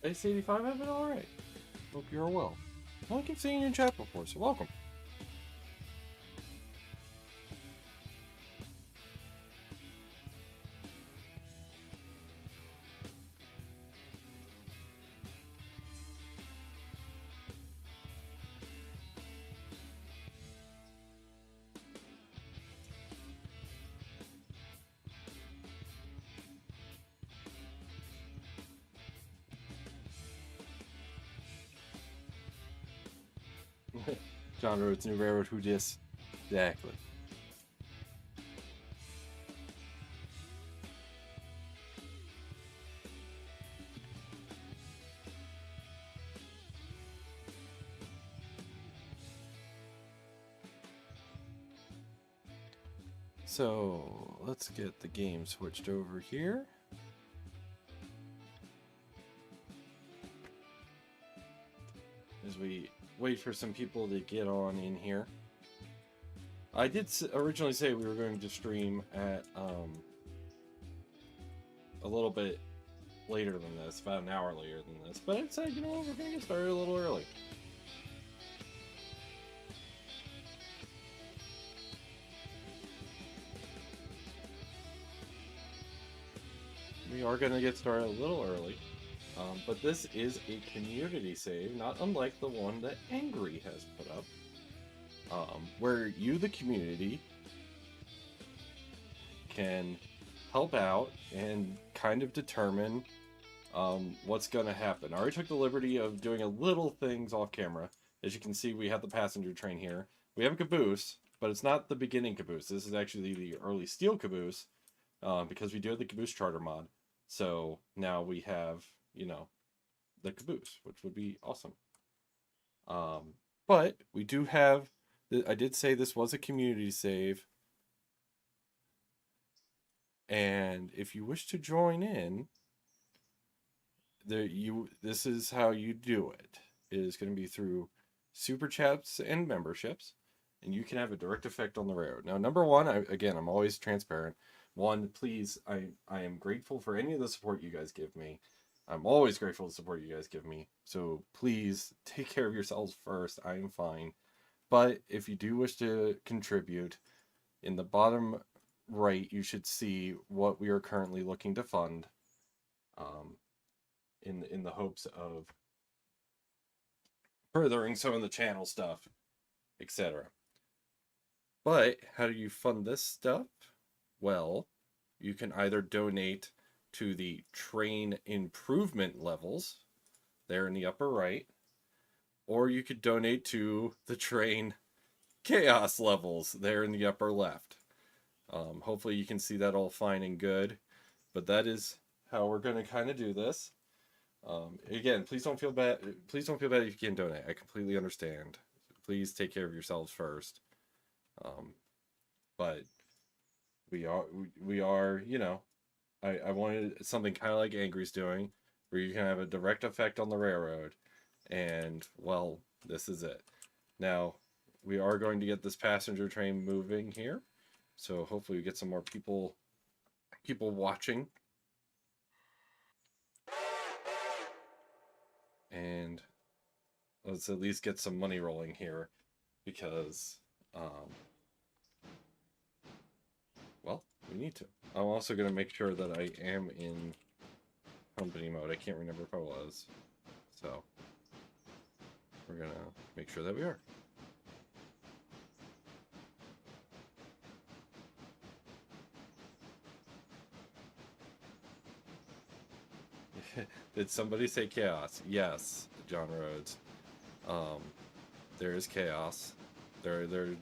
Ace 85, I've been alright. Hope you're well. I keep seeing you in chat before, so welcome. John Rhodes, New Railroad, who dis? Exactly. So, let's get the game switched over here. As we wait for some people to get on in here. I did originally say we were going to stream at a little bit later than this, about an hour later than this, but I said, you know what, we're going to get started a little early. We are going to get started a little early, but this is a community save, not unlike the one that Angry has put up, where you, the community, can help out and kind of determine what's going to happen. I already took the liberty of doing a little things off camera. As you can see, we have the passenger train here. We have a caboose, but it's not the beginning caboose. This is actually the early steel caboose, because we do have the caboose charter mod. So now we have, you know, the caboose, which would be awesome. But we do have, I did say this was a community save. And if you wish to join in, this is how you do it. It is going to be through super chats and memberships, and you can have a direct effect on the railroad. Now, number one, I'm always transparent. One, please, I am grateful for any of the support you guys give me. I'm always grateful for the support you guys give me. So please take care of yourselves first. I am fine. But if you do wish to contribute, in the bottom right, you should see what we are currently looking to fund, in the hopes of furthering some of the channel stuff, etc. But how do you fund this stuff? Well, you can either donate to the train improvement levels there in the upper right, or you could donate to the train chaos levels there in the upper left. Hopefully you can see that all fine and good, but that is how we're going to kind of do this. Again, please don't feel bad. Please don't feel bad if you can't donate. I completely understand. Please take care of yourselves first. But we are, you know, I wanted something kind of like Angry's doing, where you can have a direct effect on the railroad, and well, this is it. Now, we are going to get this passenger train moving here, so hopefully we get some more people watching. And let's at least get some money rolling here, because well, we need to. I'm also going to make sure that I am in company mode. I can't remember if I was, so we're going to make sure that we are. Did somebody say chaos? Yes, John Rhodes. There is chaos. There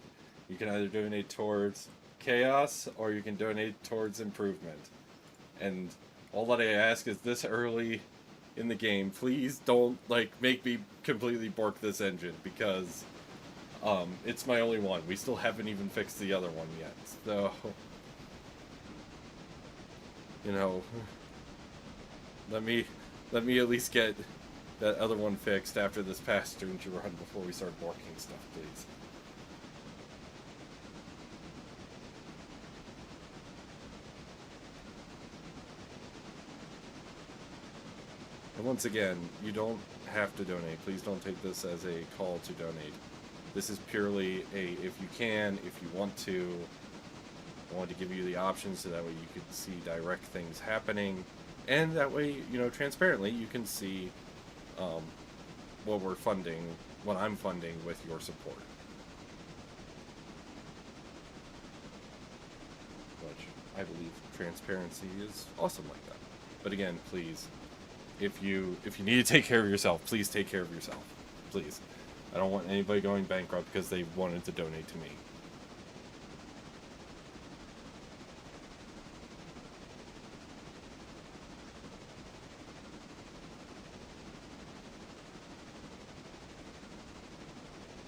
you can either donate towards chaos or you can donate towards improvement. And all that I ask is, this early in the game, please don't make me completely bork this engine, because it's my only one. We still haven't even fixed the other one yet. So, you know, let me at least get that other one fixed after this passenger run before we start borking stuff, please. And once again, you don't have to donate. Please don't take this as a call to donate. This is purely a, if you can, if you want to, I want to give you the options so that way you can see direct things happening. And that way, you know, transparently, you can see what we're funding, what I'm funding with your support. Which I believe transparency is awesome like that. But again, please, if you need to take care of yourself, please take care of yourself. Please. I don't want anybody going bankrupt because they wanted to donate to me.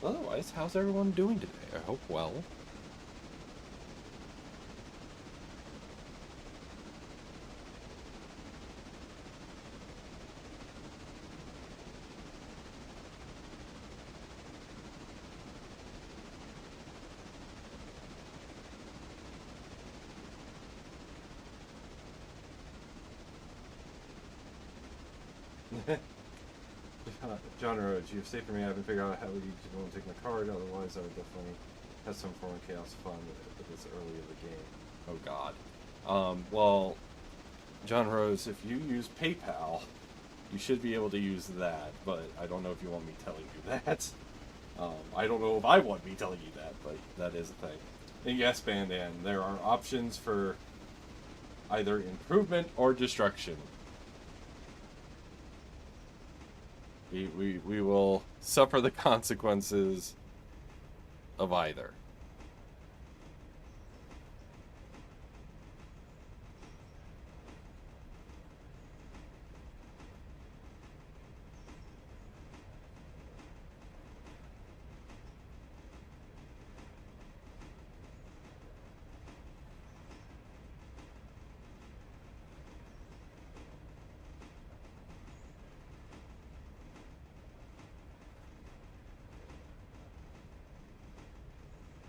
Otherwise, how's everyone doing today? I hope well. John Rhodes, you've saved for me. I haven't figured out how you want to take my card. Otherwise, I would definitely have some form of chaos fun at this early of the game. Oh God. Well, John Rose, if you use PayPal, you should be able to use that. But I don't know if you want me telling you that. I don't know if I want me telling you that, but that is a thing. And yes, Bandan, there are options for either improvement or destruction. We will suffer the consequences of either.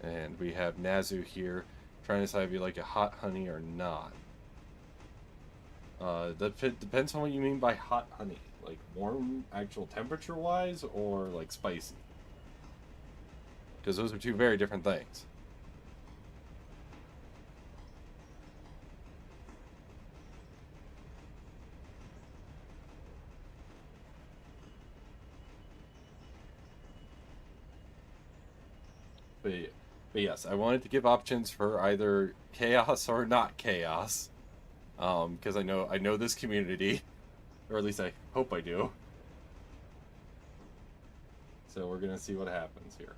And we have Nazu here trying to decide if you like a hot honey or not. That depends on what you mean by hot honey. Like warm, actual temperature wise, or like spicy? Because those are two very different things. But yes, I wanted to give options for either chaos or not chaos. Because I know this community, or at least I hope I do. So we're gonna see what happens here.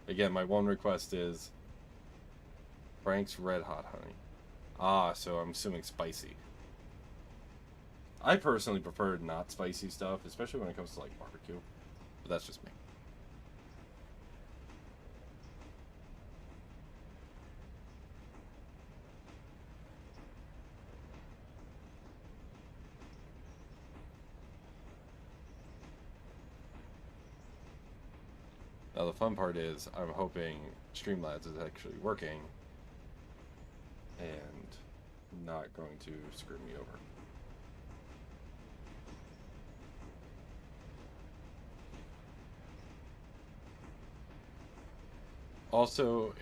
Again, my one request is Frank's Red Hot Honey. Ah, so I'm assuming spicy. I personally prefer not spicy stuff, especially when it comes to like barbecue. But that's just me. Now the fun part is I'm hoping Streamlabs is actually working and not going to screw me over. Also,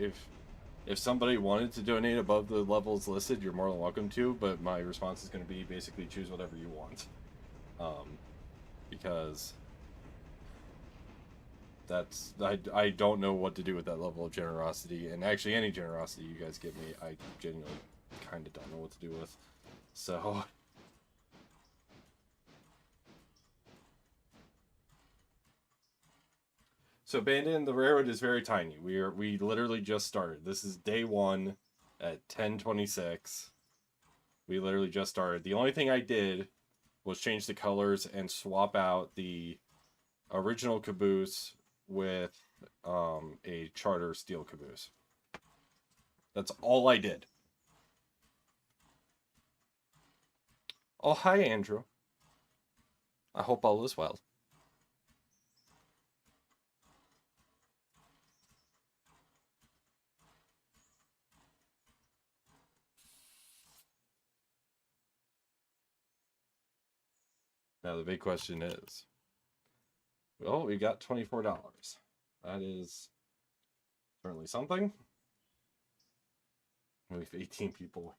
if somebody wanted to donate above the levels listed, you're more than welcome to, but my response is going to be basically choose whatever you want. Because that's I don't know what to do with that level of generosity, and actually any generosity you guys give me, I genuinely kind of don't know what to do with. So Bandon, the railroad is very tiny. We literally just started. This is day 1 at 10:26. We literally just started. The only thing I did was change the colors and swap out the original caboose with a charter steel caboose. That's all I did. Oh, hi, Andrew. I hope all is well. Now the big question is, well, we got $24. That is certainly something. We have 18 people.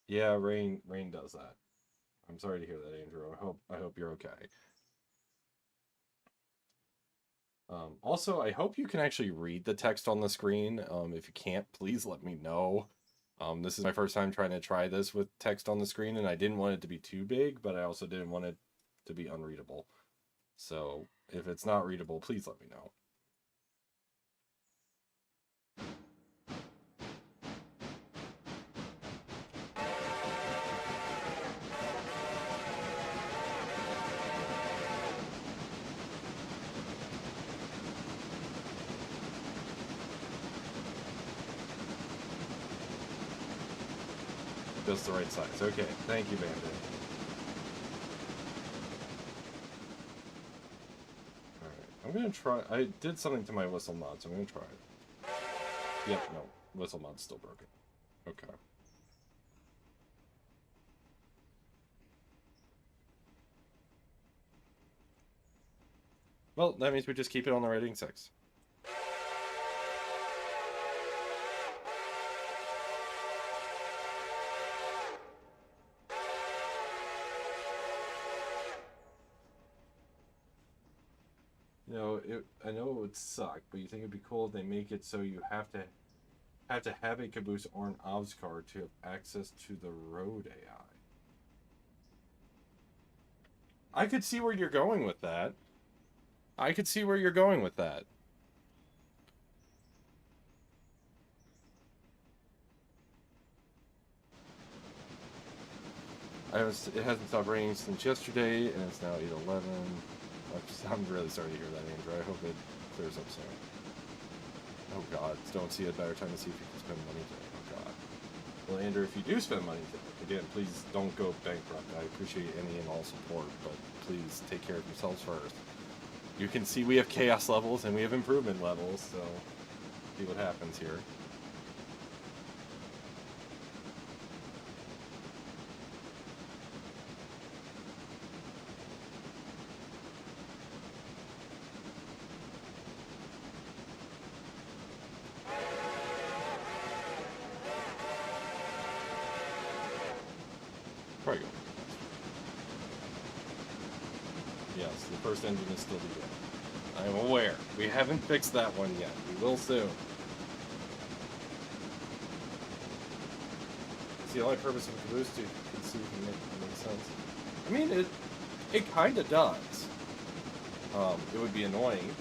Yeah, rain does that. I'm sorry to hear that, Andrew. I hope you're okay. Also, I hope you can actually read the text on the screen. If you can't, please let me know. This is my first time try this with text on the screen, and I didn't want it to be too big, but I also didn't want it to be unreadable. So if it's not readable, please let me know. Just the right size. Okay, thank you, Bandit. Alright, I'm gonna try. I did something to my whistle mod, so I'm gonna try it. Yep, no, whistle mod's still broken. Okay. Well, that means we just keep it on the rating 6. You know, I know it would suck, but you think it'd be cool if they make it so you have to have a Caboose or an OBS card to have access to the road AI. I could see where you're going with that. I could see where you're going with that. It hasn't stopped raining since yesterday, and it's now 8:11. I'm really sorry to hear that, Andrew. I hope it clears up soon. Oh God, don't see a better time to see if you can spend money today. Oh God. Well, Andrew, if you do spend money today, again, please don't go bankrupt. I appreciate any and all support, but please take care of yourselves first. You can see we have chaos levels and we have improvement levels, so see what happens here. Probably go. Yes, the first engine is still the good. I'm aware. We haven't fixed that one yet. We will soon. It's the only purpose of a Caboose to conceive and make sense. I mean, it kind of does. It would be annoying.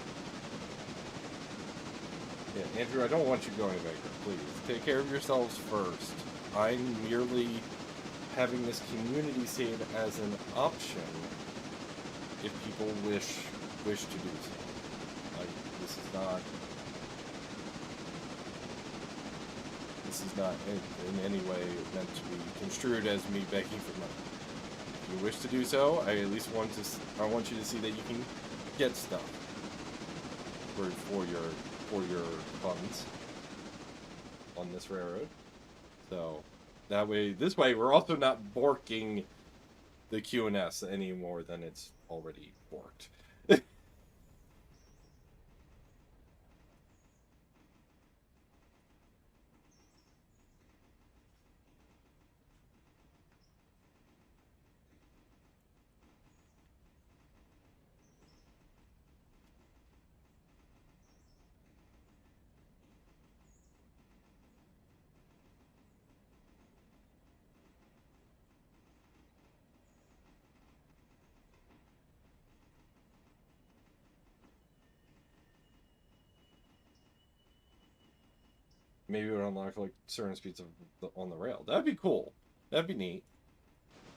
Yeah, Andrew, I don't want you going bankrupt. Please take care of yourselves first. I'm merely having this community save as an option if people wish to do so. Like, this is not in any way meant to be construed as me begging for money. If you wish to do so, I at least want you to see that you can get stuff for your funds on this railroad. So this way we're also not borking the QNS any more than it's already borked. Maybe it would unlock like certain speeds on the rail. That'd be cool. That'd be neat.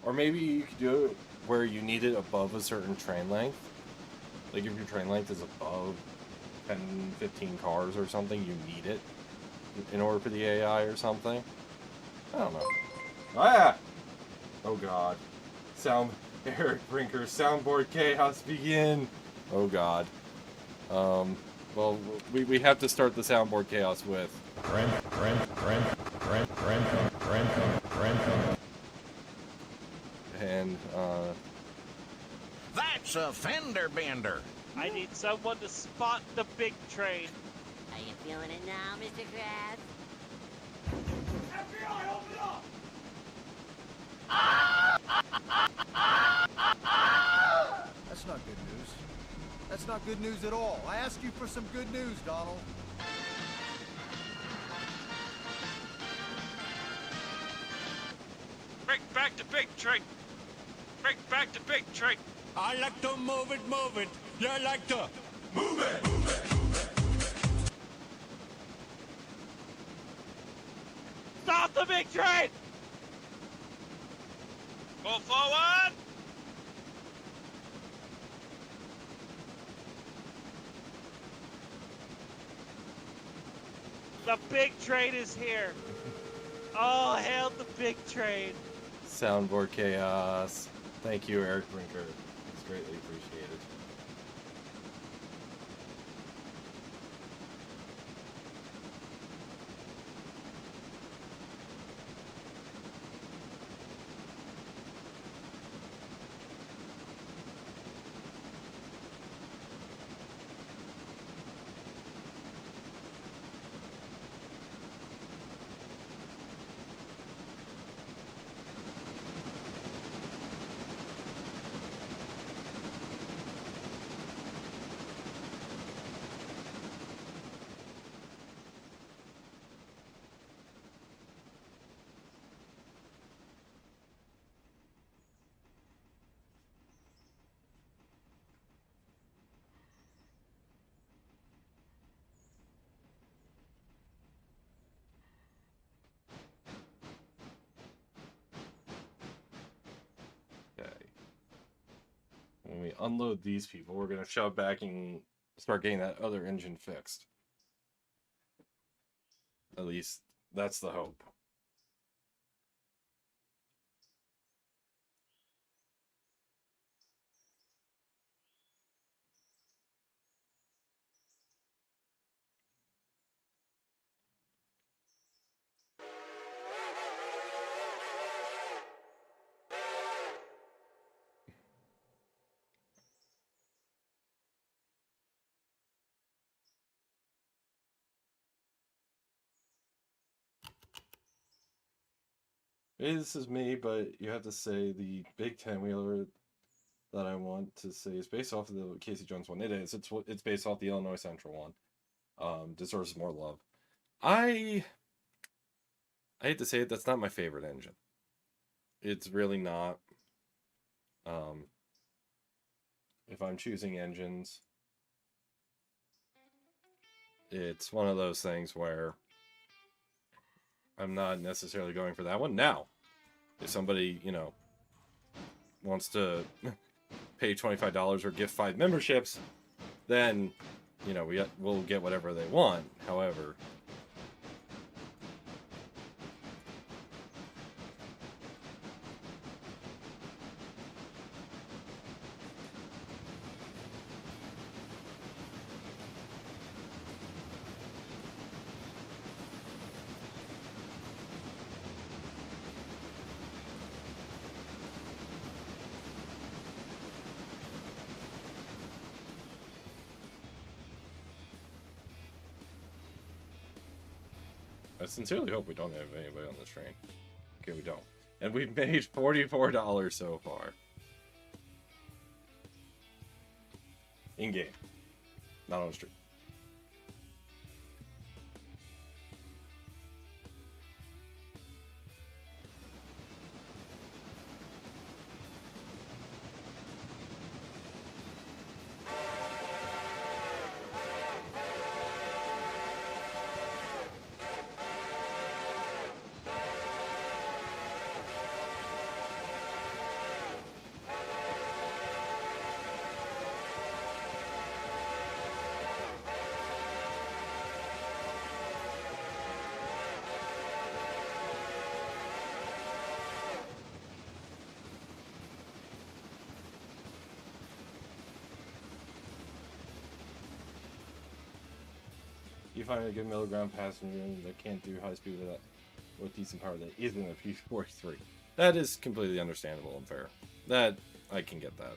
Or maybe you could do it where you need it above a certain train length. Like if your train length is above 10, 15 cars or something, you need it in order for the AI or something. I don't know. Ah! Oh god. Eric Brinker, soundboard chaos begin! Oh god. Well, we have to start the soundboard chaos with... And, That's a fender bender. I need someone to spot the big train. Are you feeling it now, Mr. Krabs? FBI, open up! That's not good news. That's not good news at all. I asked you for some good news, Donald. Bring back the big train. Bring back the big train. I like to move it, move it. You like to move it. Stop the big train! Go forward! The big train is here. Oh, hail the big train. soundboard chaos. Thank you, Eric Brinker. It's greatly appreciated. When we unload these people, we're going to shove back and start getting that other engine fixed. At least, that's the hope. Maybe this is me, but you have to say the big 10-wheeler that I want to say is based off of the Casey Jones one. It is. It's based off the Illinois Central one. Deserves more love. I hate to say it, that's not my favorite engine. It's really not. If I'm choosing engines, it's one of those things where I'm not necessarily going for that one. Now, if somebody, wants to pay $25 or gift 5 memberships, then, we'll get whatever they want. However, I sincerely hope we don't have anybody on this train. Okay, we don't. And we've made $44 so far. In-game. Not on the street. You find a good middle ground passenger that can't do high speed with decent power that isn't a P43. That is completely understandable and fair. That, I can get that.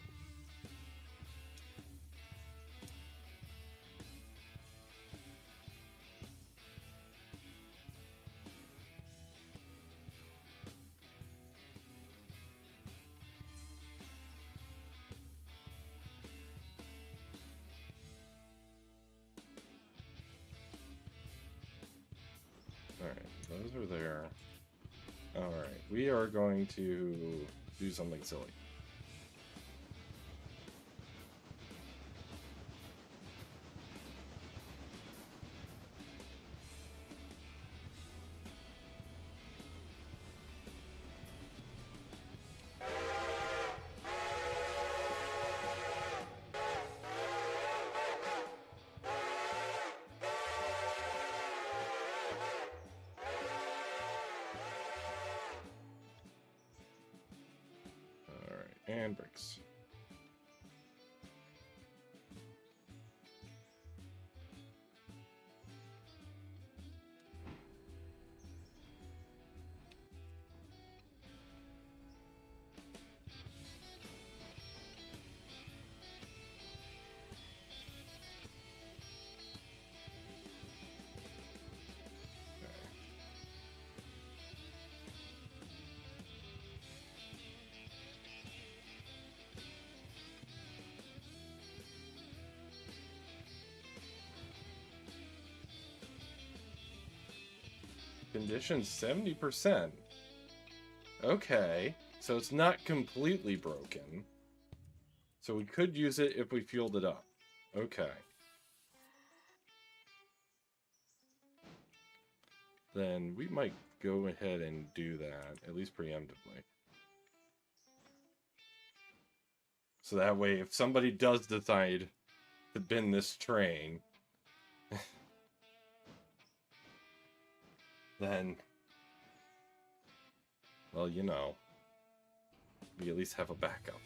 Alright, those are there. Alright, we are going to do something silly. And bricks. Condition 70%. Okay, so it's not completely broken. So we could use it if we fueled it up. Okay. Then we might go ahead and do that, at least preemptively. So that way, if somebody does decide to bin this train, then, well, you know, we at least have a backup.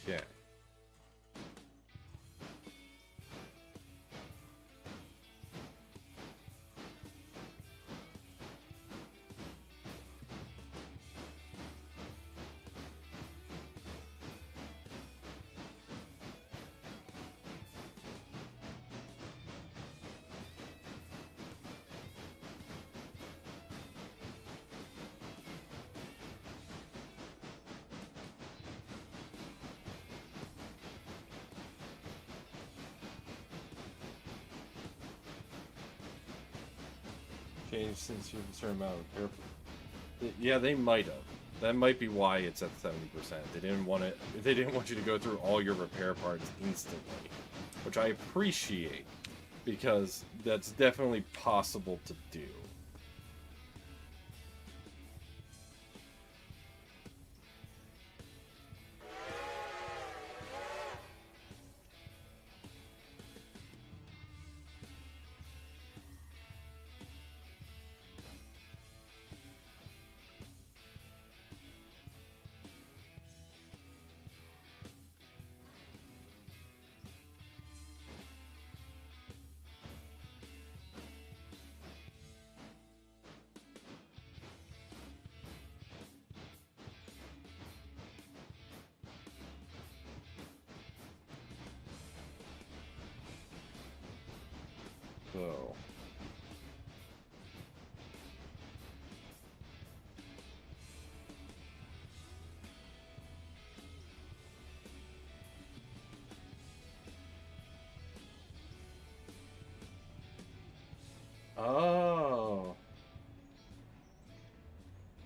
Yeah. Changed since you have a certain amount of repair. Yeah, they might have. That might be why it's at 70%. They didn't want it. They didn't want you to go through all your repair parts instantly, which I appreciate because that's definitely possible to do. So. Oh.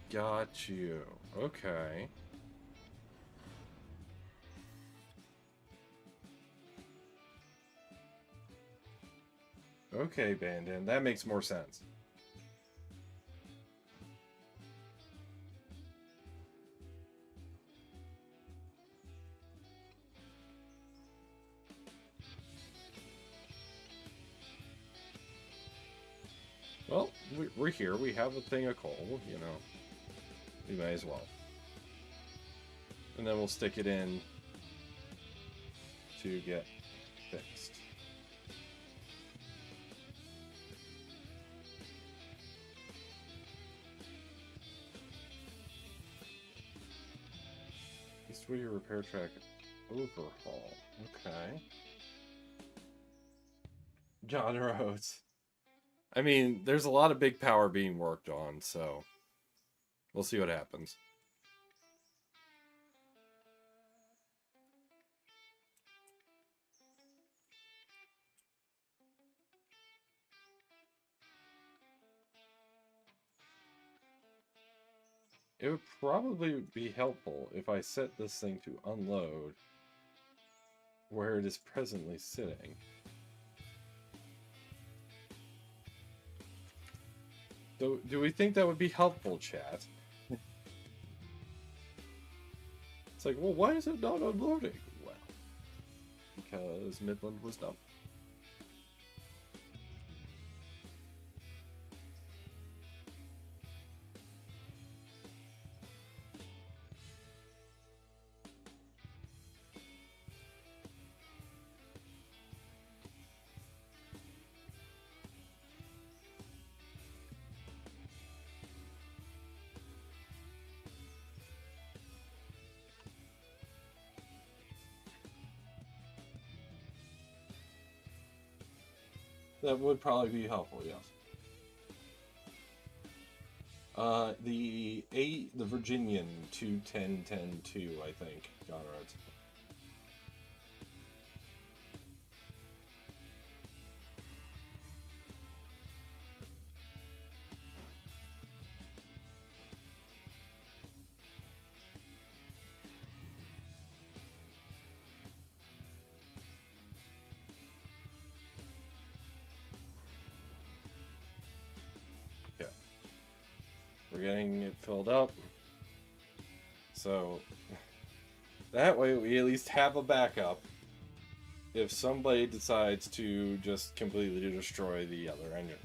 Got you. Okay. Okay, Bandin, that makes more sense. we're here. We have a thing of coal, you know. We may as well. And then we'll stick it in to get fixed. East Whittier repair track overhaul. Okay. John Rhodes. I mean, there's a lot of big power being worked on, so we'll see what happens. It would probably be helpful if I set this thing to unload where it is presently sitting. So, do we think that would be helpful, chat? It's like, well, why is it not unloading? Well, because Midland was dumb. That would probably be helpful, yes. The Virginian 210-10-2, I think, John Rhodes. We're getting it filled up. So that way we at least have a backup if somebody decides to just completely destroy the other engine.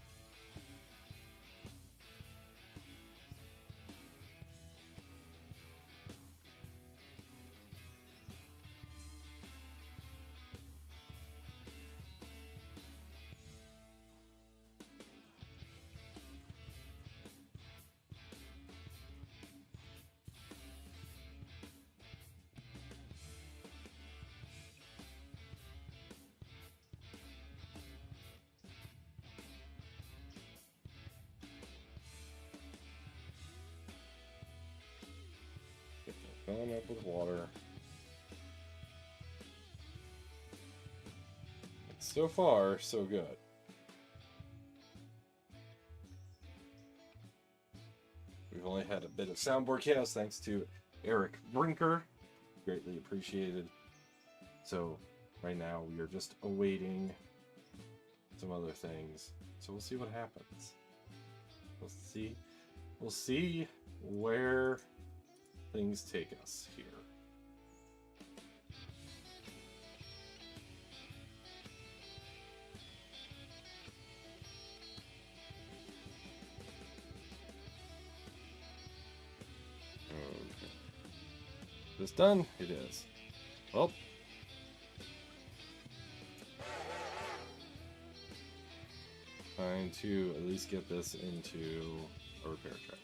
Filling up with water. So far, so good. We've only had a bit of soundboard chaos thanks to Eric Brinker. Greatly appreciated. So right now we are just awaiting some other things. So we'll see what happens. We'll see where things take us here. Okay. This done? It is. Well. Trying to at least get this into a repair track.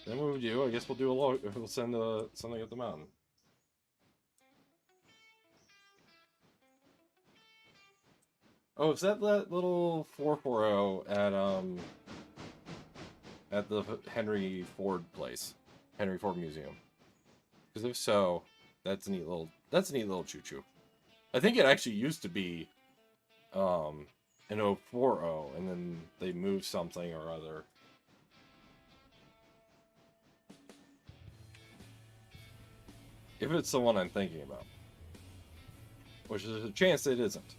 Then what we do, I guess we'll do we'll send something up the mountain. Oh, is that little 440 at the Henry Ford place, Henry Ford Museum? Because if so, that's a neat little choo-choo. I think it actually used to be an 040, and then they moved something or other. If it's the one I'm thinking about. Which is a chance it isn't.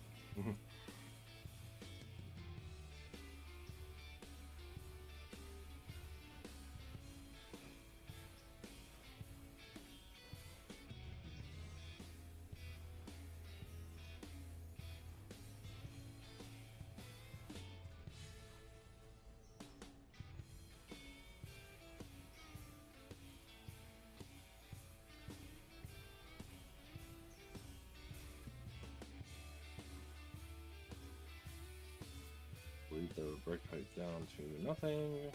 the brake pipe down to nothing.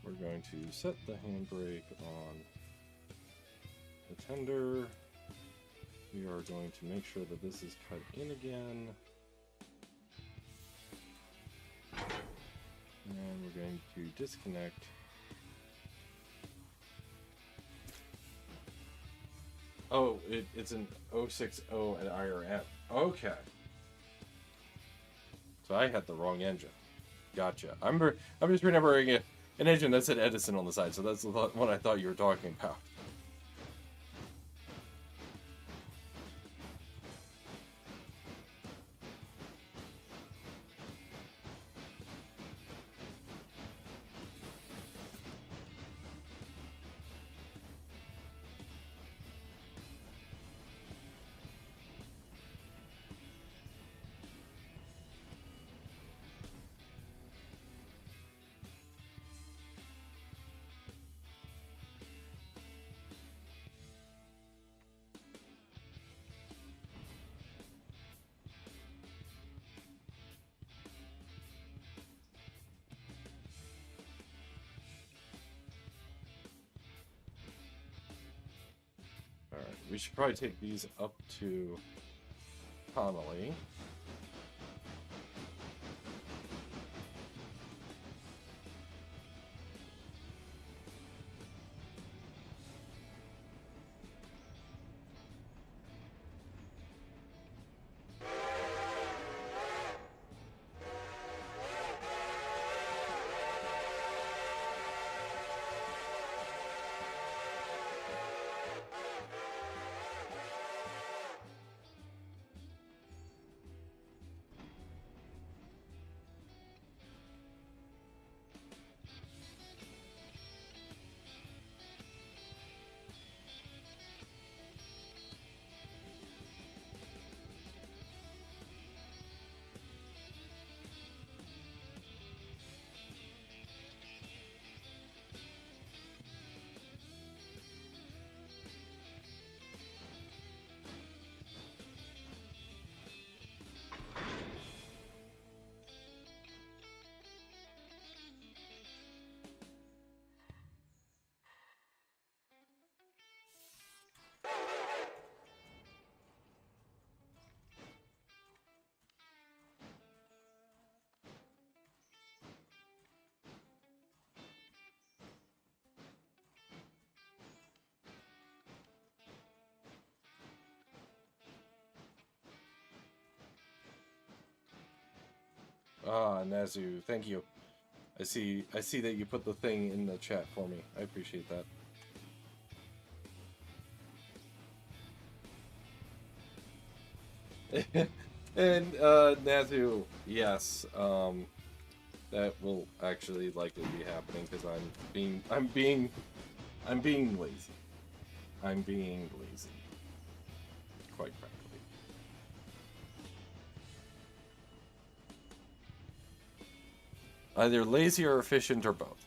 We're going to set the handbrake on the tender. We are going to make sure that this is cut in again. And we're going to disconnect. Oh, it's an 060 at IRM. Okay. So I had the wrong engine. Gotcha. I'm just remembering an engine that said Edison on the side, so that's the one I thought you were talking about. Alright, we should probably take these up to Connolly. Ah, Nazu, thank you. I see that you put the thing in the chat for me. I appreciate that. And Nazu, yes, that will actually likely be happening because I'm being lazy. I'm being lazy. Quite frankly. Either lazy or efficient or both.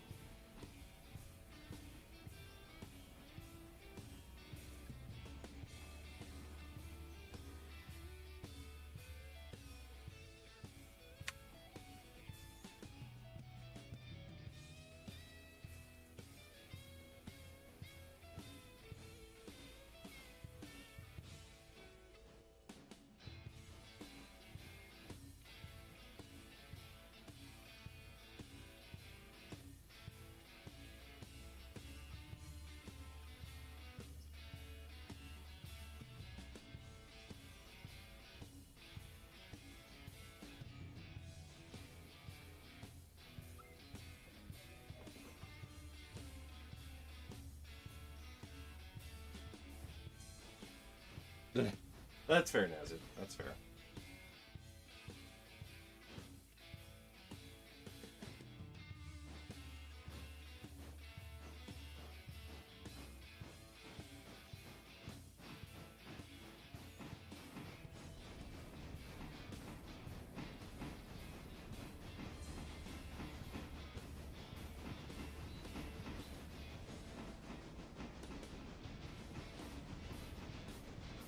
That's fair, Nazu. That's fair.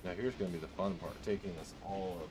Now here's going to be the fun part, taking this all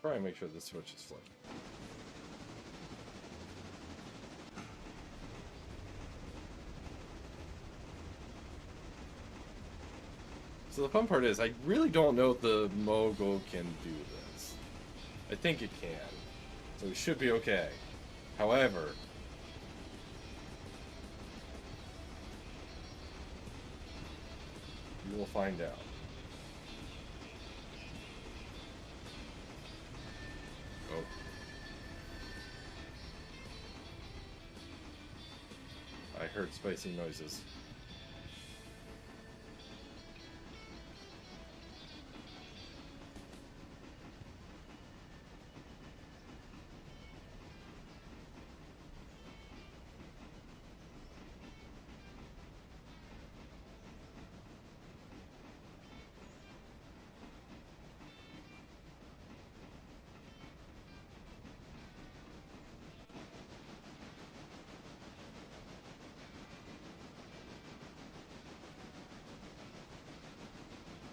Probably make sure the switch is flipped. So the fun part is, I really don't know if the Mogul can do this. I think it can. So we should be okay. However, you will find out. Oh. I heard spicy noises.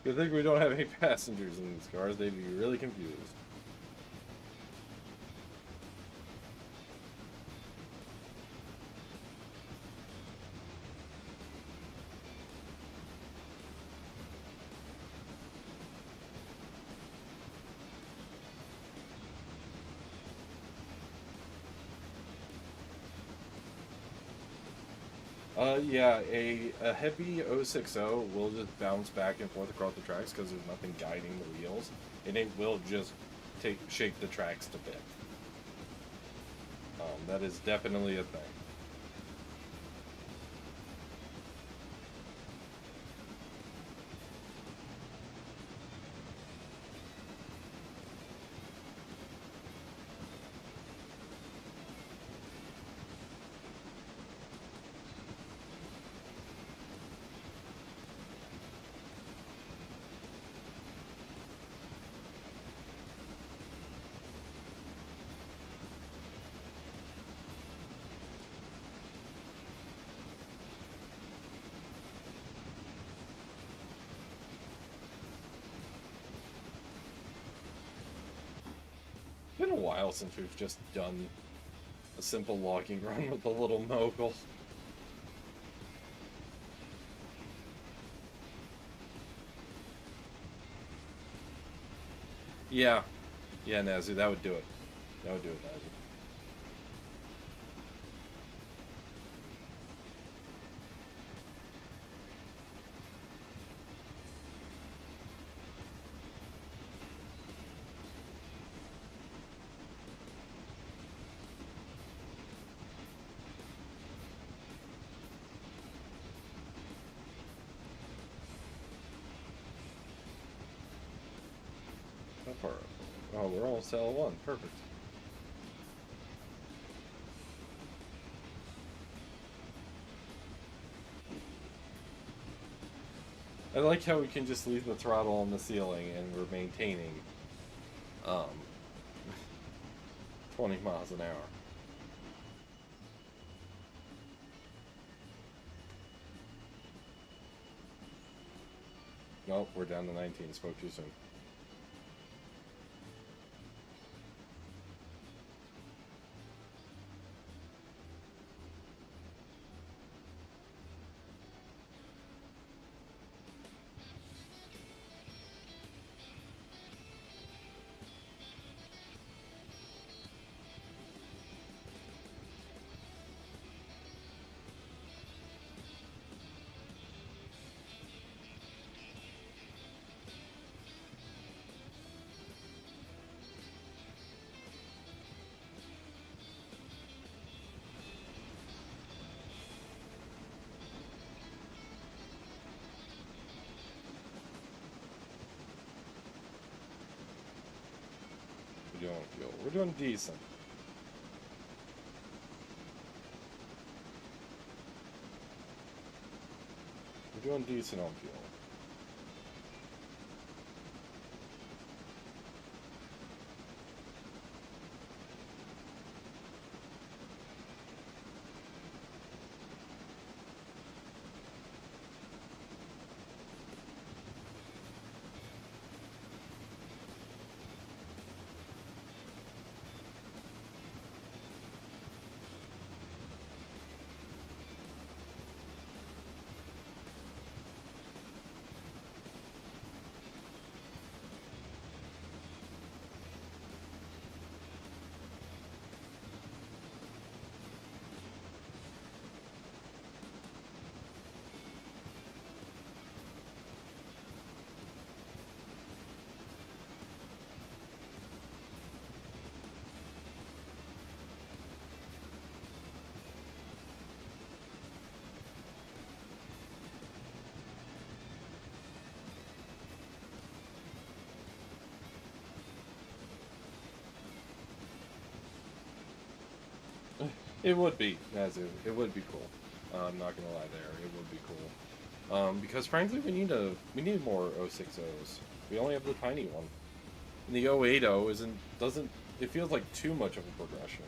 Good thing we don't have any passengers in these cars. They'd be really confused. Yeah, a heavy 060 will just bounce back and forth across the tracks because there's nothing guiding the wheels, and it will just shake the tracks to bit. That is definitely a thing. It's been a while since we've just done a simple logging run with the little Mogul. Yeah. Yeah, Nazu, that would do it. That would do it, Nazu. How far? Oh, we're almost L1. Perfect. I like how we can just leave the throttle on the ceiling and we're maintaining 20 miles an hour. Nope, we're down to 19. Spoke too soon. Doing fuel. We're doing decent. We're doing decent on fuel. It would be, Nazu. It would be cool. I'm not gonna lie there. It would be cool. Because frankly, we need more 060s. We only have the tiny one. And the 080 doesn't. It feels like too much of a progression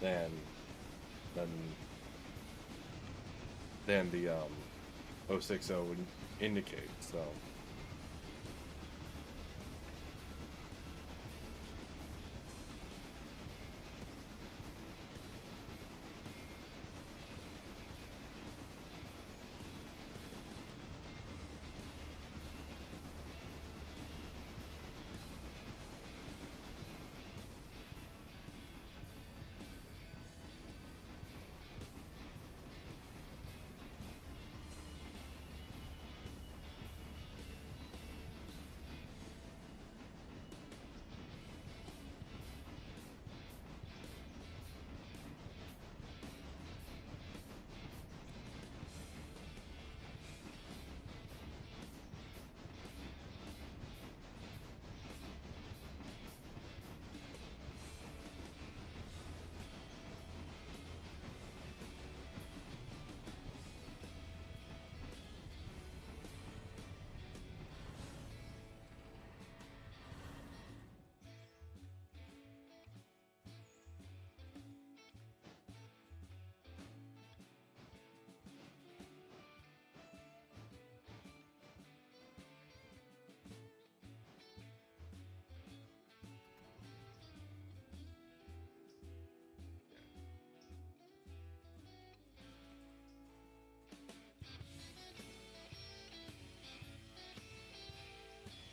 than than than the 060 would indicate. So.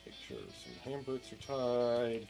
Make sure some handbrakes are tied.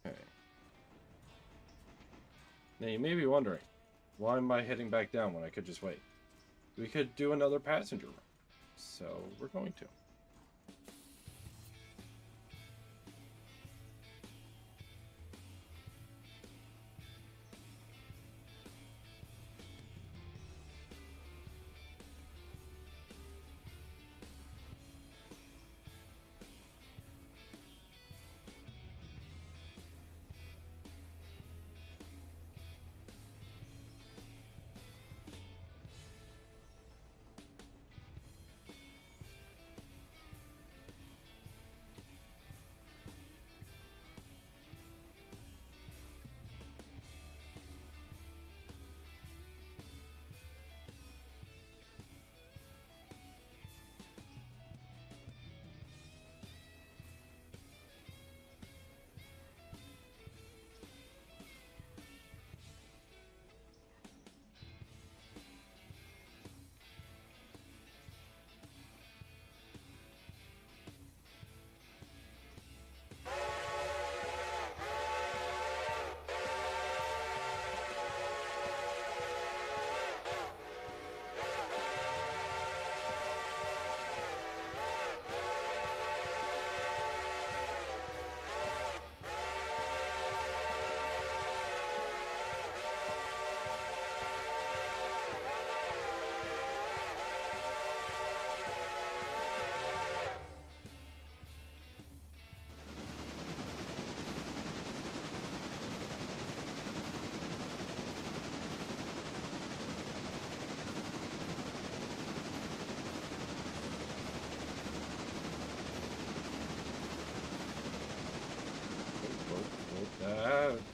Okay. Now you may be wondering, why am I heading back down when I could just wait? We could do another passenger room. So we're going to.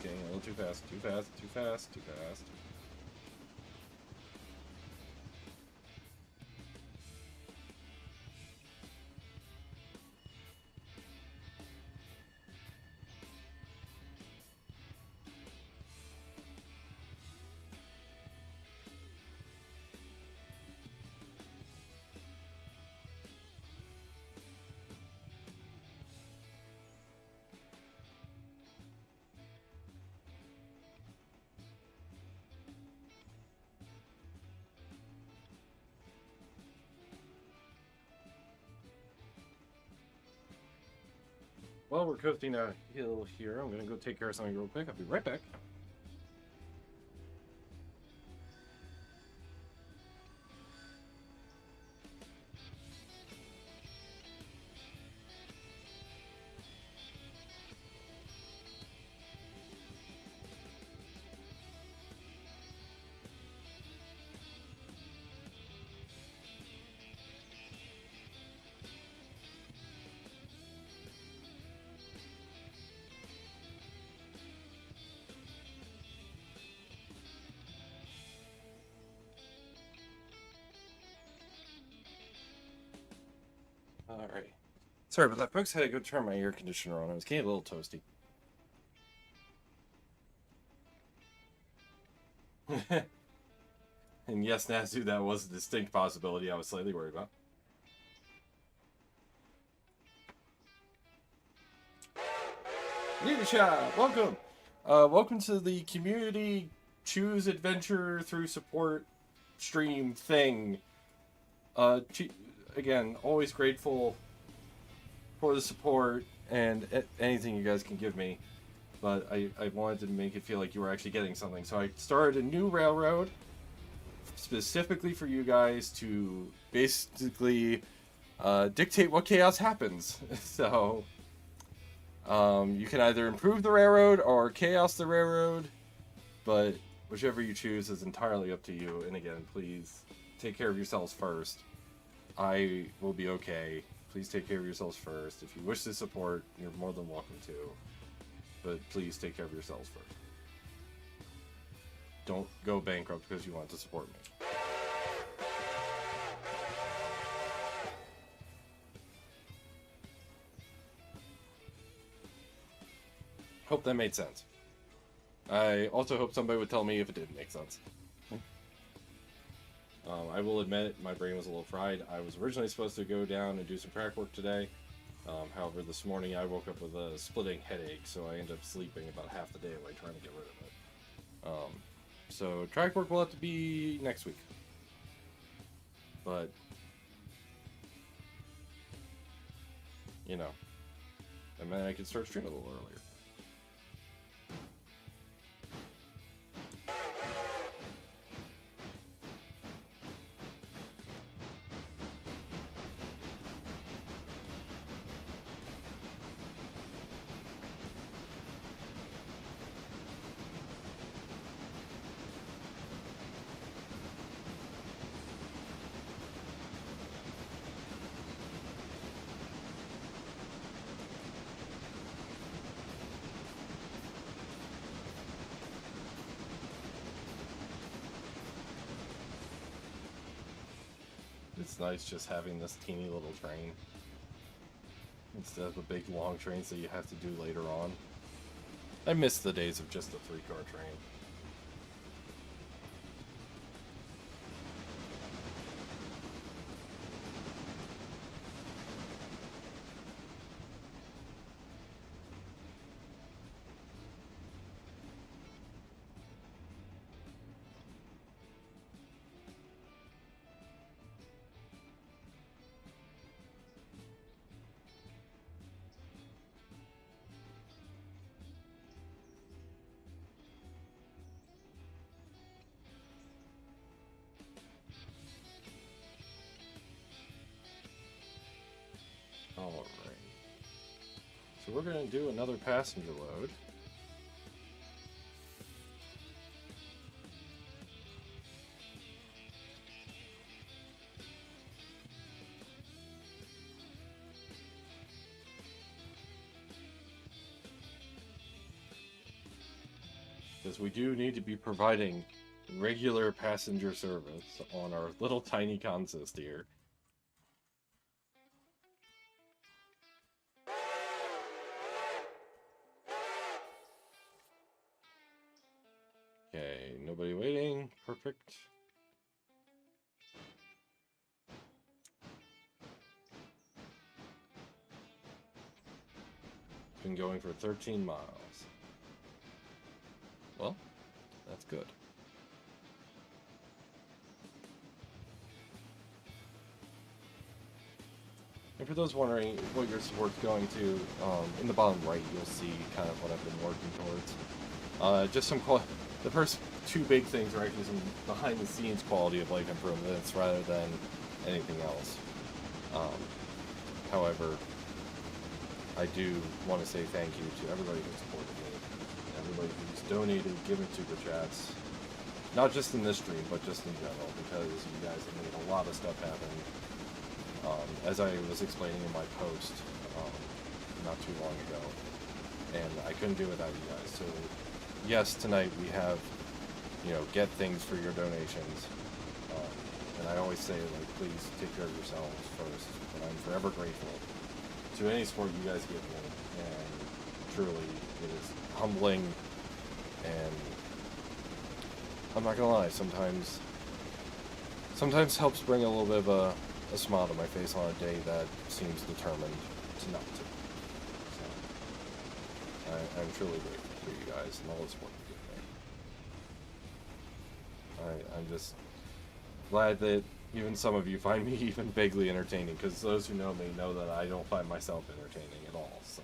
Getting a little too fast, too fast, too fast, too fast. while we're coasting a hill here, I'm gonna go take care of something real quick. I'll be right back. Alright. Sorry about that, folks. Had to go turn my air conditioner on. I was getting a little toasty. And yes, Nazu, that was a distinct possibility I was slightly worried about. Leadership, welcome! Welcome to the community choose adventure through support stream thing. Again, always grateful for the support and anything you guys can give me. But I wanted to make it feel like you were actually getting something. So I started a new railroad specifically for you guys to basically dictate what chaos happens. So you can either improve the railroad or chaos the railroad, but whichever you choose is entirely up to you. And again, please take care of yourselves first. I will be okay. Please take care of yourselves first. If you wish to support, you're more than welcome to. But please take care of yourselves first. Don't go bankrupt because you want to support me. Hope that made sense. I also hope somebody would tell me if it didn't make sense. I will admit my brain was a little fried. I was originally supposed to go down and do some track work today. However, this morning I woke up with a splitting headache, so I ended up sleeping about half the day away trying to get rid of it. So track work will have to be next week. But, you know, I mean, I could start streaming a little earlier. It's nice just having this teeny little train instead of the big long trains that you have to do later on. I miss the days of just a 3-car train. Alright. So we're going to do another passenger load. Because we do need to be providing regular passenger service on our little tiny consist here. Okay, nobody waiting. Perfect. Been going for 13 miles. Well, that's good. And for those wondering what your support's going to, in the bottom right, you'll see kind of what I've been working towards. Just some the first two big things are actually some behind-the-scenes quality of life improvements rather than anything else. However, I do want to say thank you to everybody who supported me, everybody who's donated, given super chats, not just in this stream, but just in general, because you guys have made a lot of stuff happen. As I was explaining in my post not too long ago, and I couldn't do it without you guys. So, yes, tonight we have, get things for your donations. And I always say, like, please take care of yourselves first. But I'm forever grateful to any support you guys give me. And truly, it is humbling. And I'm not gonna lie, sometimes helps bring a little bit of a smile to my face on a day that seems determined to not to. So, I'm truly grateful for you guys and all the support you give me. I'm just glad that even some of you find me even vaguely entertaining, because those who know me know that I don't find myself entertaining at all, so.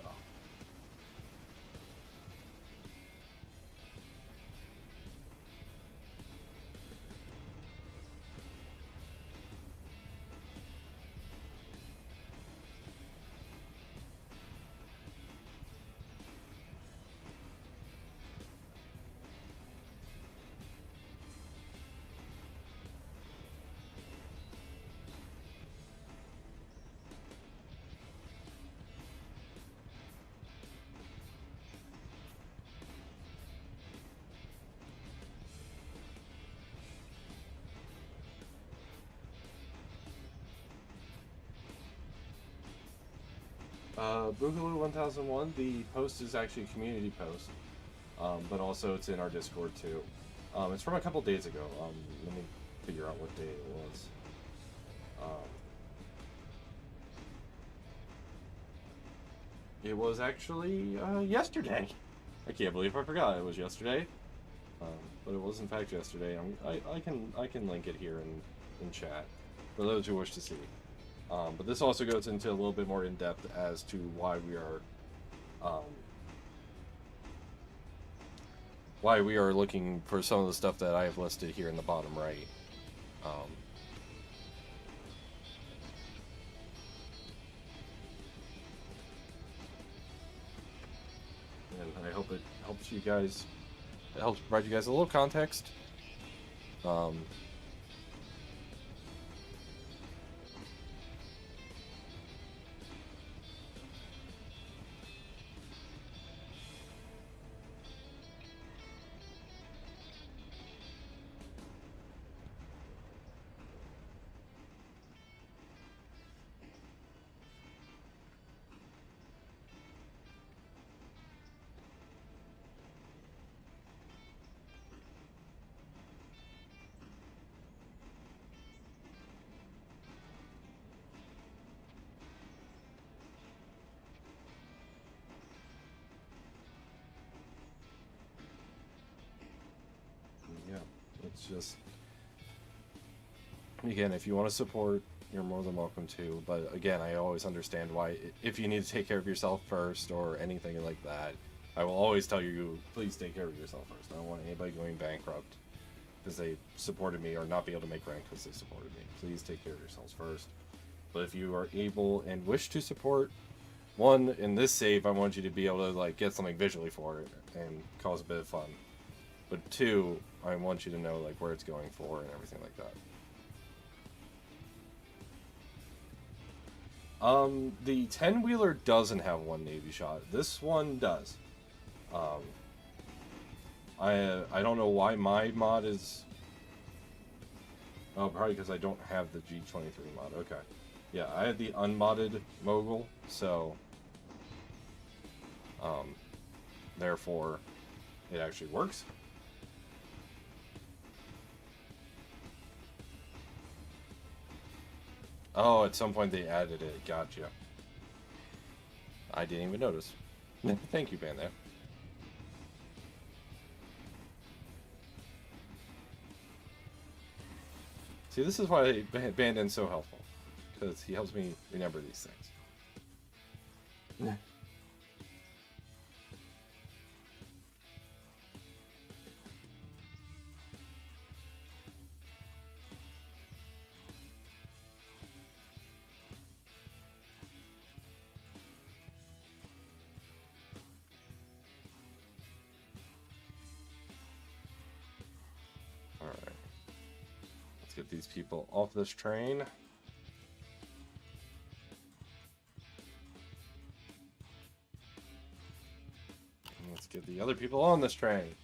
Boogaloo 1001, the post is actually a community post, but also it's in our Discord too. It's from a couple days ago. Let me figure out what day it was. It was actually yesterday. I can't believe I forgot it was yesterday, but it was in fact yesterday. I can link it here in chat for those who wish to see. But this also goes into a little bit more in depth as to why we are looking for some of the stuff that I have listed here in the bottom right. And I hope it helps you guys. It helps provide you guys a little context. It's just, again, if you want to support, you're more than welcome to. But again, I always understand why, if you need to take care of yourself first or anything like that, I will always tell you, please take care of yourself first. I don't want anybody going bankrupt because they supported me, or not be able to make rent because they supported me. Please take care of yourselves first. But if you are able and wish to support, one, in this save, I want you to be able to like get something visually for it and cause a bit of fun. But two, I want you to know like where it's going for and everything like that. The 10-wheeler doesn't have one Navy shot. This one does. I don't know why my mod is. Oh, probably because I don't have the G23 mod. Okay. Yeah, I had the unmodded Mogul, so therefore it actually works. Oh, at some point they added it. Gotcha. I didn't even notice. Thank you, Banda. See, this is why Bandon's so helpful. because he helps me remember these things. Alright. Let's get these people off this train. And let's get the other people on this train.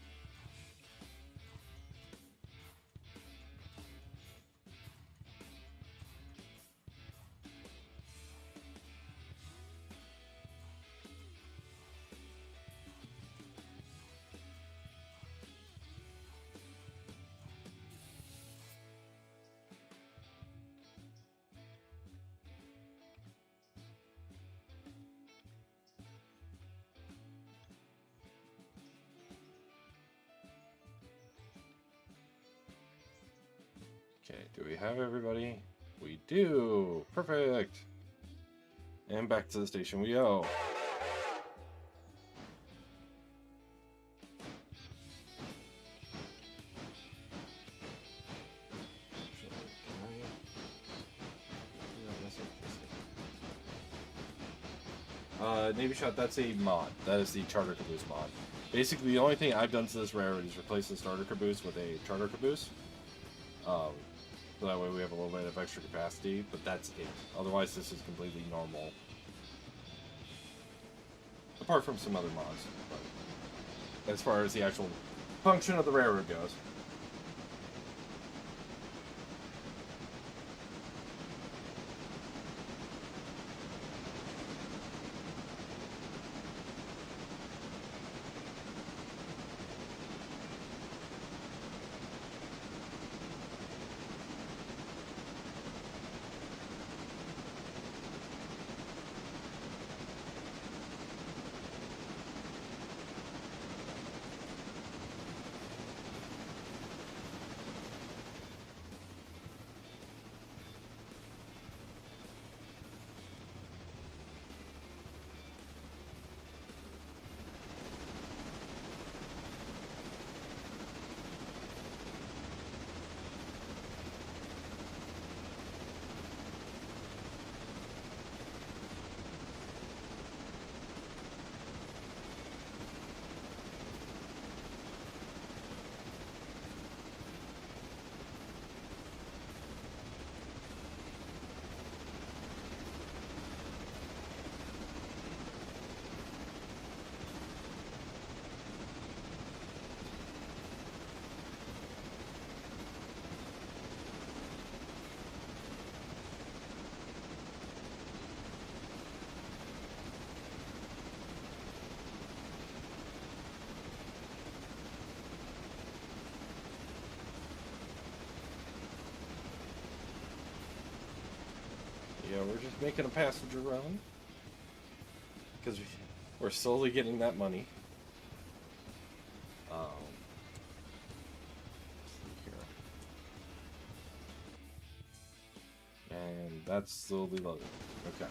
Okay, do we have everybody? We do! Perfect! And back to the station we go. Navy Shot, that's a mod. That is the Charter Caboose mod. Basically, the only thing I've done to this railroad is replace the starter caboose with a charter caboose. So that way we have a little bit of extra capacity, but that's it. Otherwise, this is completely normal. Apart from some other mods. But as far as the actual function of the railroad goes. Yeah, we're just making a passenger run. Because we're slowly getting that money. Let's see here. And that's slowly loaded. Okay.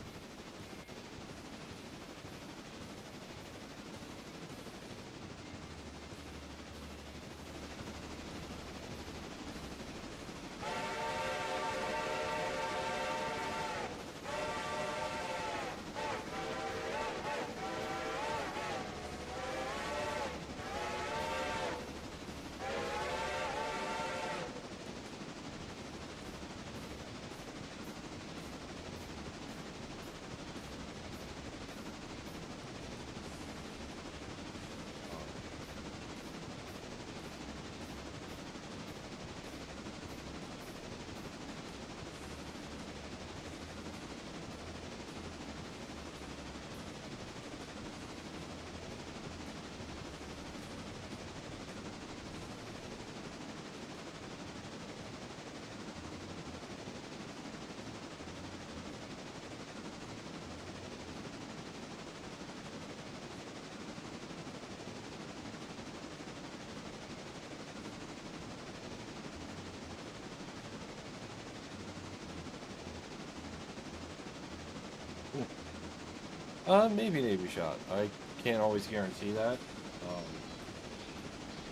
Maybe Navy shot. I can't always guarantee that.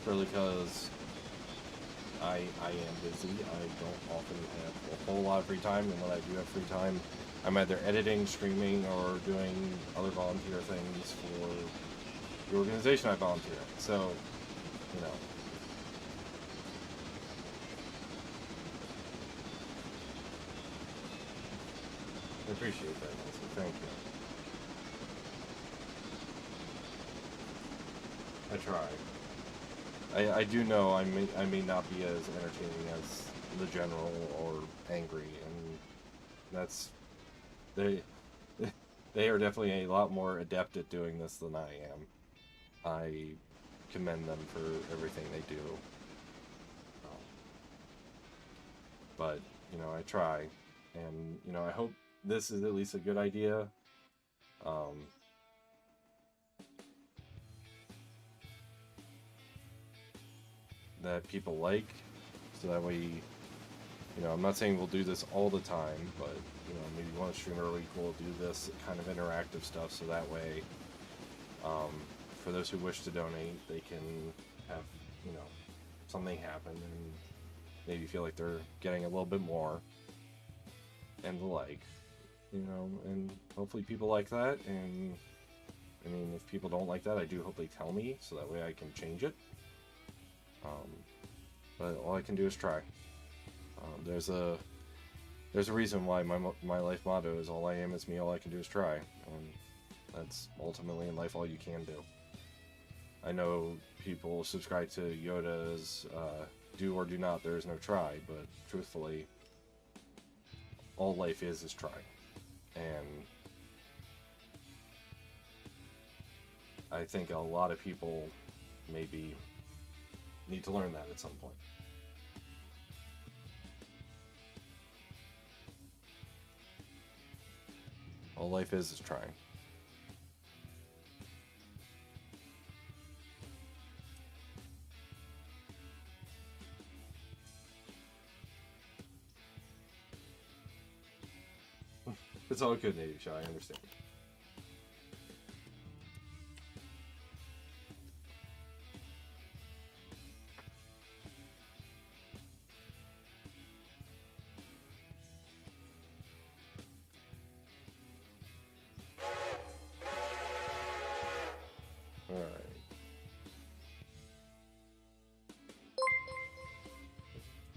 Purely because I am busy. I don't often have a whole lot of free time, and when I do have free time, I'm either editing, streaming, or doing other volunteer things for the organization I volunteer at. So, you know. I appreciate that, Nancy. Thank you. I try. I do know I may not be as entertaining as the general or angry, and that's they are definitely a lot more adept at doing this than I am. I commend them for everything they do. But you know, I try, and you know, I hope this is at least a good idea. That people like, so that way, you know, I'm not saying we'll do this all the time, but you know, maybe one streamer a week we'll do this kind of interactive stuff, so that way, for those who wish to donate, they can have, you know, something happen and maybe feel like they're getting a little bit more, and the like, you know, and hopefully people like that. And I mean, if people don't like that, I do hope they tell me, so that way I can change it. But all I can do is try. There's a reason why my life motto is "All I am is me. All I can do is try," and that's ultimately in life all you can do. I know people subscribe to Yoda's "Do or do not. There is no try," but truthfully, all life is try, and I think a lot of people maybe need to learn that at some point. All life is trying. It's all good, Navy Shot, I understand.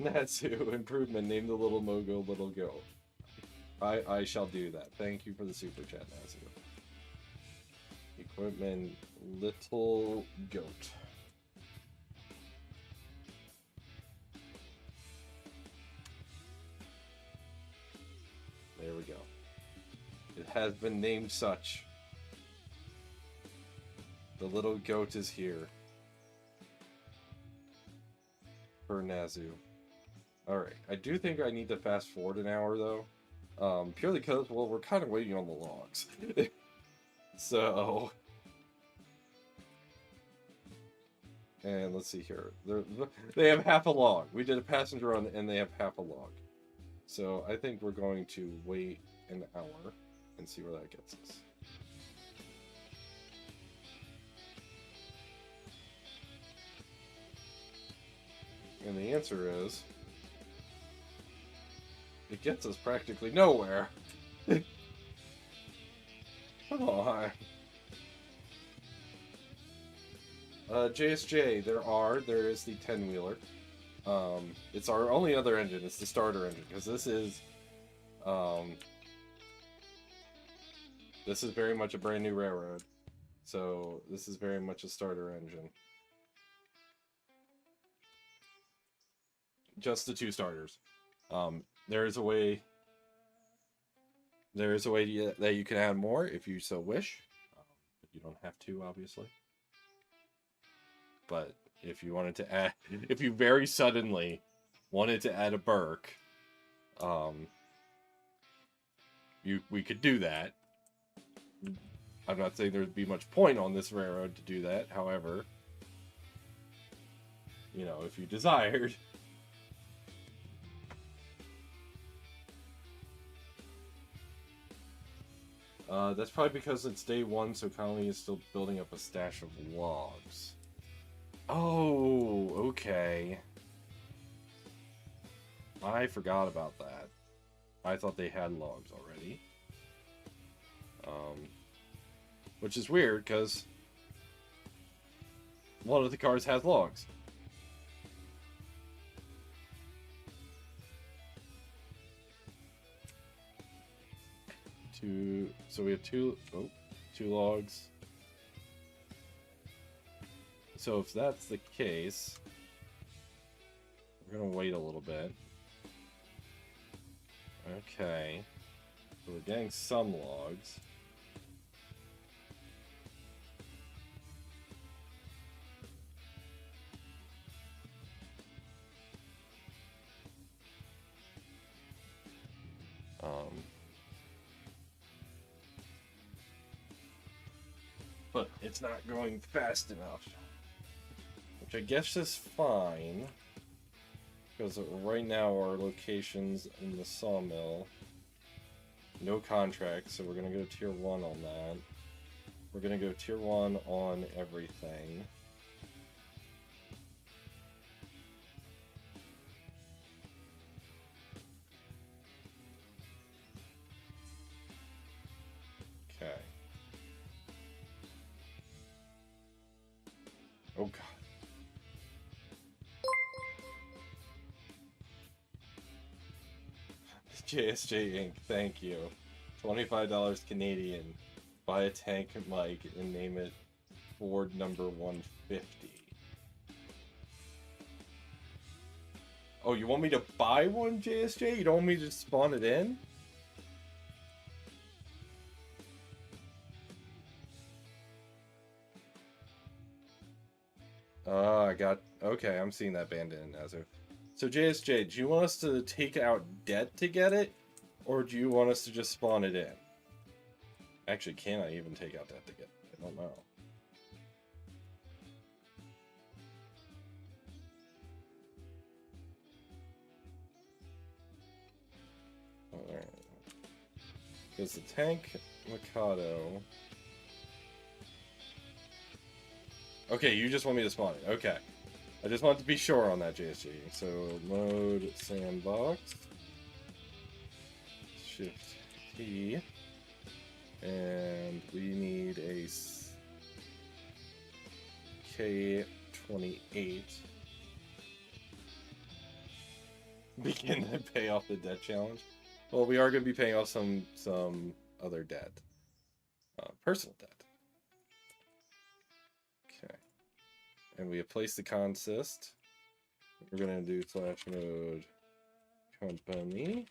Natsu, improvement, name the little Mogo Little Goat. I shall do that. Thank you for the super chat, Natsu. Equipment, Little Goat. There we go. It has been named such. The little goat is here. For Nazu. Alright, I do think I need to fast forward an hour though. Purely because, well, we're kind of waiting on the logs. So... And let's see here. They have half a log. We did a passenger run and they have half a log. So I think we're going to wait an hour and see where that gets us. And the answer is... it gets us practically nowhere. Oh, hi. JSJ, there is the 10-wheeler. It's our only other engine, it's the starter engine, because this is very much a brand new railroad. So this is very much a starter engine. Just the two starters. There is a way that you can add more if you so wish. But you don't have to, obviously. But if you wanted to add, if you very suddenly wanted to add a Burke, we could do that. I'm not saying there'd be much point on this railroad to do that. However, you know, if you desired. That's probably because it's day one, so Colony is still building up a stash of logs. Oh, okay. I forgot about that. I thought they had logs already. Which is weird, because one of the cars has logs. So we have two logs. So if that's the case, we're gonna wait a little bit. Okay. So we're getting some logs. But it's not going fast enough. Which I guess is fine. Because right now our location's in the sawmill. No contract, so we're gonna go tier 1 on that. We're gonna go tier 1 on everything. Okay. Oh god. JSJ Inc., thank you. $25 Canadian. Buy a tank mic and name it Ford number 150. Oh, you want me to buy one, JSJ? You don't want me to just spawn it in? Oh, I got... Okay, I'm seeing that bandit in Nazar. So JSJ, do you want us to take out debt to get it? Or do you want us to just spawn it in? Actually, can I even take out debt to get it? I don't know. Alright. Because the tank Mikado... Okay, you just want me to spawn it. Okay. I just want to be sure on that, JSG. So, load sandbox. Shift T. And we need a K28. Begin to pay off the debt challenge. Well, we are going to be paying off some other debt. Personal debt. Okay. And we have placed the consist. We're going to do /mode company.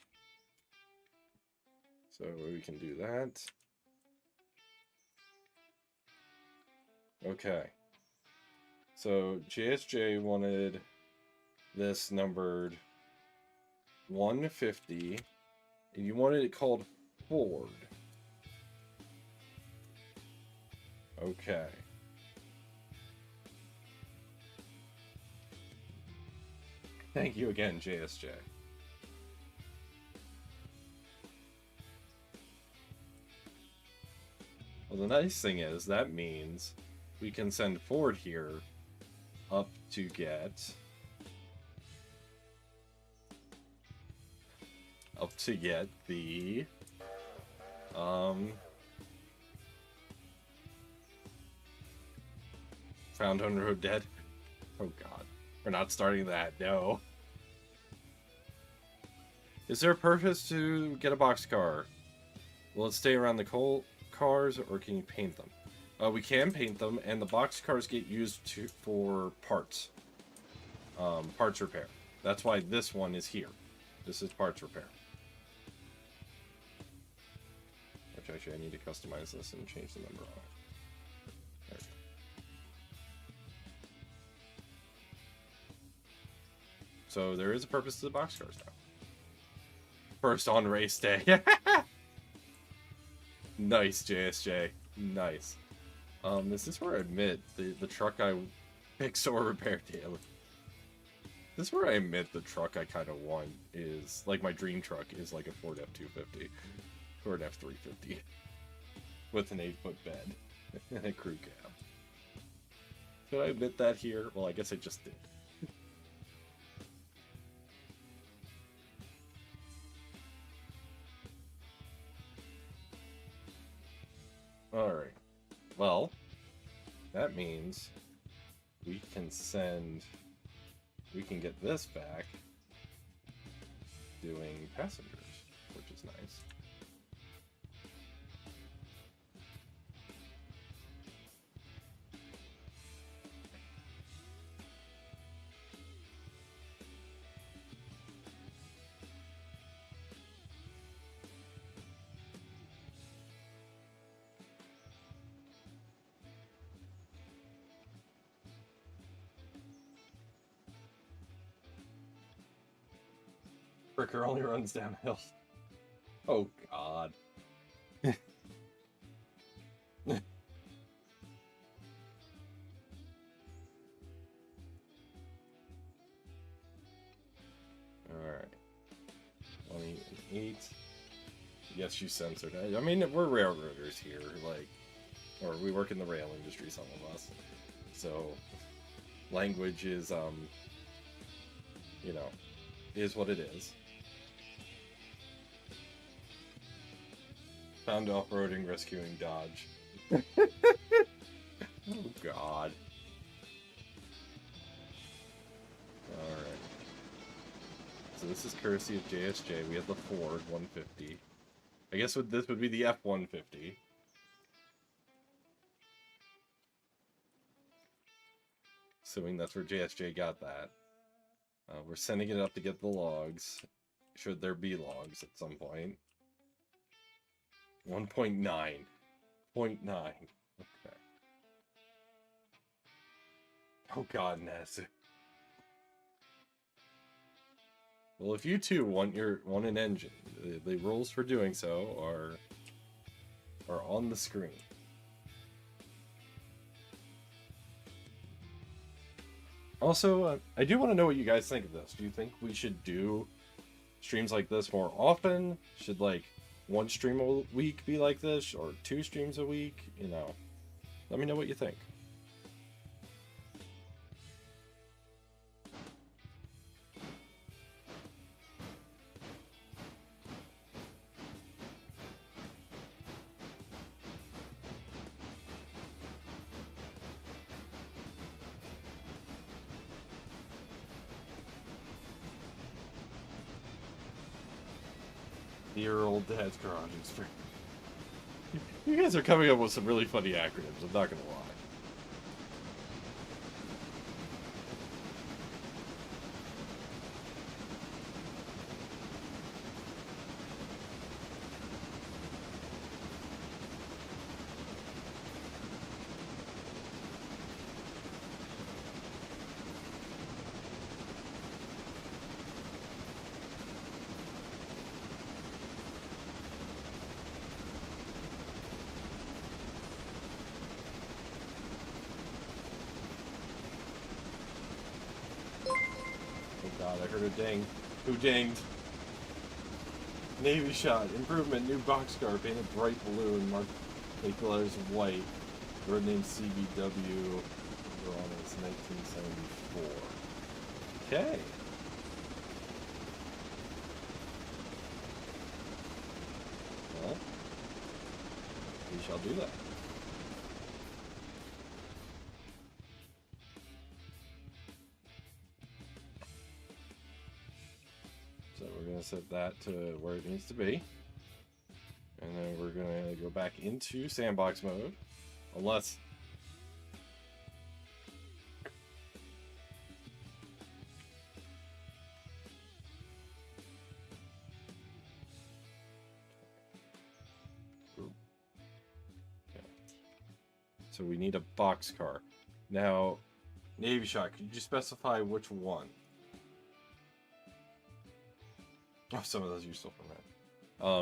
So we can do that. Okay. So JSJ wanted this numbered 150, and you wanted it called Ford. Okay. Thank you again, JSJ. Well, the nice thing is that means we can send Ford here up to get the Found on Road Dead. Oh god, we're not starting that. No. Is there a purpose to get a boxcar? Will it stay around the coal cars, or can you paint them? We can paint them, and the boxcars get used for parts. Parts repair. That's why this one is here. This is parts repair. Which actually I need to customize this and change the number on it. There we go. So there is a purpose to the boxcars now. First on race day. Nice, JSJ. Nice. Is this where I admit the truck I fix or repair daily? This is where I admit the truck I kind of want is, like, my dream truck is like a Ford F-250. Or an F-350. with an 8-foot bed and a crew cab. Should I admit that here? Well, I guess I just did. Alright. Well, that means we can get this back doing passengers, which is nice. Fricker only runs downhill. Oh, God. Alright. 28. Yes, you censored it. I mean, we're railroaders here, like, or we work in the rail industry, some of us. So, language is, you know, is what it is. Found off-roading, rescuing Dodge. Oh, God. Alright. So this is courtesy of JSJ. We have the Ford 150. I guess this would be the F-150. Assuming that's where JSJ got that. We're sending it up to get the logs. Should there be logs at some point. 1.9. 0.9. Okay. Oh God, Ness. Well, if you two want an engine, the rules for doing so are on the screen. Also, I do want to know what you guys think of this. Do you think we should do streams like this more often? Should, like, one stream a week be like this, or 2 streams a week? You know, let me know what you think. Your old dad's garage experience. You guys are coming up with some really funny acronyms, I'm not gonna lie. God, I heard a ding. Who dinged? Navy shot. Improvement. New boxcar. Painted bright blue and marked with letters of white. Road name CBW. We're on it's 1974. Okay. Well, we shall do that. Set that to where it needs to be, and then we're gonna go back into sandbox mode, unless okay. So we need a boxcar now. Navy shot, could you specify which one? Oh, some of those are useful for that.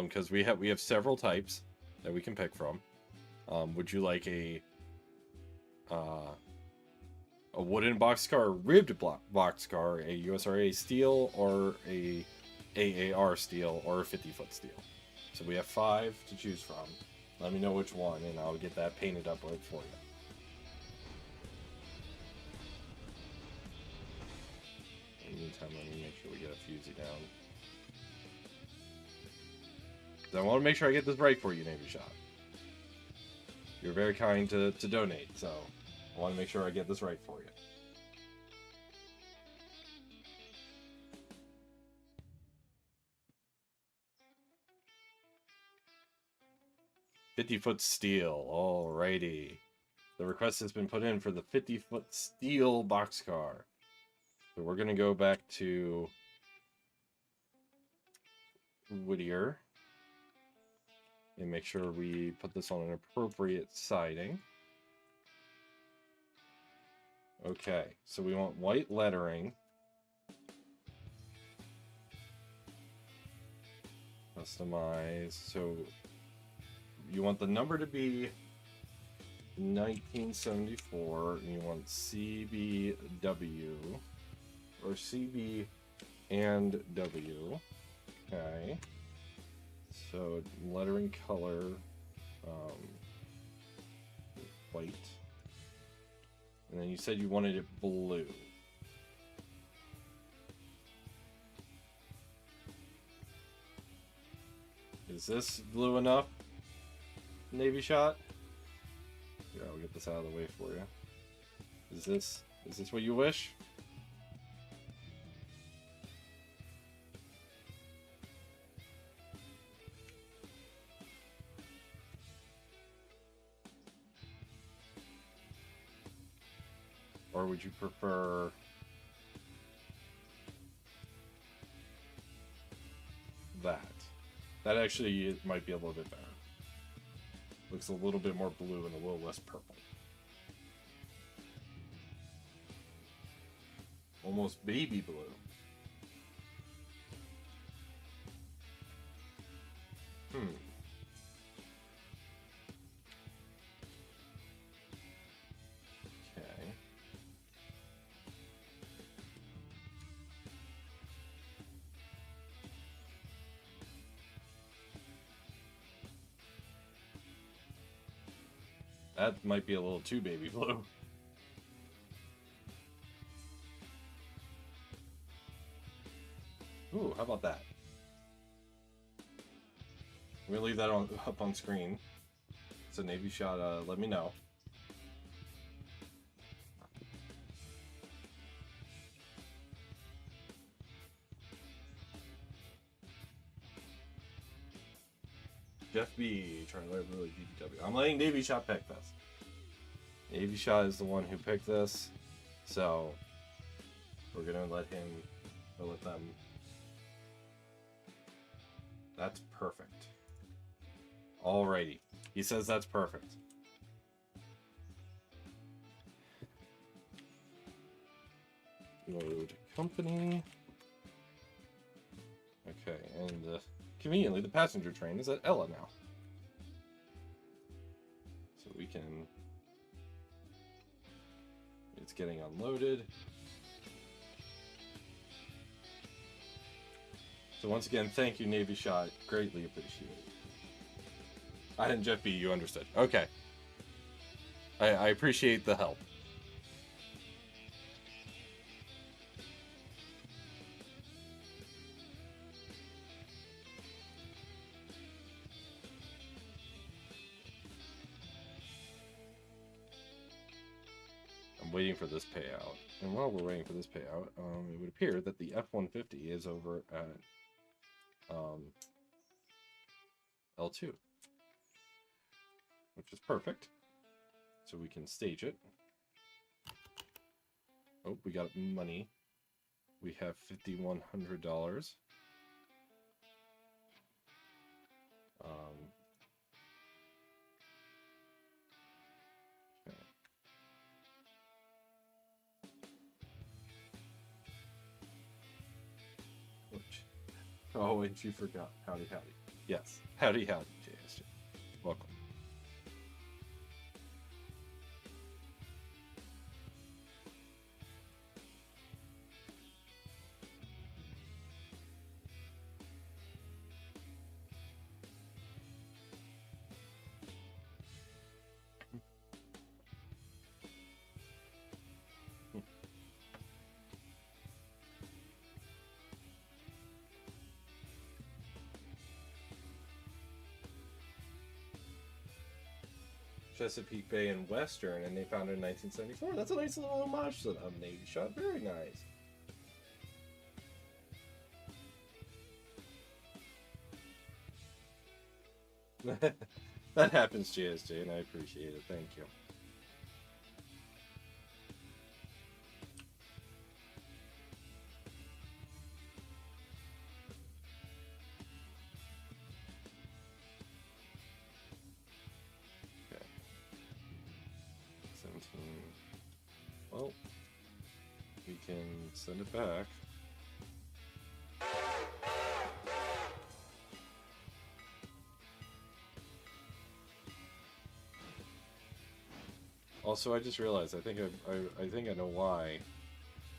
Because we have several types that we can pick from. Would you like a wooden boxcar, a ribbed boxcar, a USRA steel, or a AAR steel, or a 50-foot steel? So we have 5 to choose from. Let me know which one, and I'll get that painted up right for you. In the meantime, let me make sure we get a fusey down. 'Cause I want to make sure I get this right for you, Navy Shot. You're very kind to donate, so I want to make sure I get this right for you. "50-foot steel." Alrighty. The request has been put in for the 50-foot steel boxcar. So we're going to go back to Whittier and make sure we put this on an appropriate siding. Okay, so we want white lettering. Customize. So you want the number to be 1974, and you want CBW or CB and W. Okay. So lettering color, white. And then you said you wanted it blue. Is this blue enough, Navy Shot? Here, I'll get this out of the way for you. Is this what you wish? Or would you prefer that? That actually might be a little bit better. Looks a little bit more blue and a little less purple. Almost baby blue. Okay. That might be a little too baby blue. Ooh, how about that? We'll leave that up on screen. So Navy Shot, let me know. Jeff B. trying to learn really DPW. I'm letting Navy Shot pick this. Navy Shot is the one who picked this, so we're gonna let him or let them. That's perfect. Alrighty. He says that's perfect. Load company. Okay, and conveniently, the passenger train is at Ella now. So we can... It's getting unloaded. So once again, thank you, Navy Shot. Greatly appreciated. I didn't Jeff B, you understood. Okay. I appreciate the help. I'm waiting for this payout. And while we're waiting for this payout, it would appear that the F-150 is over at L2. Which is perfect. So we can stage it. Oh, we got money. We have $5,100. Okay. Oh, and you forgot. Howdy, howdy. Yes. Howdy, howdy, JSJ. Welcome. Chesapeake Bay and Western, and they found it in 1974. That's a nice little homage to them. Navy shot. Very nice. That happens, JSJ, and I appreciate it. Thank you. Okay. 17. Well, we can send it back. Also, I just realized I think I know why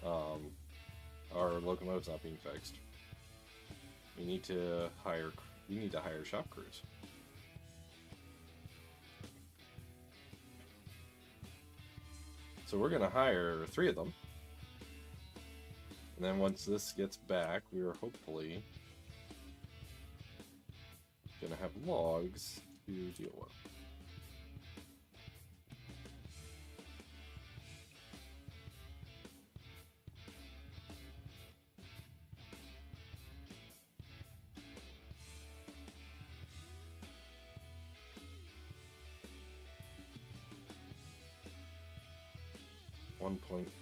our locomotive's not being fixed. We need to hire shop crews. So we're gonna hire 3 of them, and then once this gets back, we are hopefully gonna have logs to deal with.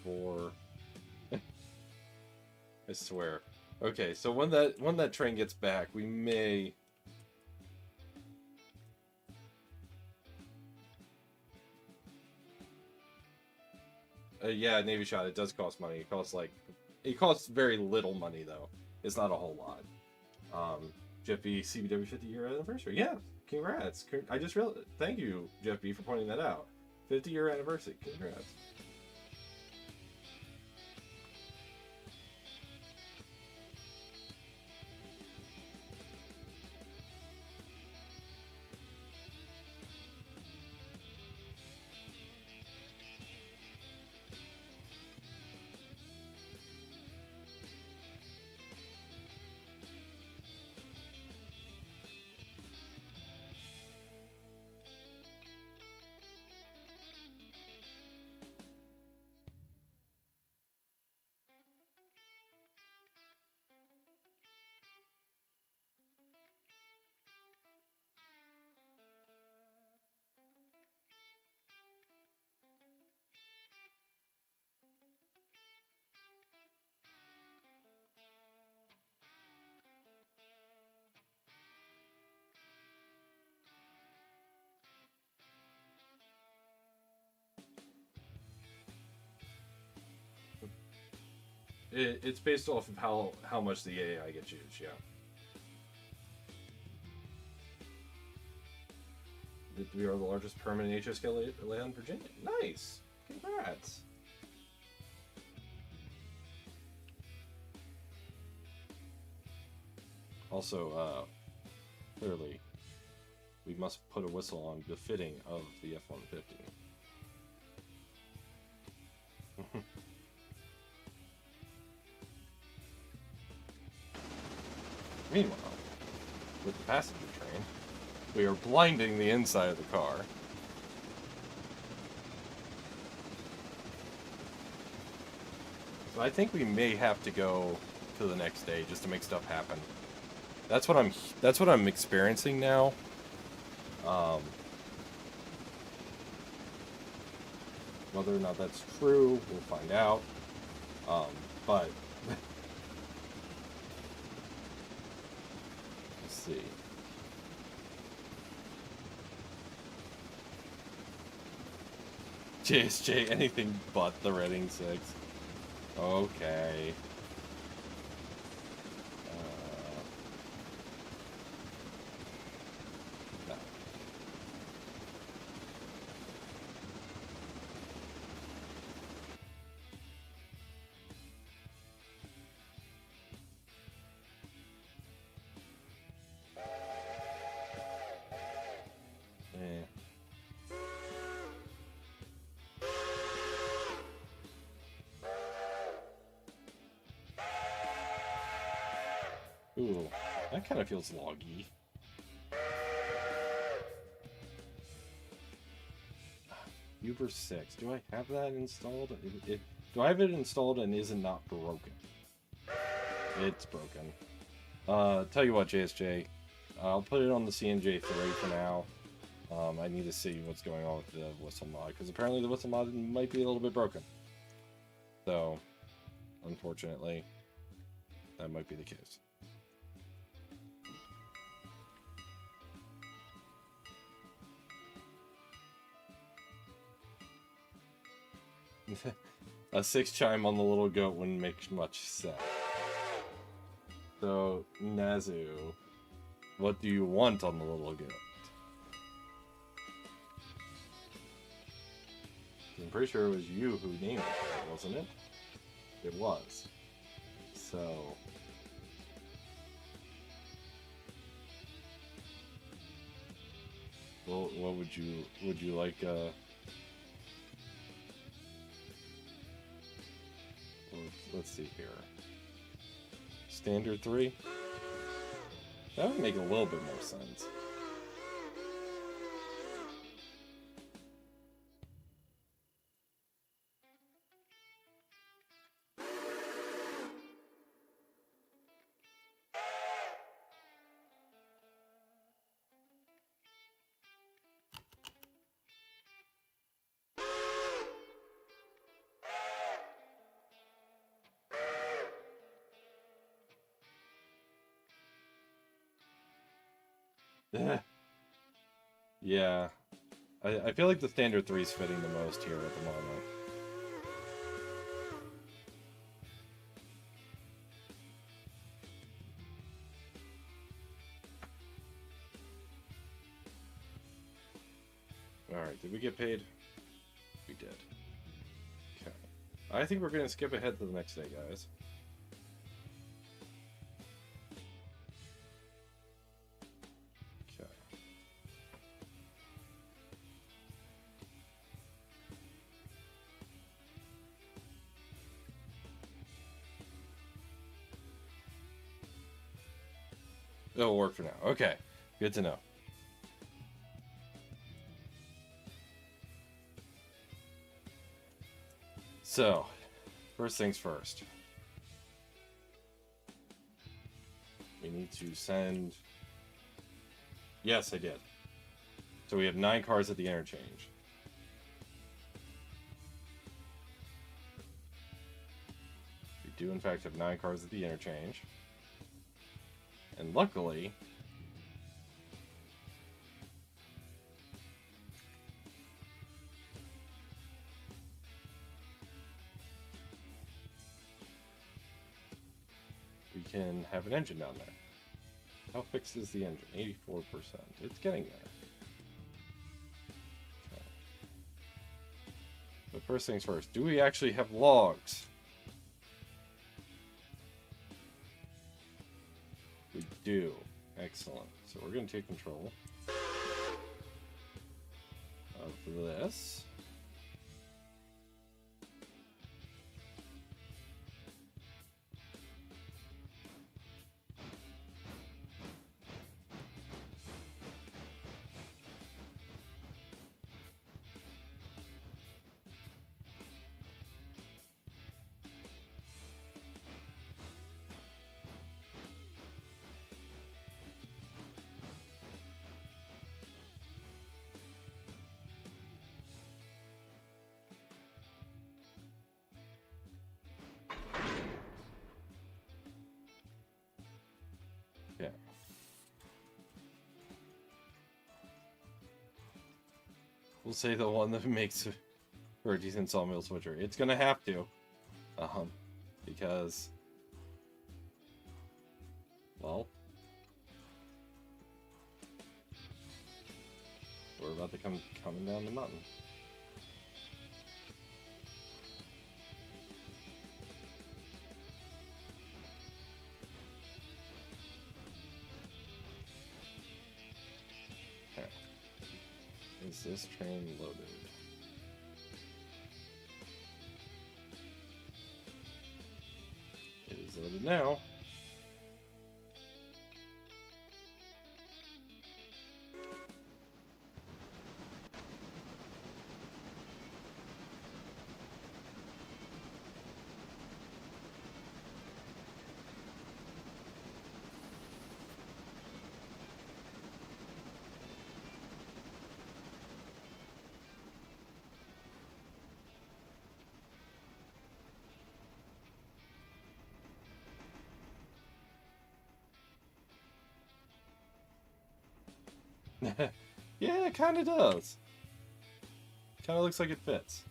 .4. I swear. Okay, so when that train gets back, we may yeah, Navy shot. It does cost money. It costs very little money though. It's not a whole lot. Jeff B, CBW 50-year anniversary. Yeah, congrats. I just realized. Thank you, Jeff B, for pointing that out. 50-year anniversary. Congrats. It's based off of how much the AI gets used, yeah. We are the largest permanent HSK layout in Virginia. Nice! Congrats! Also, clearly, we must put a whistle on befitting of the F-150. Meanwhile, with the passenger train, we are blinding the inside of the car. So I think we may have to go to the next day just to make stuff happen. That's what I'm experiencing now. Whether or not that's true, we'll find out. But let's see. JSJ, anything but the Reading 6. Okay. No. Ooh, that kind of feels loggy. Uber 6. Do I have that installed? Do I have it installed and is it not broken? It's broken. Tell you what, JSJ. I'll put it on the CNJ3 for now. I need to see what's going on with the whistle mod, because apparently the whistle mod might be a little bit broken. So, unfortunately, that might be the case. A 6 chime on the little goat wouldn't make much sense. So, Nazu, what do you want on the little goat? I'm pretty sure it was you who named it, wasn't it? It was. So... well, what would you like, let's see here. Standard 3? That would make a little bit more sense. Yeah. I feel like the standard 3 is fitting the most here at the moment. Alright, did we get paid? We did. Okay. I think we're going to skip ahead to the next day, guys. It'll work for now. Okay, good to know. So, first things first. We need to send... Yes, I did. So we have 9 cars at the interchange. We do, in fact, have 9 cars at the interchange. And luckily, we can have an engine down there. How fixed is the engine? 84%. It's getting there. Okay. But first things first, do we actually have logs? We do. Excellent. So we're going to take control of this. Yeah. We'll say the one that makes for a decent sawmill switcher. It's gonna have to. Because... well... we're about to coming down the mountain. Is this train loaded? It is loaded now. Yeah, it kind of does. Kind of looks like it fits.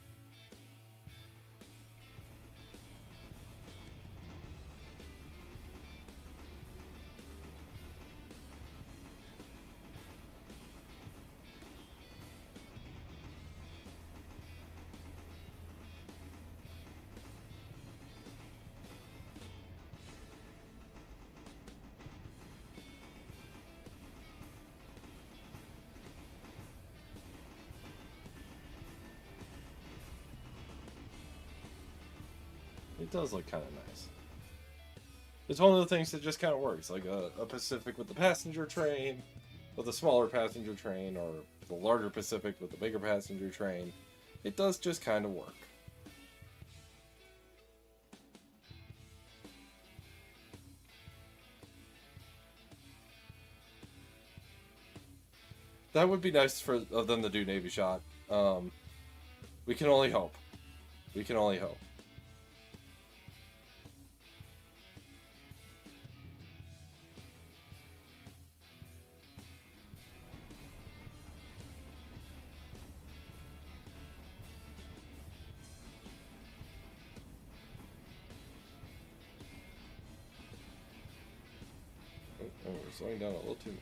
It does look kind of nice. It's one of the things that just kind of works, like a Pacific with the passenger train, with a smaller passenger train, or the larger Pacific with the bigger passenger train. It does just kind of work. That would be nice for of them to do Navy shot. We can only hope. We can only hope. Oh, we're slowing down a little too much.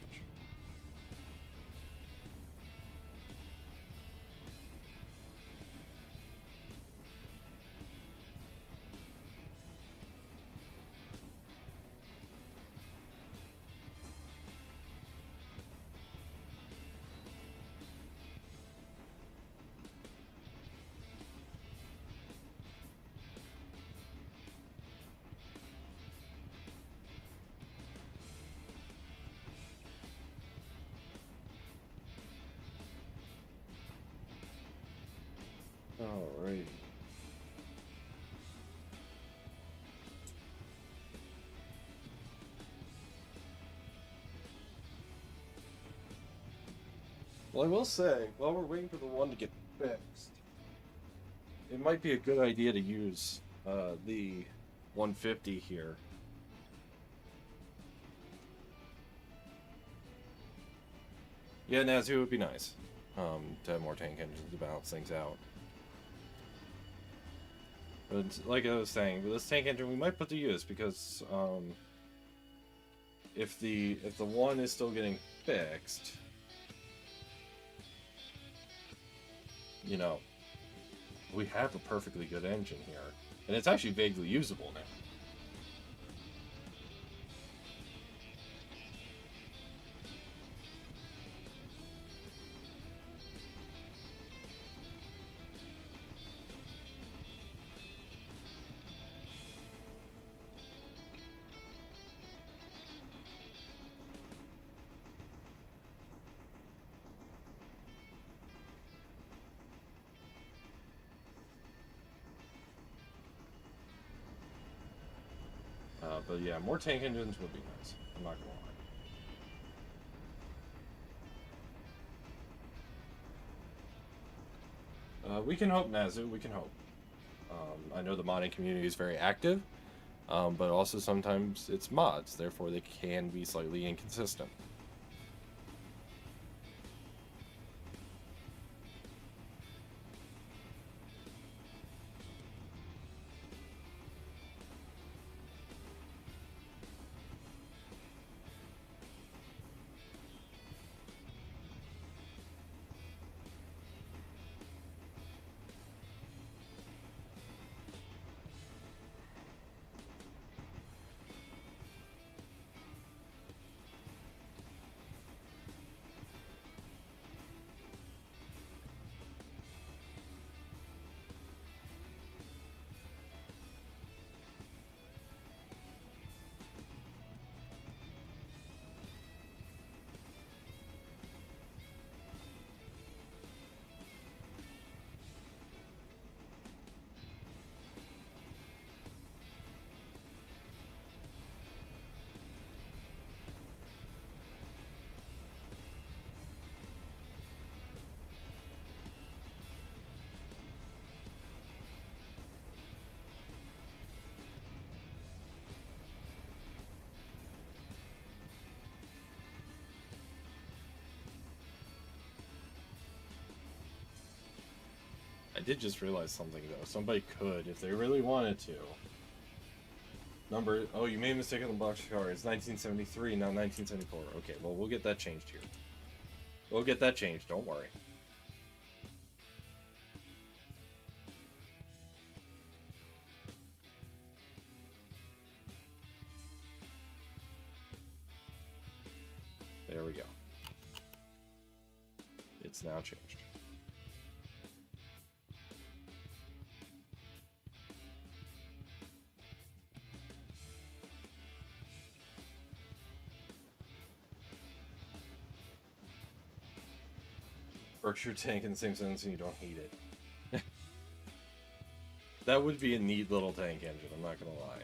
Alrighty. Well, I will say, while we're waiting for the one to get fixed, it might be a good idea to use the 150 here. Yeah, Nazu would be nice to have more tank engines to balance things out. But like I was saying, with this tank engine, we might put to use because if the one is still getting fixed, you know, we have a perfectly good engine here, and it's actually vaguely usable now. But yeah, more tank engines would be nice. I'm not gonna lie. We can hope, Nazu. We can hope. I know the modding community is very active, but also sometimes it's mods, therefore they can be slightly inconsistent. did just realize something though. Somebody could, if they really wanted to. Number, oh, you made a mistake on the box car. It's 1973, not 1974. Okay, well, we'll get that changed here. We'll get that changed, don't worry. There we go. It's now changed. Berkshire tank in the same sentence and you don't hate it. That would be a neat little tank engine, I'm not gonna lie.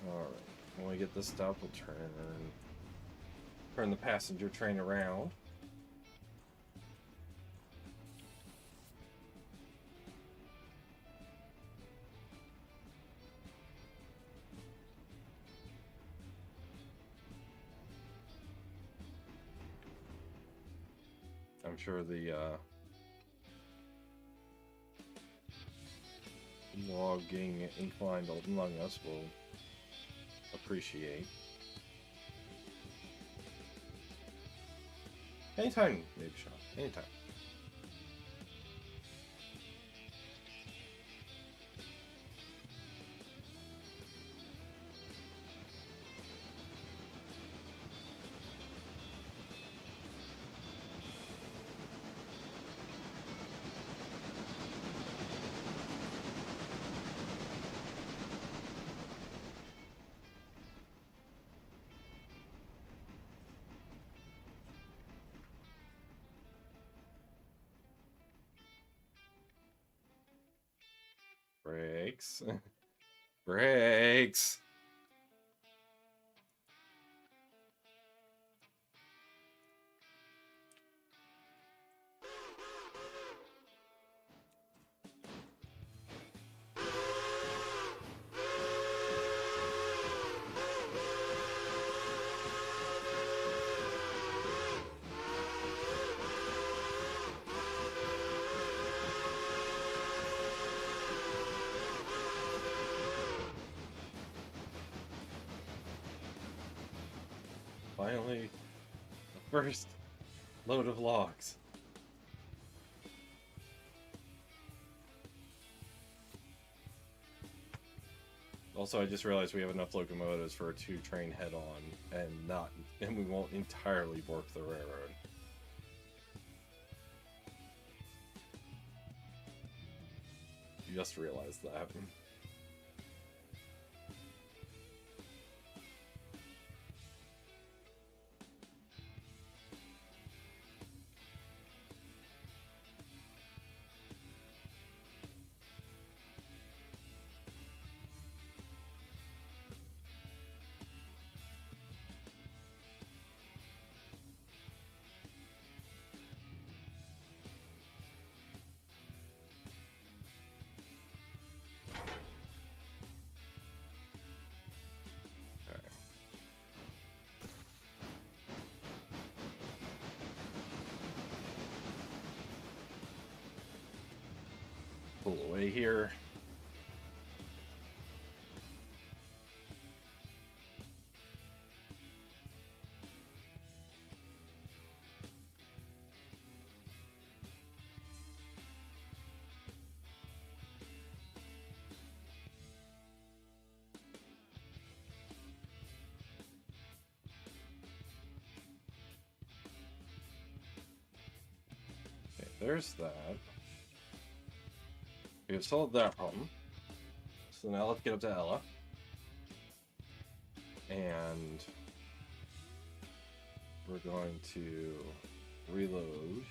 Alright, when we get this stop, we'll turn the passenger train around. I'm sure the logging inclined among us will appreciate. Anytime, maybe, Sean. Anytime. Brakes. Brakes. Finally, the first load of logs. Also, I just realized we have enough locomotives for a 2-train head-on, and we won't entirely bork the railroad. Just realized that. Pull away here. Okay, there's that. We have solved that problem. So now let's get up to Ella. And we're going to reload.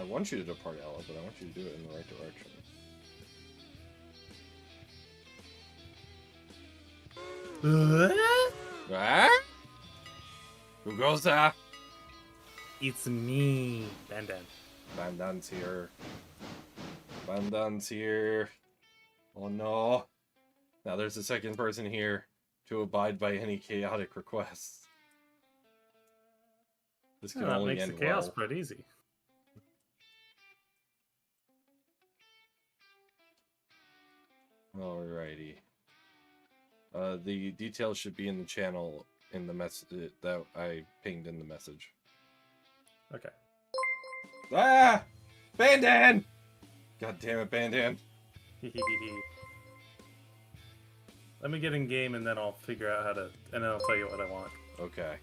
want you to depart, Ella, but I want you to do it in the right direction. Ah? Who goes there? It's me, Bandan. Bandan's here. Bandan's here. Oh no. Now there's a second person here to abide by any chaotic requests. This can Yeah, that only makes the end chaos well. spread easy. Alrighty. The details should be in the channel in the message that I pinged in the message. Okay. Ah! Bandan! God damn it, Bandan. Let me get in game and then I'll figure out how to, and then I'll tell you what I want. Okay.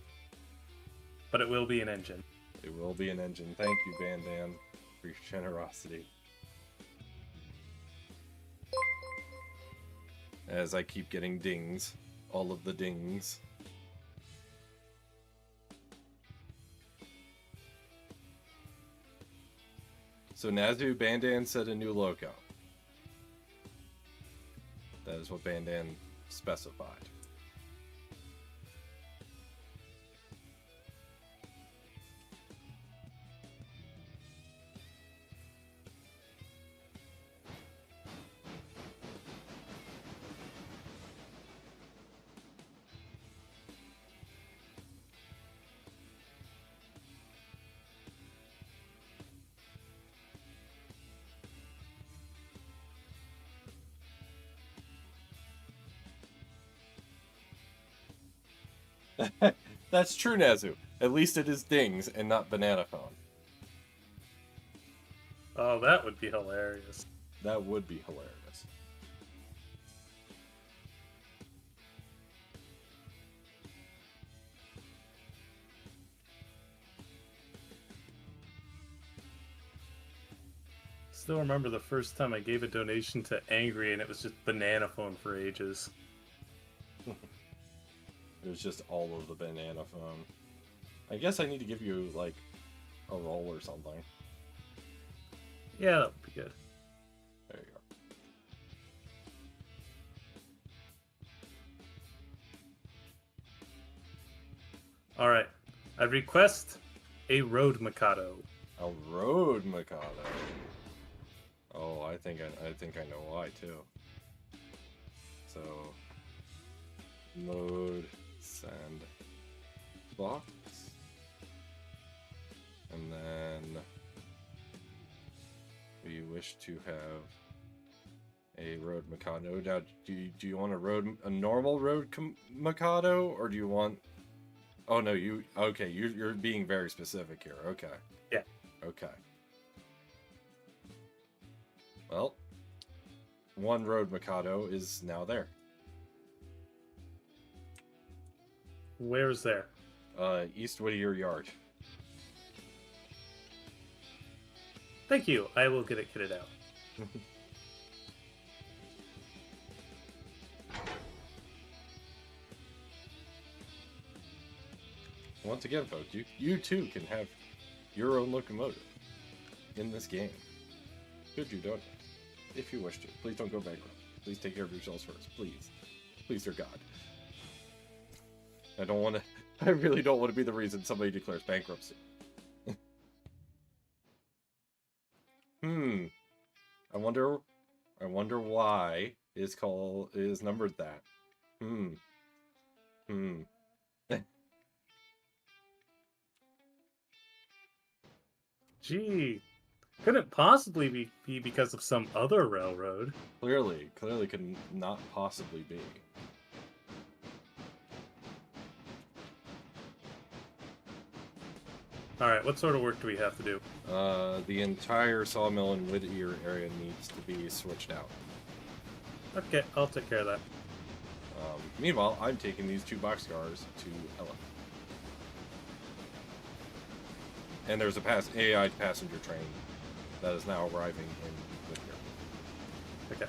But it will be an engine. It will be an engine. Thank you, Bandan, for your generosity. As I keep getting dings. All of the dings. So Nazu, Bandan said a new logo. That is what Bandan specified. That's true, Nazu. At least it is dings and not banana phone. Oh, that would be hilarious. That would be hilarious. Still remember the first time I gave a donation to Angry and it was just banana phone for ages. It was just all of the banana phone. I guess I need to give you, like, a roll or something. Yeah, that would be good. There you go. Alright. I request a Road Mikado. A road Mikado. Oh, I think I know why too. So, mode send box, and then we wish to have a road Mikado. Now, do you want a normal road Mikado, or do you want? Oh no, okay? You're being very specific here. Okay. Yeah. Okay. Well, one road Mikado is now there. Where's there? East Whittier Yard. Thank you. I will get it kitted out. Once again, folks, you too can have your own locomotive in this game. Should you donate? If you wish to. Please don't go bankrupt. Please take care of yourselves first. Please. Please, dear God. I really don't want to be the reason somebody declares bankruptcy. I wonder why is numbered that. Gee, couldn't possibly be because of some other railroad. Clearly could not possibly be. Alright, what sort of work do we have to do? The entire sawmill in Whittier area needs to be switched out. Okay, I'll take care of that. Meanwhile, I'm taking these 2 boxcars to Ella. And there's a AI passenger train that is now arriving in Whittier. Okay.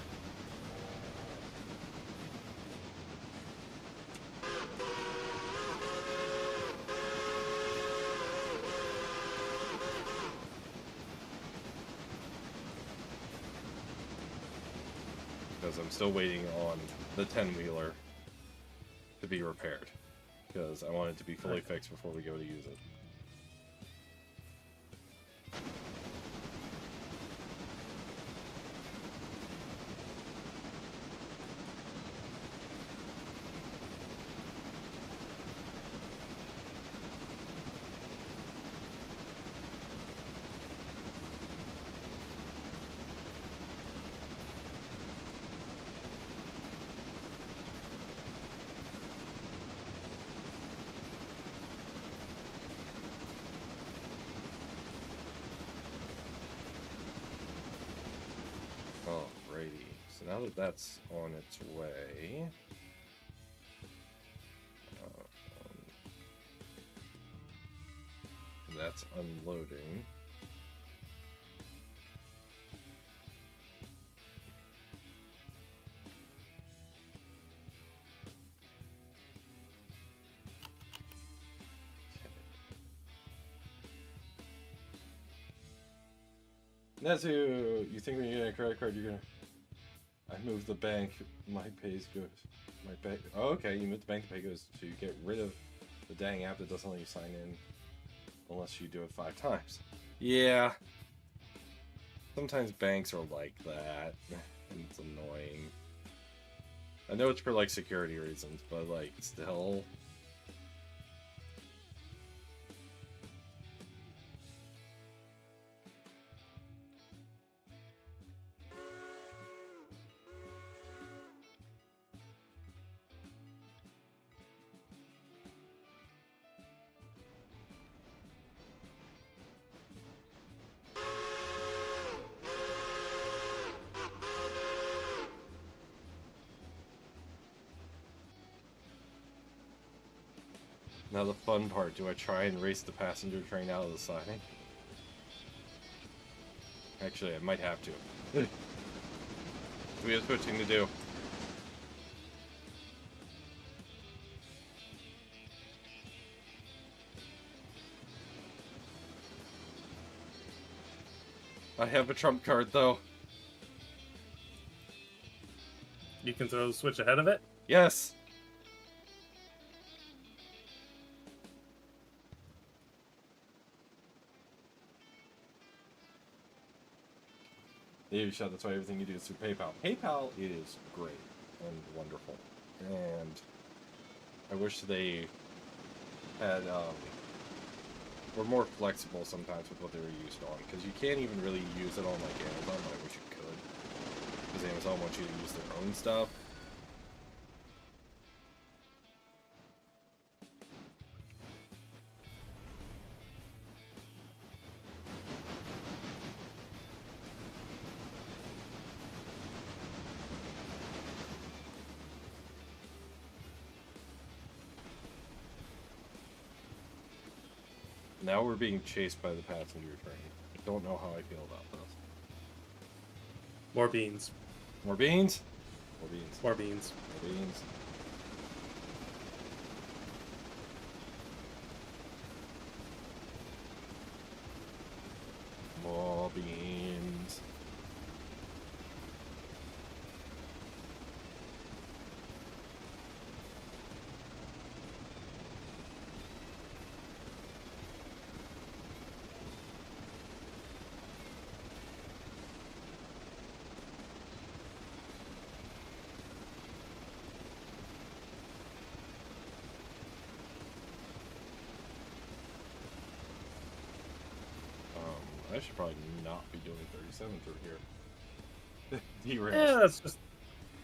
because I'm still waiting on the 10-wheeler to be repaired, because I want it to be fully fixed before we go to use it. Alrighty, so now that that's on its way, that's unloading. Nezu, you think when you get a credit card, you're gonna... I moved the bank, my pays goes. My bank... Oh, okay, you moved the bank, the pay goes. So you get rid of the dang app that doesn't let you sign in unless you do it 5 times. Yeah. Sometimes banks are like that, and it's annoying. I know it's for, like, security reasons, but, like, still... Now the fun part, do I try and race the passenger train out of the siding? Actually, I might have to. We have switching to do. I have a trump card though. You can throw the switch ahead of it? Yes! You shot, that's why everything you do is through PayPal. PayPal is great and wonderful. And I wish they had, were more flexible sometimes with what they were used on. Because you can't even really use it on, like, Amazon, but I wish you could. Because Amazon wants you to use their own stuff. Now we're being chased by the passenger train. I don't know how I feel about this. More beans. More beans? More beans. More beans. More beans. More beans. I should probably not be doing 37 through here. Derails. Yeah,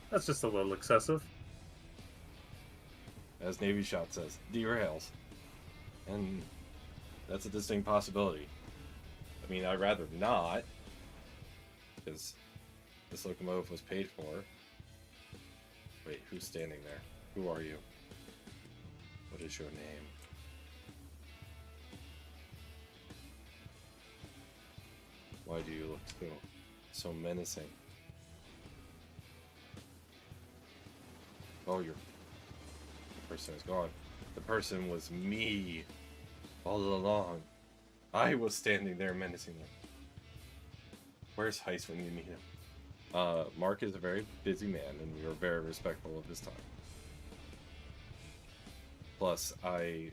that's just a little excessive. As Navy Shot says, derails. And that's a distinct possibility. I mean, I'd rather not, because this locomotive was paid for. Wait, who's standing there? Who are you? What is your name? Why do you look so menacing? Oh, the person is gone. The person was me all along. I was standing there menacingly. Where's Heist when you need him? Mark is a very busy man, and we are very respectful of his time. Plus, I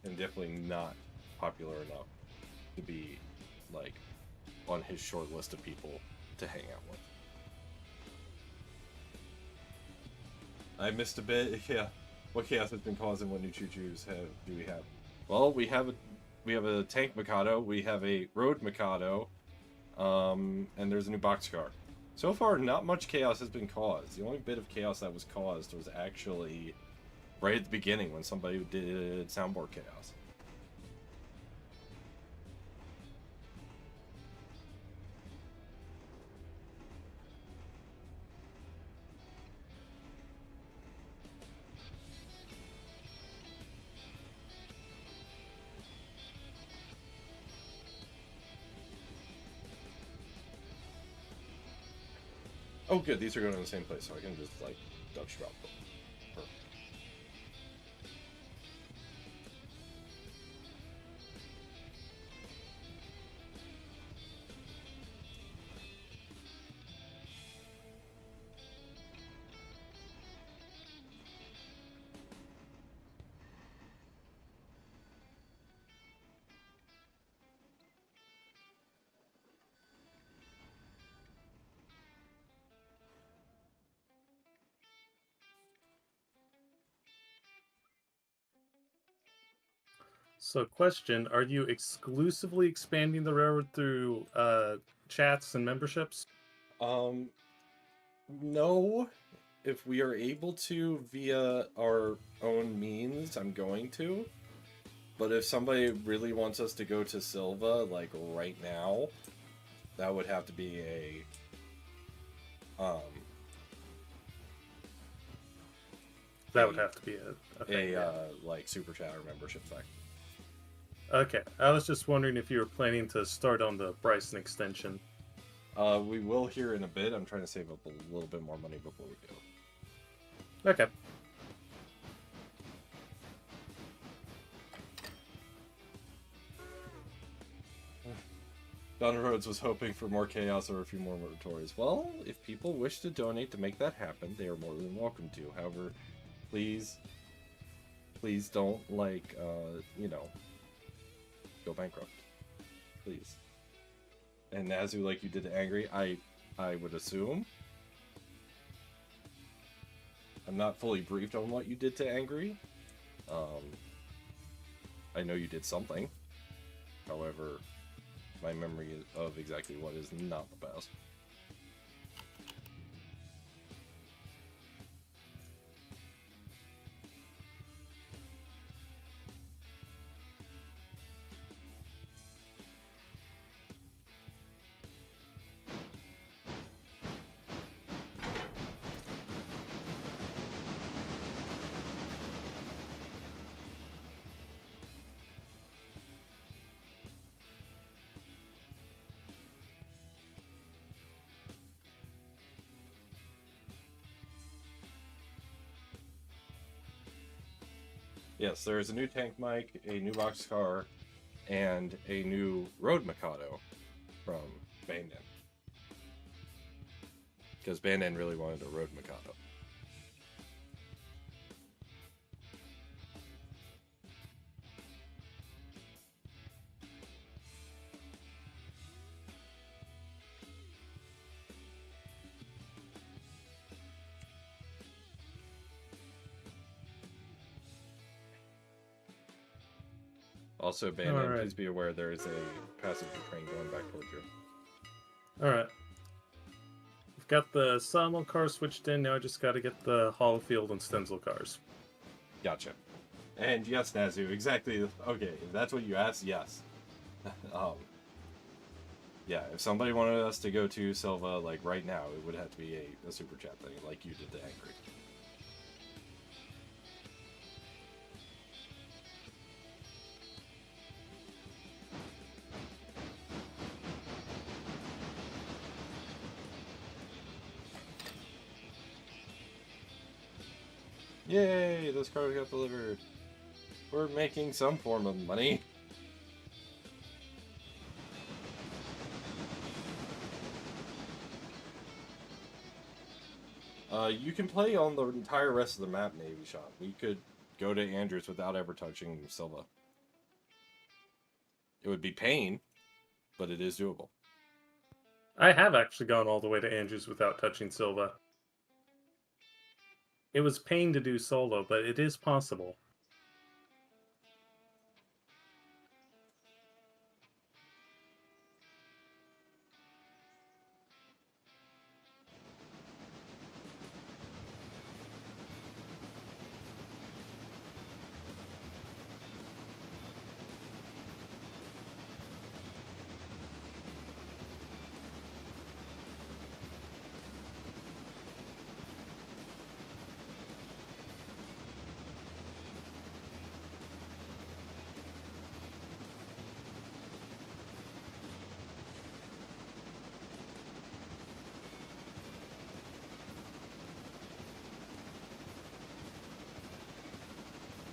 am definitely not popular enough to be, like, on his short list of people to hang out with. I missed a bit, yeah. What chaos has been causing? What new choo-choos do we have? Well, we have a tank Mikado, we have a road Mikado, and there's a new boxcar. So far, not much chaos has been caused. The only bit of chaos that was caused was actually right at the beginning when somebody did soundboard chaos. Oh, good. These are going to the same place, so I can just, like, Dutch drop them. Perfect. So, question: are you exclusively expanding the railroad through chats and memberships? No. If we are able to via our own means, I'm going to. But if somebody really wants us to go to Silva, like, right now, that would have to be That would have to be a thing, yeah. like, super chat or membership thing. Okay, I was just wondering if you were planning to start on the Bryson extension. We will here in a bit. I'm trying to save up a little bit more money before we go. Okay. Donna Rhodes was hoping for more chaos or a few more moratoriums. Well, if people wish to donate to make that happen, they are more than welcome to. However, please don't, like, go bankrupt. Please. And Nazu, like you did to Angry, I would assume. I'm not fully briefed on what you did to Angry. I know you did something. However, my memory of exactly what is not the best. Yes, there is a new tank mic, a new boxcar, and a new road Mikado from Bandon. Because Bandon really wanted a road Mikado. Also, Bandon, Alright. please be aware there is a passenger train going back towards you. Alright. We've got the Sawmill car switched in, now I just gotta get the Holofield and Stenzel cars. Gotcha. And yes, Nazu, exactly. Okay, if that's what you asked, yes. Yeah, if somebody wanted us to go to Silva, like, right now, it would have to be a super chat thing, like you did to Angry. Yay, those cars got delivered. We're making some form of money. You can play on the entire rest of the map, maybe, Sean. We could go to Andrews without ever touching Silva. It would be pain, but it is doable. I have actually gone all the way to Andrews without touching Silva. It was pain to do solo, but it is possible.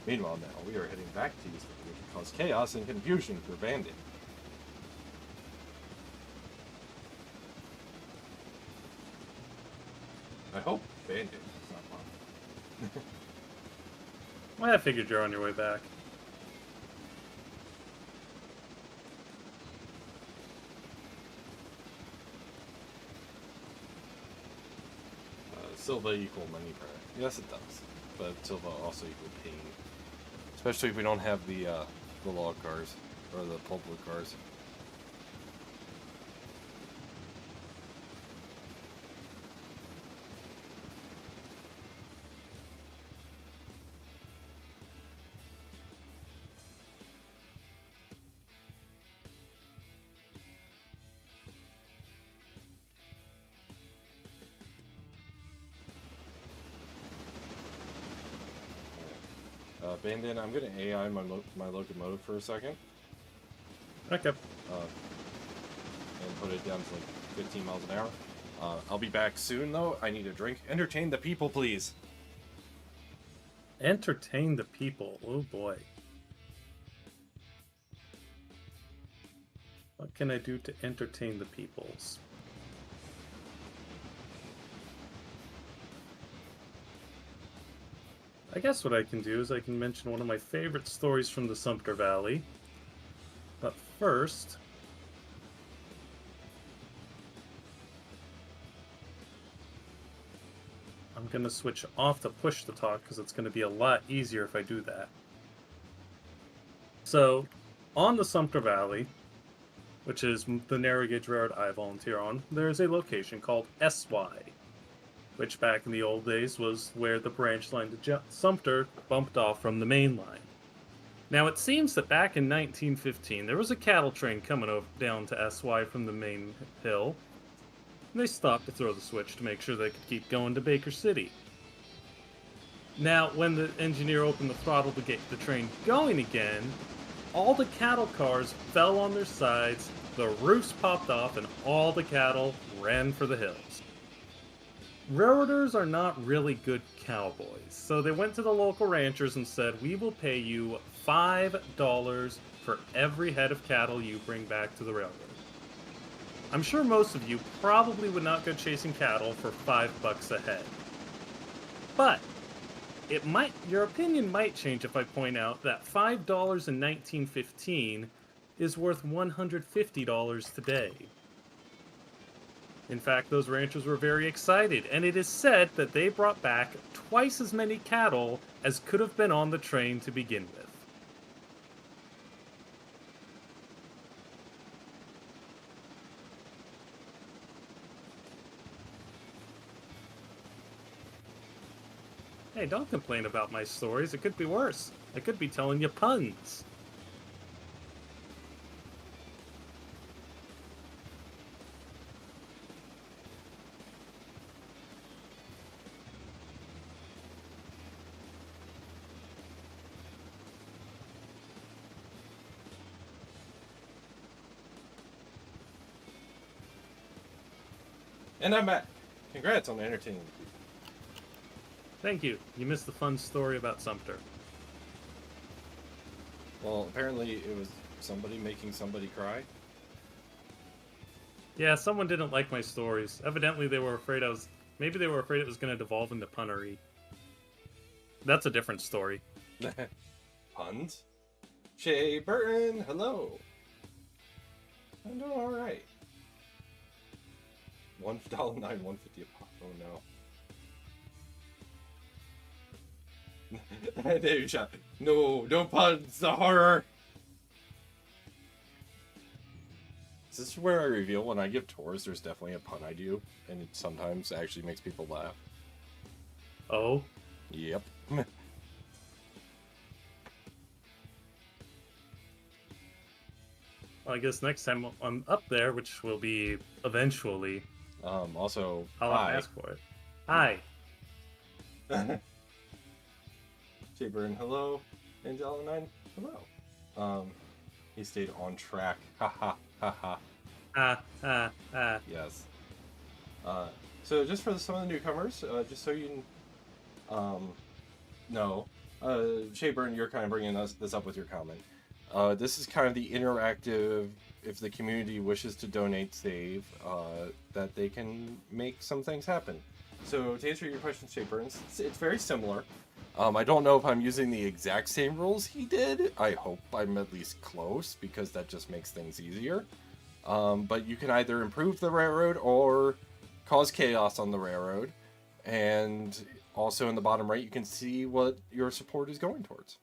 Meanwhile, now we are heading back to Eastern, which will cause chaos and confusion for Bandit. I hope Bandit is not fun. Well, I figured you're on your way back. Silva equal money prayer. Yes, it does. But Silva also equal pain. Especially if we don't have the log cars or the pulpwood cars. Bandit, I'm going to AI my locomotive for a second. Okay. And put it down to like 15 miles an hour. I'll be back soon, though. I need a drink. Entertain the people, please. Entertain the people. Oh boy. What can I do to entertain the peoples? I guess what I can do is I can mention one of my favorite stories from the Sumter Valley. But first, I'm going to switch off the push to talk because it's going to be a lot easier if I do that. So, on the Sumter Valley, which is the narrow gauge railroad I volunteer on, there is a location called SY, which back in the old days was where the branch line to Sumter bumped off from the main line. Now it seems that back in 1915 there was a cattle train coming down to SY from the main hill, and they stopped to throw the switch to make sure they could keep going to Baker City. Now when the engineer opened the throttle to get the train going again, all the cattle cars fell on their sides, the roofs popped off, and all the cattle ran for the hills. Railroaders are not really good cowboys, so they went to the local ranchers and said, "We will pay you $5 for every head of cattle you bring back to the railroad." I'm sure most of you probably would not go chasing cattle for $5 a head. But your opinion might change if I point out that $5 in 1915 is worth $150 today. In fact, those ranchers were very excited, and it is said that they brought back twice as many cattle as could have been on the train to begin with. Hey, don't complain about my stories. It could be worse. I could be telling you puns. And I'm back. Congrats on entertaining the people. Thank you. You missed the fun story about Sumter. Well, apparently it was somebody making somebody cry. Yeah, someone didn't like my stories. Evidently they were afraid I was Maybe they were afraid it was going to devolve into punnery. That's a different story. Puns? Shay Burton, hello. I'm doing alright. $1.09, $1.50 a pop. Oh no. David shot. No, no puns, the horror! Is this where I reveal when I give tours there's definitely a pun I do, and it sometimes actually makes people laugh? Oh? Yep. Well, I guess next time I'm up there, which will be eventually, Also, I'll hi. ask for it. Hi. Jay Burton, hello. Angela9, hello. He stayed on track. Ha ha ha ha. Yes. So just for some of the newcomers, just so you know, Shay Burton, you're kind of bringing this up with your comment. This is kind of the interactive, if the community wishes to donate save, that they can make some things happen. So to answer your question, Shay Burton, it's very similar. I don't know if I'm using the exact same rules he did. I hope I'm at least close, because that just makes things easier. But you can either improve the railroad or cause chaos on the railroad. And also in the bottom right, you can see what your support is going towards.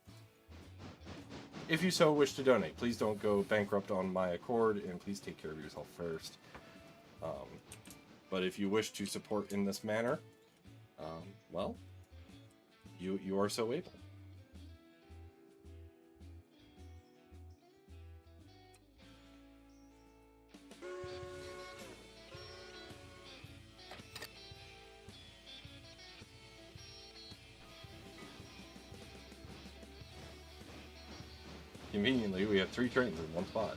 If you so wish to donate, please don't go bankrupt on my accord, and please take care of yourself first. But if you wish to support in this manner, well, you are so able. Conveniently, we have 3 trains in one spot.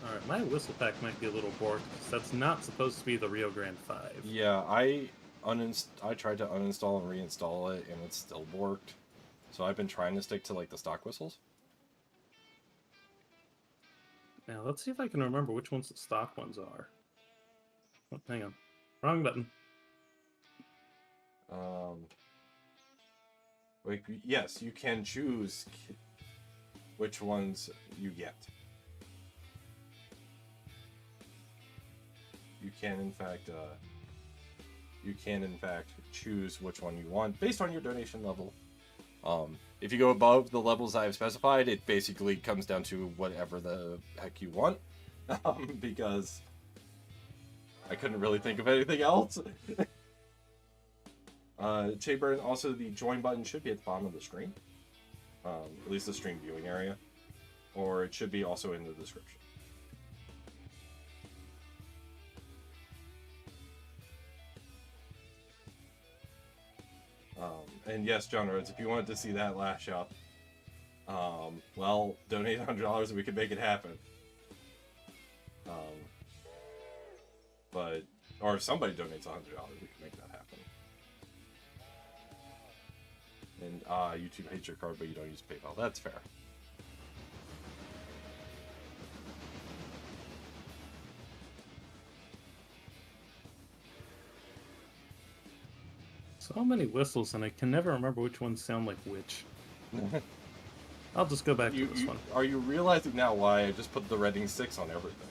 Alright, my whistle pack might be a little borked, because that's not supposed to be the Rio Grande 5. Yeah, I tried to uninstall and reinstall it, and it's still borked. So I've been trying to stick to like the stock whistles. Now, let's see if I can remember which ones the stock ones are. Oh, hang on. Wrong button. Like, yes, you can choose which ones you get. You can in fact choose which one you want based on your donation level. If you go above the levels I've specified, it basically comes down to whatever the heck you want. Because I couldn't really think of anything else. Chayburn, also the join button should be at the bottom of the screen. At least the stream viewing area. Or it should be also in the description. And yes, John Rhodes, if you wanted to see that lash up, well, donate $100 and we can make it happen. Or if somebody donates $100, we can make that happen. And YouTube hates your card, but you don't use PayPal. That's fair. So many whistles, and I can never remember which ones sound like which. I'll just go back to this one. Are you realizing now why I just put the Reading 6 on everything?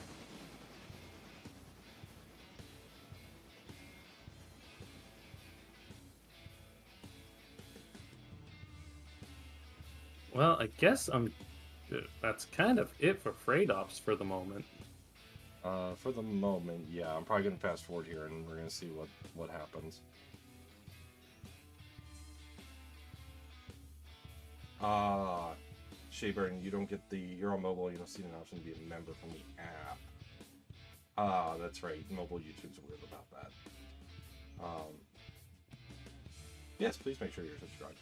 Well, I guess that's kind of it for Freight Ops for the moment. For the moment, yeah. I'm probably going to fast forward here and we're going to see what happens. Shayburn, you don't get you're on mobile, you don't see an option to be a member from the app. That's right, mobile YouTube's weird about that. Yes, please make sure you're subscribed.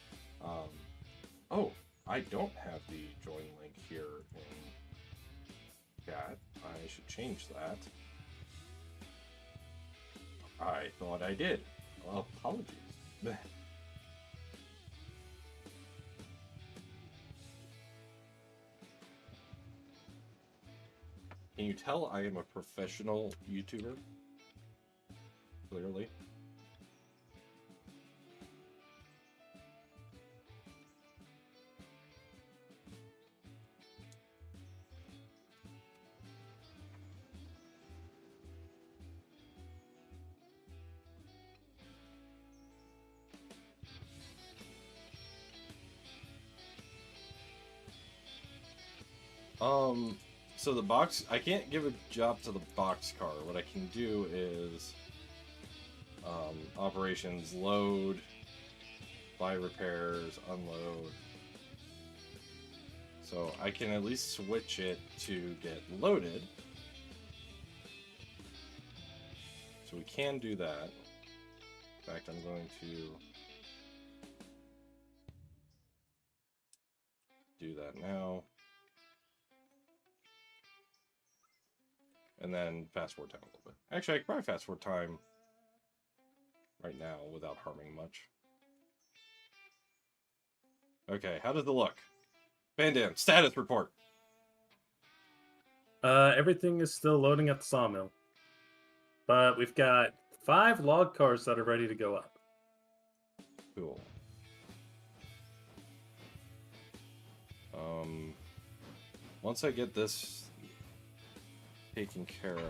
Oh, I don't have the join link here I should change that. I thought I did. Well, apologies. Can you tell I am a professional YouTuber? Clearly. So the box, I can't give a job to the boxcar. What I can do is operations, load, buy repairs, unload. So I can at least switch it to get loaded. So we can do that. In fact, I'm going to do that now. And then fast forward time a little bit. Actually, I could probably fast forward time right now without harming much. Okay, how does it look? Bandam, status report. Everything is still loading at the sawmill. But we've got 5 log cars that are ready to go up. Cool. Once I get this taken care of.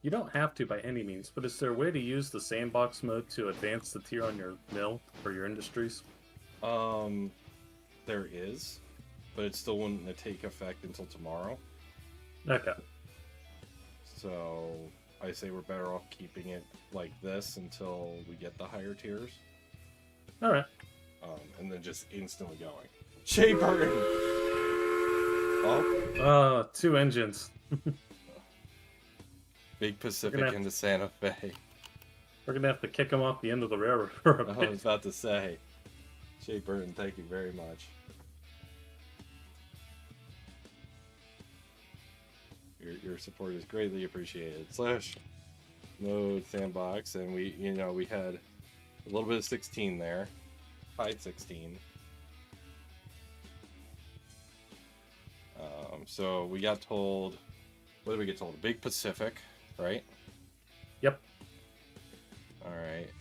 You don't have to by any means, but is there a way to use the sandbox mode to advance the tier on your mill or your industries? There is, but it still wouldn't take effect until tomorrow. Okay. So I say we're better off keeping it like this until we get the higher tiers. Alright. And then just instantly going. Shea Burton! Oh. 2 engines. Big Pacific into Santa Fe. We're gonna have to kick them off the end of the railroad for a I bit. was about to say. Shea Burton, thank you very much. Your support is greatly appreciated. Slash mode sandbox, and we had a little bit of 16 there. High 16. So we got told, what did we get told? Big Pacific, right? Yep. Alright.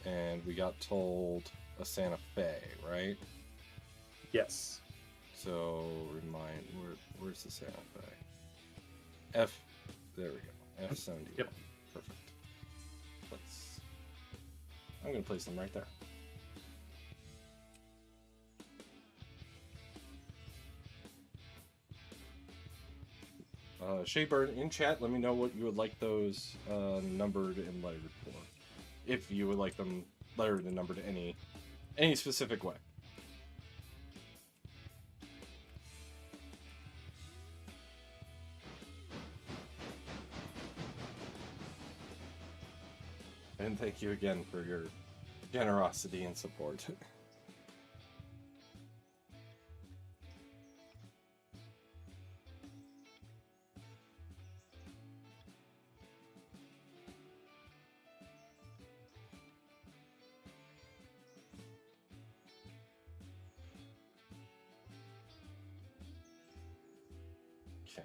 And we got told a Santa Fe, right? Yes. So where's the Santa Fe? F, there we go. F71. Yep. Perfect. I'm gonna place them right there. Shea Burton in chat, let me know what you would like those numbered and lettered for. If you would like them lettered and numbered any specific way. And thank you again for your generosity and support. Okay.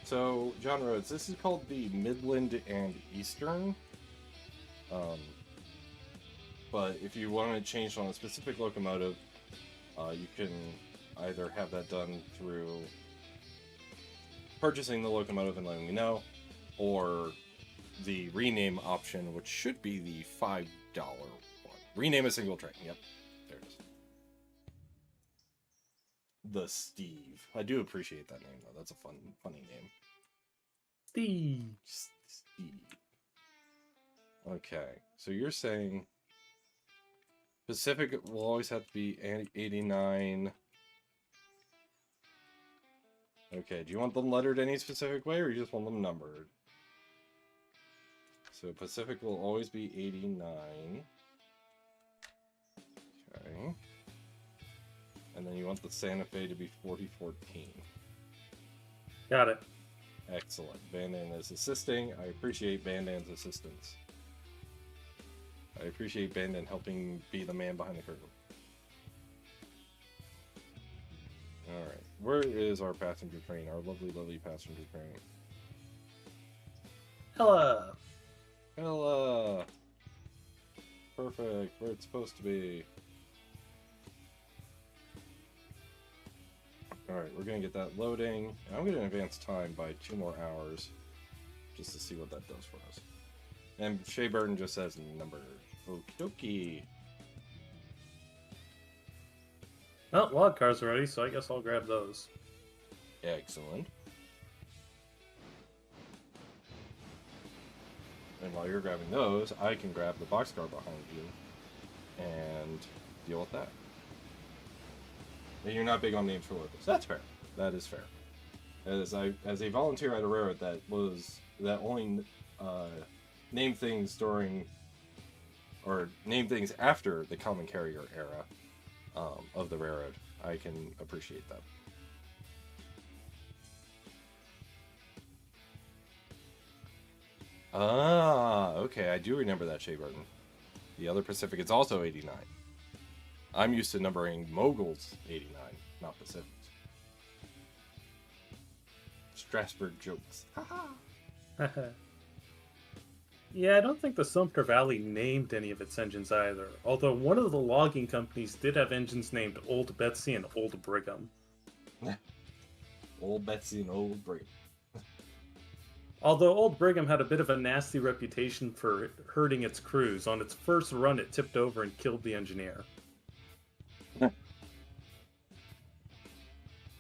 So, John Rhodes, this is called the Midland and Eastern. But if you want to change on a specific locomotive, you can either have that done through purchasing the locomotive and letting me know, or the rename option, which should be the $5 one. Rename a single train. Yep, there it is. The Steve. I do appreciate that name, though. That's a funny name. Steve. Steve. Okay, so you're saying Pacific will always have to be 89. Okay, do you want them lettered any specific way, or you just want them numbered? So Pacific will always be 89. Okay. And then you want the Santa Fe to be 4014. Got it. Excellent. Bandan is assisting. I appreciate Bandan's assistance. I appreciate Bandan helping be the man behind the curtain. Alright. Where is our passenger train? Our lovely, lovely passenger train. Hello. Ella! Perfect. Where it's supposed to be. Alright, we're gonna get that loading. And I'm gonna advance time by 2 more hours. Just to see what that does for us. And Shea Burton just says number. Okie dokie. Well, log cars are ready, so I guess I'll grab those. Excellent. And while you're grabbing those, I can grab the boxcar behind you and deal with that. And you're not big on names for locals. That's fair. That is fair. As a volunteer at a railroad that only named things during or named things after the common carrier era of the railroad, I can appreciate that. Ah, okay, I do remember that, Shea Burton. The other Pacific is also 89. I'm used to numbering Moguls 89, not Pacifics. Strasbourg jokes. Yeah, I don't think the Sumter Valley named any of its engines either, although one of the logging companies did have engines named Old Betsy and Old Brigham. Old Betsy and Old Brigham. Although Old Brigham had a bit of a nasty reputation for hurting its crews, on its first run it tipped over and killed the engineer.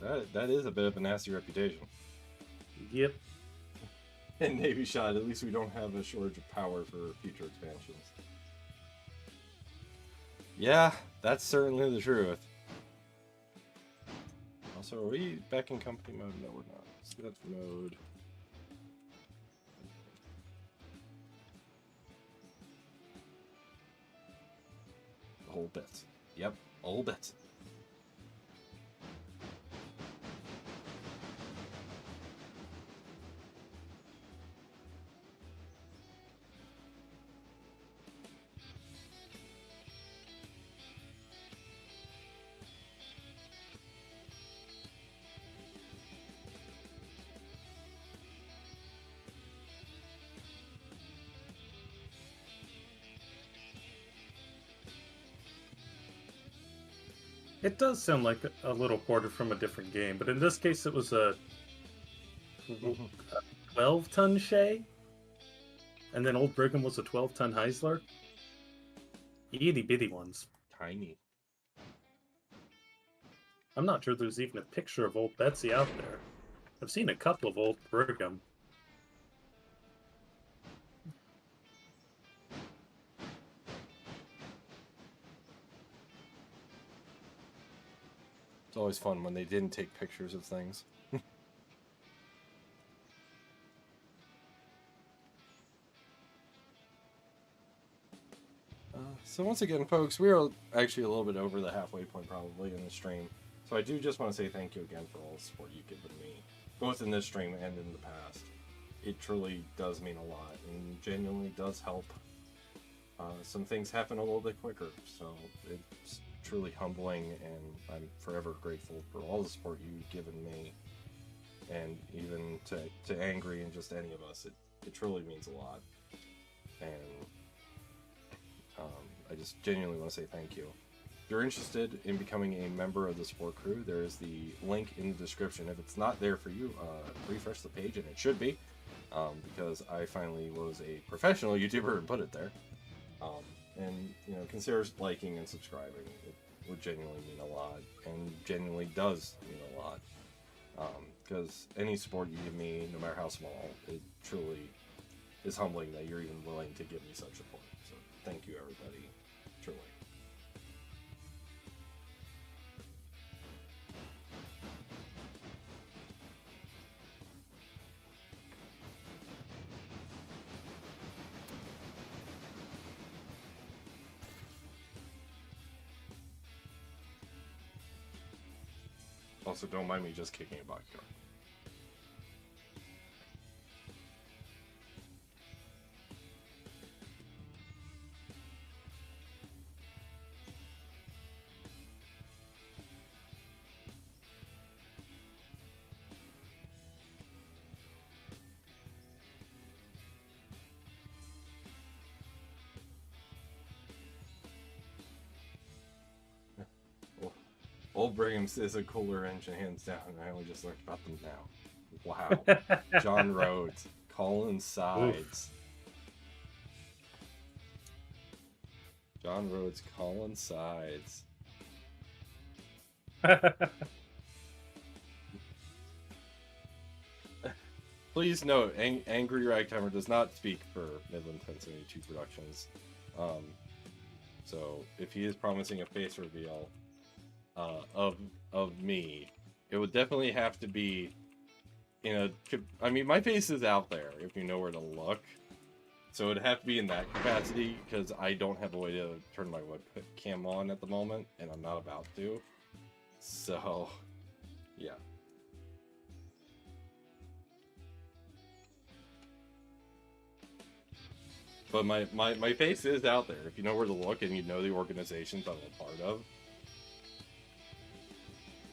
That is a bit of a nasty reputation. Yep. And Navy shot, at least we don't have a shortage of power for future expansions. Yeah, that's certainly the truth. Also, are we back in company mode? No, we're not. Sketch mode. Old Betsy. Yep, Old Betsy. It does sound like a little ported from a different game, but in this case it was a 12-ton Shea, and then Old Brigham was a 12-ton Heisler. Itty bitty ones. Tiny. I'm not sure there's even a picture of Old Betsy out there. I've seen a couple of Old Brigham. It's always fun when they didn't take pictures of things. So once again, folks, we are actually a little bit over the halfway point probably in the stream. So I do just want to say thank you again for all the support you've given me, both in this stream and in the past. It truly does mean a lot and genuinely does help some things happen a little bit quicker. So it's truly humbling, and I'm forever grateful for all the support you've given me, and even to Angry and just any of us. It truly means a lot, and I just genuinely want to say thank you. If you're interested in becoming a member of the support crew, there is the link in the description. If it's not there for you, refresh the page, and it should be, because I finally was a professional YouTuber and put it there. And consider liking and subscribing. It would genuinely mean a lot, and genuinely does mean a lot. Because any support you give me, no matter how small, it truly is humbling that you're even willing to give me such support. So thank you, everybody. Truly. Also, don't mind me just kicking a boxcar. Old Brigham's is a cooler engine, hands down, and I only just learned about them now. Wow. John Rhodes, Colin Sides. John Rhodes, Colin Sides. Please note, Angry Ragtimer does not speak for Midland 1072 Productions. So, if he is promising a face reveal of me, it would definitely have to be in a... I mean, my face is out there, if you know where to look. So it'd have to be in that capacity, because I don't have a way to turn my webcam on at the moment, and I'm not about to. So, yeah. But my face is out there, if you know where to look and you know the organizations I'm a part of.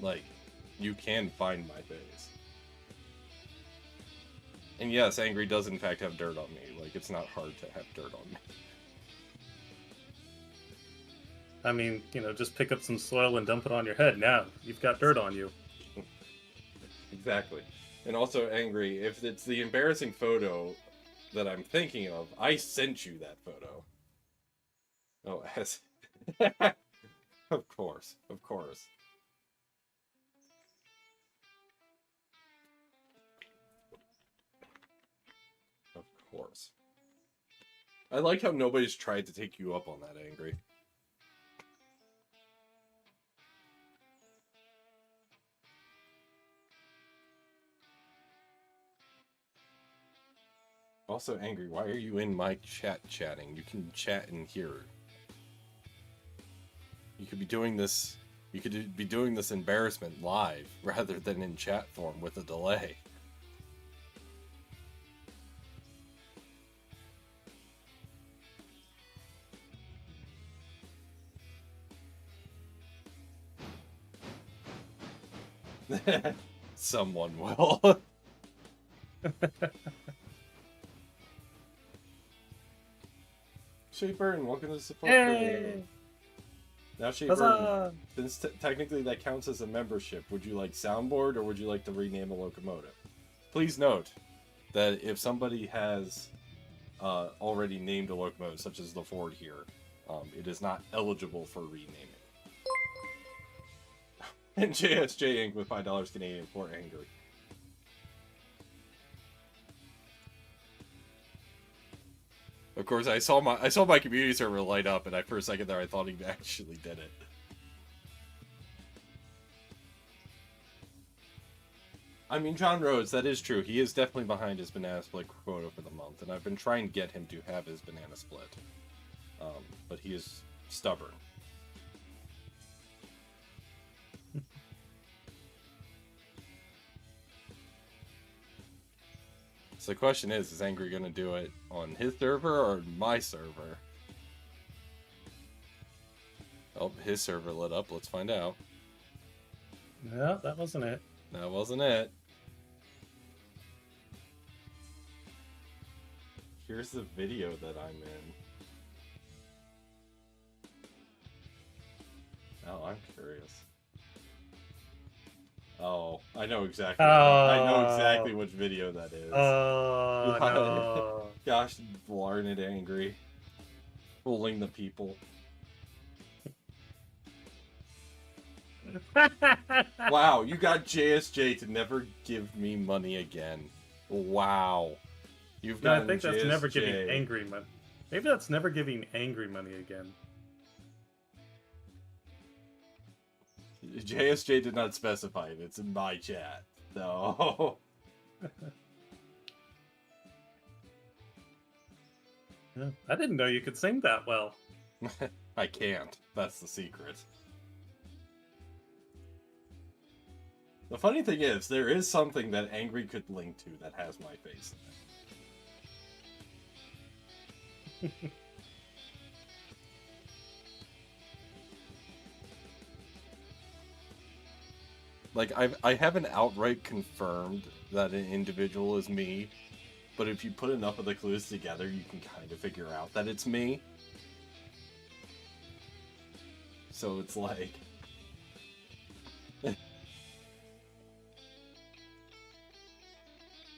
Like, you can find my face. And yes, Angry does in fact have dirt on me. Like, it's not hard to have dirt on me. I mean, you know, just pick up some soil and dump it on your head. Now, you've got dirt on you. Exactly. And also, Angry, if it's the embarrassing photo that I'm thinking of, I sent you that photo. Oh, as... Of course. Of course. Of course. I like how nobody's tried to take you up on that, Angry. Also, Angry, why are you in my chat chatting? You can chat in here. You could be doing this... You could be doing this embarrassment live, rather than in chat form with a delay. Someone will. Shapeburn, welcome to the support crew. Now Shapeburn, since technically that counts as a membership, would you like soundboard or would you like to rename a locomotive? Please note that if somebody has already named a locomotive, such as the Ford here, it is not eligible for renaming. And JSJ Inc. with $5 Canadian for Angry. Of course, I saw my community server light up, and for a second there, I thought he actually did it. I mean, John Rhodes, that is true. He is definitely behind his banana split quota for the month, and I've been trying to get him to have his banana split. But he is stubborn. So the question is Angry going to do it on his server or my server? Oh, his server lit up. Let's find out. No, that wasn't it. That wasn't it. Here's the video that I'm in. Oh, I'm curious. Oh, I know exactly. I know exactly which video that is. Oh, no. Gosh, darn it, Angry. Fooling the people. Wow, you got JSJ to never give me money again. Wow. You've No, I gotten think that's never giving JSJ. angry money. Maybe that's never giving angry money again. JSJ did not specify it. It's in my chat. So Yeah. I didn't know you could sing that well. I can't. That's the secret. The funny thing is, there is something that Angry could link to that has my face in it. Like, I haven't outright confirmed that an individual is me, but if you put enough of the clues together, you can kind of figure out that it's me. So it's like...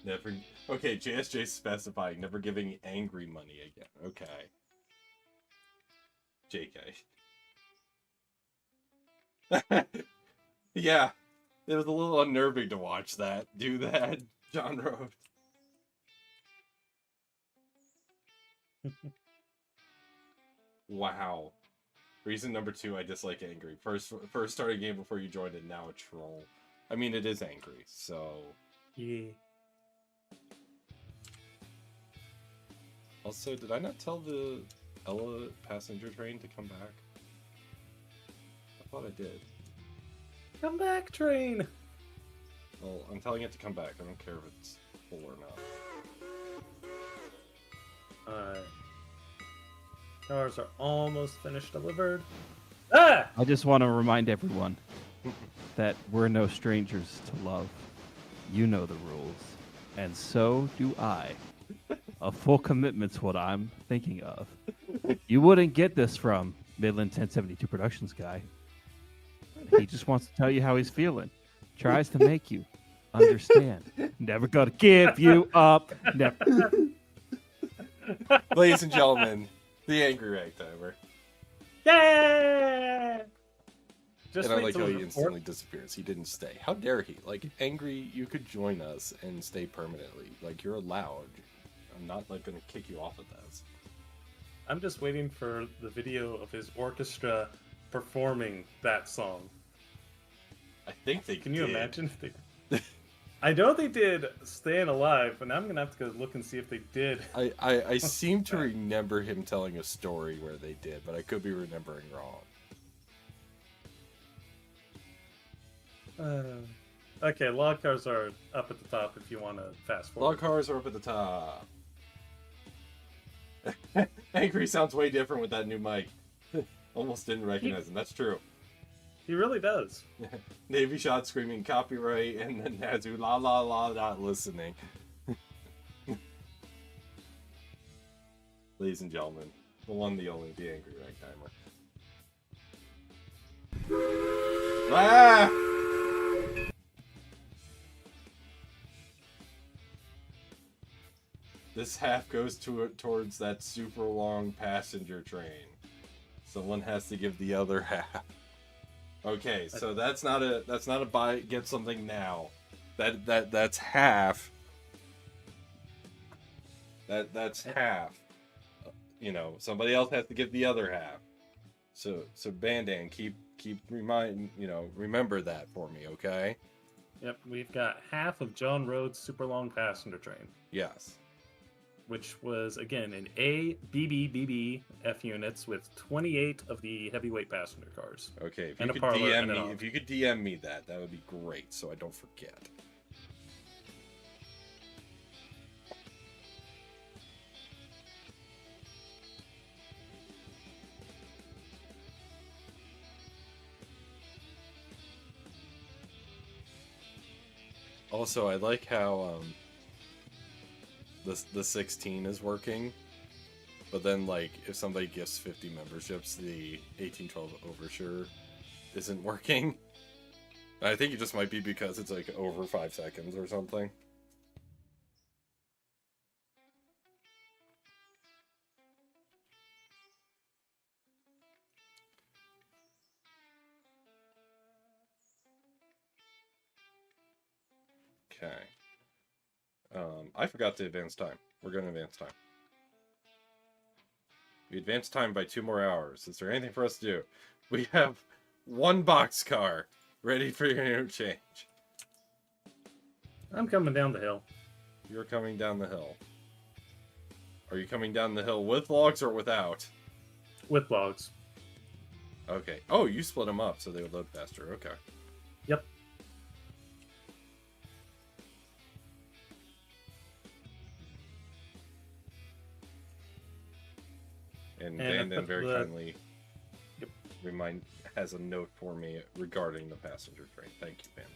Never... Okay, JSJ specifying, never giving angry money again. Okay. JK. Yeah. It was a little unnerving to watch that. Do that, John Road. Wow. Reason number 2, I dislike Angry. First starting game before you joined it, now a troll. I mean, it is Angry, so... Yeah. Also, did I not tell the Ella passenger train to come back? I thought I did. Come back, train! Well, I'm telling it to come back. I don't care if it's full or not. Alright. Cars are almost finished delivered. Ah! I just want to remind everyone that we're no strangers to love. You know the rules, and so do I. A full commitment's what I'm thinking of. You wouldn't get this from Midland 1072 Productions guy. He just wants to tell you how he's feeling. Tries to make you understand. Never gonna give you up. Never. Ladies and gentlemen, the Angry Ragtimer. Yeah! Just And I wait like till how the he report- instantly disappears. He didn't stay. How dare he? Like, Angry, you could join us and stay permanently. Like, you're allowed. I'm not, like, gonna kick you off of this. I'm just waiting for the video of his orchestra performing that song. I think they Can you did. imagine? I know they did Staying Alive, but now I'm gonna have to go look and see if they did. I seem to remember him telling a story where they did, but I could be remembering wrong. Okay, log cars are up at the top if you want to fast forward. Log cars are up at the top. Angry sounds way different with that new mic. Almost didn't recognize him. That's true. He really does. Navy shot screaming copyright, and then Nazu la la la not listening. Ladies and gentlemen, the one, the only, the Angry Ragtimer. Ah! This half goes towards that super long passenger train. Someone has to give the other half. Okay, so that's not a buy get something now. That's half. That's half. You know, somebody else has to give the other half. So Bandan, keep remember that for me, okay? Yep, we've got half of John Rhodes' super long passenger train, Yes. which was again an A, BB, BB, F units with 28 of the heavyweight passenger cars. Okay, if And you a could parlor DM and an me, op. if you could DM me that would be great, so I don't forget. Also, I like how the 16 is working, but then like if somebody gifts 50 memberships, the 1812 overture isn't working. I think it just might be because it's like over 5 seconds or something. Okay. I forgot to advance time. We're going to advance time. We advance time by 2 more hours. Is there anything for us to do? We have 1 boxcar ready for your interchange. I'm coming down the hill. You're coming down the hill. Are you coming down the hill with logs or without? With logs. Okay. Oh, you split them up so they would load faster. Okay. Yep. And And I Vanden put very the- kindly has a note for me regarding the passenger train. Thank you, Vanden.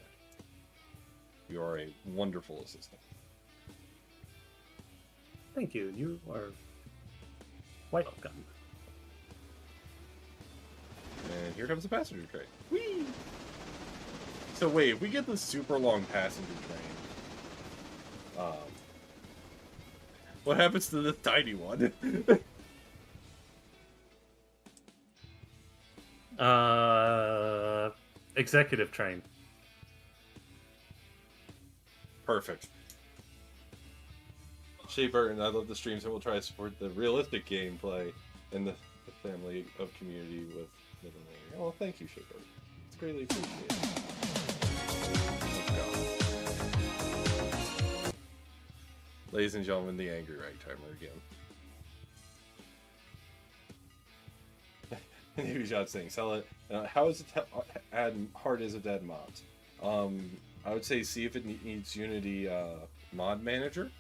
You are a wonderful assistant. Thank you. You are quite welcome. And here comes the passenger train. Whee! So wait, if we get the super long passenger train, what happens to the tiny one? Executive train. Perfect. Shea Burton, I love the streams and we'll try to support the realistic gameplay and the family of community with Middle Lane. Oh, thank you, Shea Burton. It's greatly appreciated. Let's go. Ladies and gentlemen, the Angry Ragtimer again. Navy Shot saying, sell it. How is it hard as a dead mod? I would say see if it needs Unity mod manager.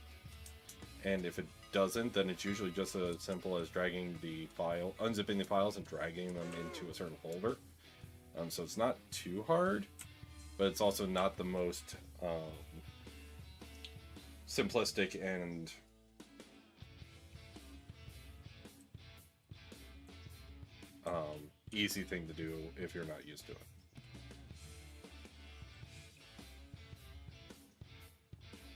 And if it doesn't, then it's usually just as simple as dragging the file, unzipping the files and dragging them into a certain folder. So it's not too hard, but it's also not the most simplistic and easy thing to do if you're not used to it.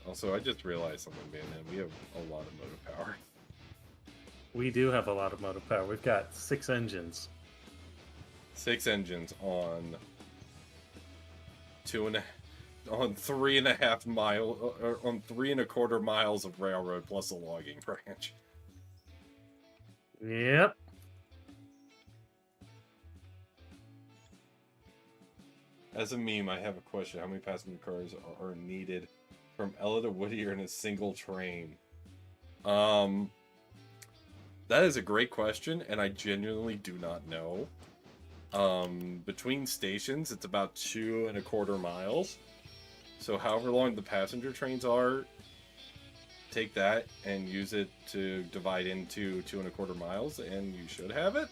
Also, I just realized something, man. We have a lot of motive power. We do have a lot of motive power. We've got 6 engines. 6 engines on 3.5 mile, or on 3.25 miles of railroad plus a logging branch. Yep. As a meme, I have a question: how many passenger cars are needed from Ella to Whittier in a single train? That is a great question, and I genuinely do not know. Between stations, it's about 2.25 miles. So however long the passenger trains are, take that and use it to divide into 2.25 miles, and you should have it.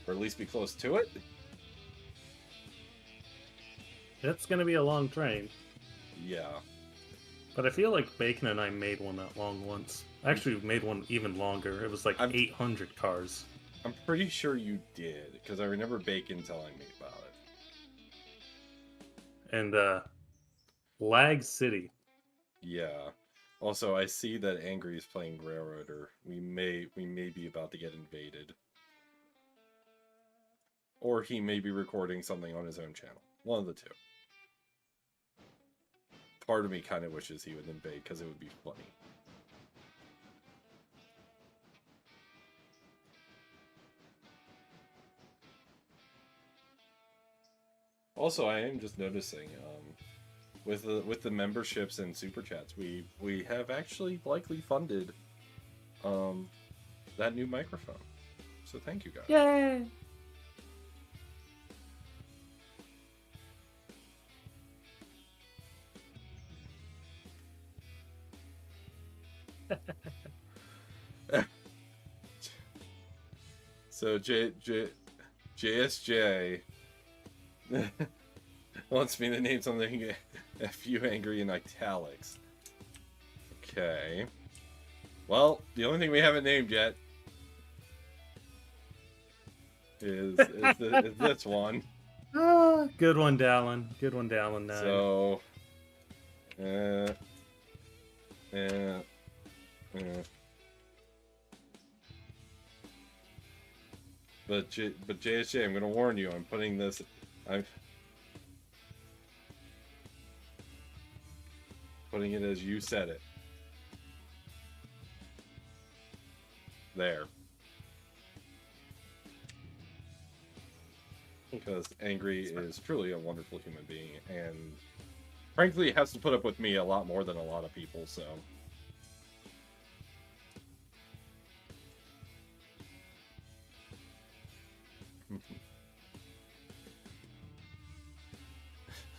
Or at least be close to it. It's going to be a long train. Yeah. But I feel like Bacon and I made one that long once. Actually, we made one even longer. It was like 800 cars. I'm pretty sure you did, because I remember Bacon telling me about it. And, Lag City. Yeah. Also, I see that Angry is playing Railroader. We may be about to get invaded. Or he may be recording something on his own channel. One of the two. Part of me kind of wishes he would invade, because it would be funny. Also, I am just noticing, with the memberships and super chats, we have actually likely funded, that new microphone. So thank you guys. Yay! So JSJ wants me to name something a few angry in italics. Okay. Well, the only thing we haven't named yet is this one. Ah, good one, Dallin. Good one, Dallin. So, But JSJ, I'm gonna warn you. I'm putting this. I'm putting it as you said it. there. Because Angry is truly a wonderful human being, and frankly has to put up with me a lot more than a lot of people, so...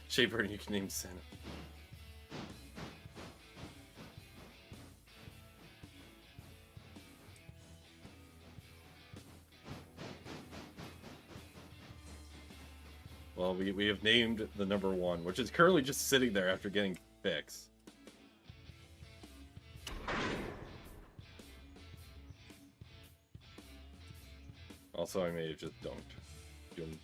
Shaper, you can name Santa. Well, we have named the number 1, which is currently just sitting there after getting fixed. Also, I may have just dunked. Dunk.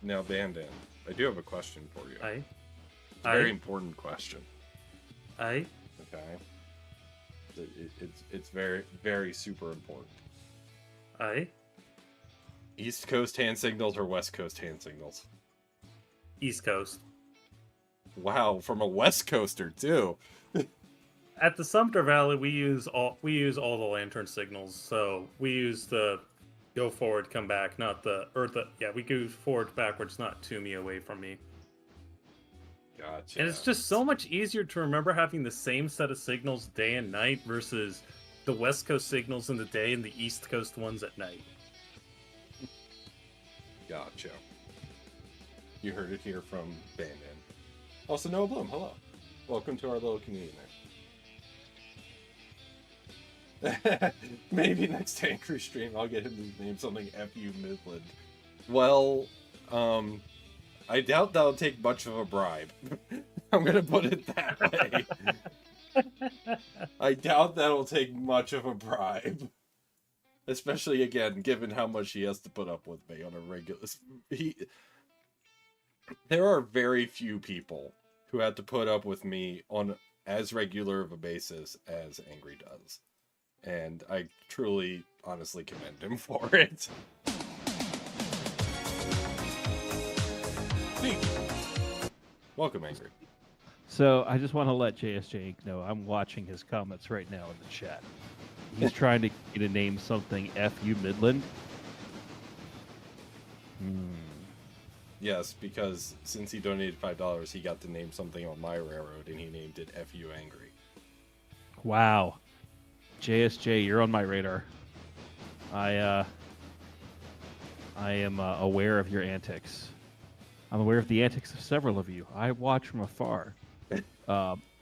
Now, Bandan, I do have a question for you. Aye. It's a very important question. Aye. Okay. It's very, very super important. Aye. East Coast hand signals or West Coast hand signals? East Coast. Wow, from a West Coaster too. At the Sumter Valley, we use all the lantern signals. So we use the go forward, come back, not we go forward, backwards, not to me, away from me. Gotcha. And it's just so much easier to remember having the same set of signals day and night versus the West Coast signals in the day and the East Coast ones at night. Gotcha. You heard it here from Bandan. Also, Noah Bloom, hello. Welcome to our little community there. Maybe next Angry stream I'll get him to name something FU Midland. Well, I doubt that'll take much of a bribe. I'm gonna put it that way. I doubt that'll take much of a bribe. Especially, again, given how much he has to put up with me on a regular... There are very few people who have to put up with me on as regular of a basis as Angry does. And I truly, honestly commend him for it. Welcome, Angry. So I just want to let JSJ know I'm watching his comments right now in the chat. He's trying to get you to name something FU Midland. Yes, because since he donated $5, he got to name something on my railroad, and he named it FU Angry. Wow. JSJ, you're on my radar. I am aware of your antics. I'm aware of the antics of several of you. I watch from afar.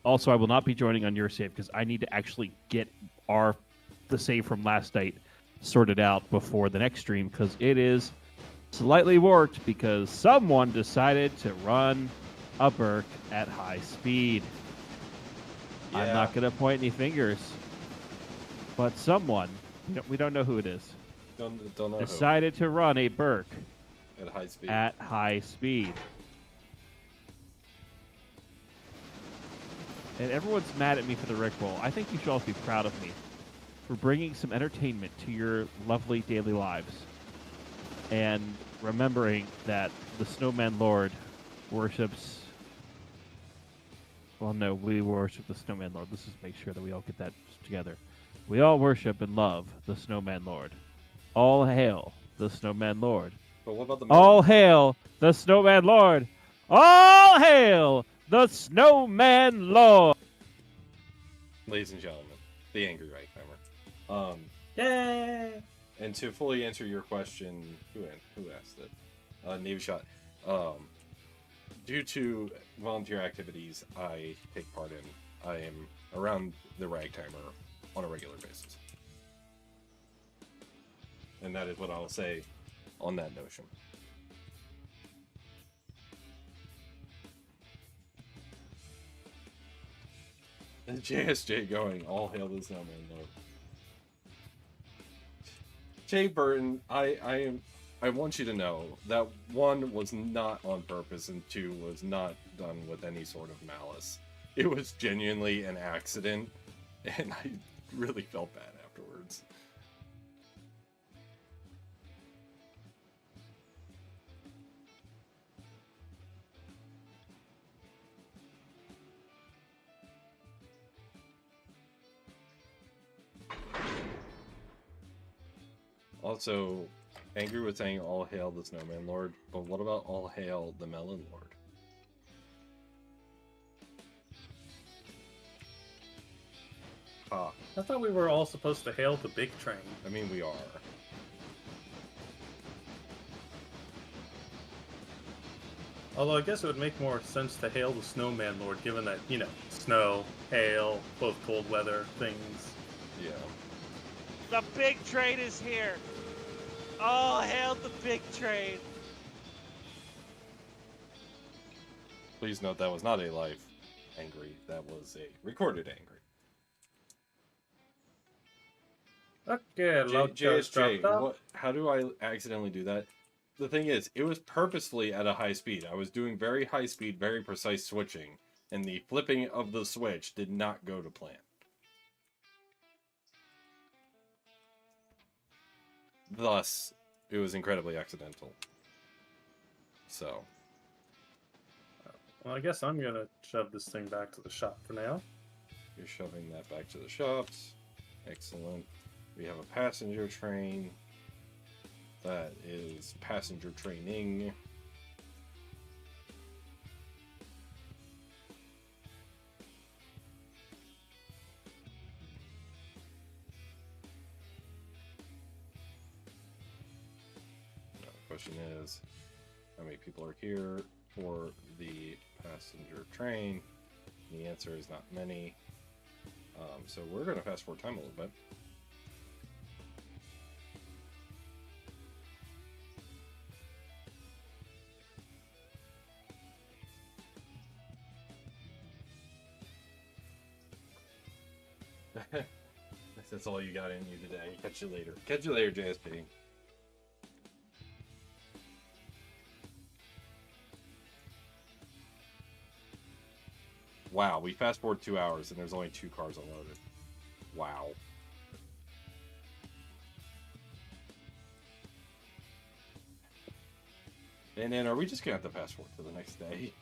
Also, I will not be joining on your save because I need to actually get the save from last night sorted out before the next stream because it is slightly warped because someone decided to run a Burke at high speed. Yeah. I'm not going to point any fingers, but someone, we don't know who it is, Don't know decided to run a Burke who. At high speed. at high speed. And everyone's mad at me for the Rickroll. I think you should all be proud of me for bringing some entertainment to your lovely daily lives. And remembering that the Snowman Lord worships... Well, no, we worship the Snowman Lord. Let's just make sure that we all get that together. We all worship and love the Snowman Lord. All hail the Snowman Lord. But what about the All hail the Snowman Lord! All hail the Snowman Lord! Ladies and gentlemen, the Angry Ragtimer. Yay! And to fully answer your question, who asked it? Navy Shot. Due to volunteer activities I take part in, I am around the Ragtimer on a regular basis. And that is what I'll say on that notion. And JSJ going, all hail the Snowman Lord. Jay Burton, I want you to know that 1 was not on purpose and 2 was not done with any sort of malice. It was genuinely an accident, and I really felt bad afterwards. Also, Angry was saying all hail the Snowman Lord, but what about all hail the Melon Lord? Ha. I thought we were all supposed to hail the big train. I mean, we are. Although I guess it would make more sense to hail the Snowman Lord, given that, you know, snow, hail, both cold weather things. Yeah. The big train is here. Oh, hail the big train. Please note that was not a live angry. That was a recorded angry. Okay, loud JSJ, what? How do I accidentally do that? The thing is, it was purposefully at a high speed. I was doing very high speed, very precise switching, and the flipping of the switch did not go to plan. Thus, it was incredibly accidental. So. Well, I guess I'm gonna shove this thing back to the shop for now. You're shoving that back to the shops. Excellent. We have a passenger train. That is passenger training. Now the question is, how many people are here for the passenger train? And the answer is not many. So we're going to fast forward time a little bit. That's all you got in you today. Catch you later. Catch you later, JSP. Wow, we fast forward 2 hours and there's only 2 cars unloaded. Wow. And then are we just gonna have to fast forward to the next day?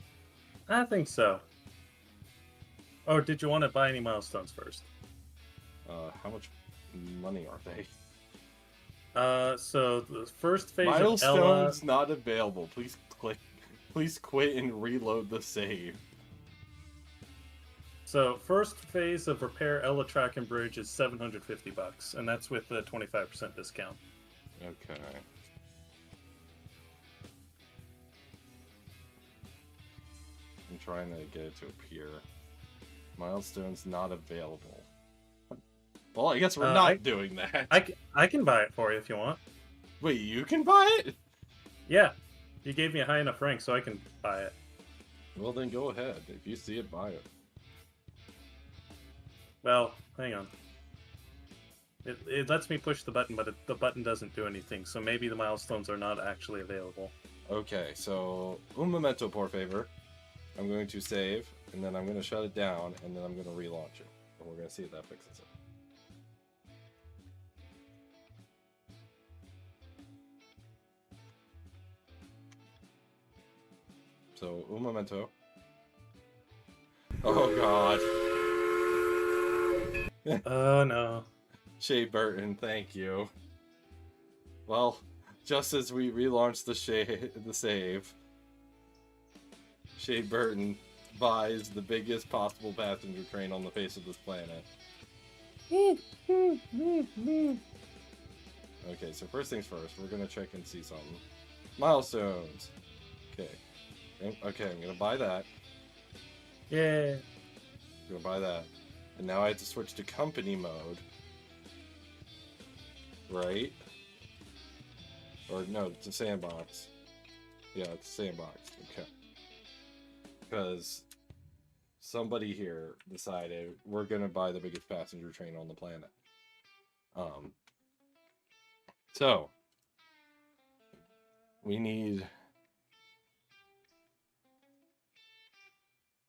I think so. Or did you want to buy any milestones first? How much money are they? So the first phase Milestones of Ella... not available. Please click. Please quit and reload the save. So first phase of repair Ella Track and Bridge is $750, and that's with the 25% discount. Okay. I'm trying to get it to appear. Milestones not available. Well, I guess we're not doing that. I can buy it for you if you want. Wait, you can buy it? Yeah, you gave me a high enough rank, so I can buy it. Well, then go ahead. If you see it, buy it. Well, hang on. It lets me push the button, but the button doesn't do anything, so maybe the milestones are not actually available. Okay, so un momento, por favor. I'm going to save, and then I'm going to shut it down, and then I'm going to relaunch it. And we're going to see if that fixes it. So, un momento. Oh god. Oh no. Shay Burton, thank you. Well, just as we relaunched the save, Shay Burton buys the biggest possible passenger train on the face of this planet. Okay, so first things first, we're gonna check and see something. Milestones. Okay. Okay, I'm gonna buy that. Yeah. I'm gonna buy that. And now I have to switch to company mode. Right? Or no, it's a sandbox. Yeah, it's a sandbox. Okay. Because somebody here decided we're gonna buy the biggest passenger train on the planet. So we need.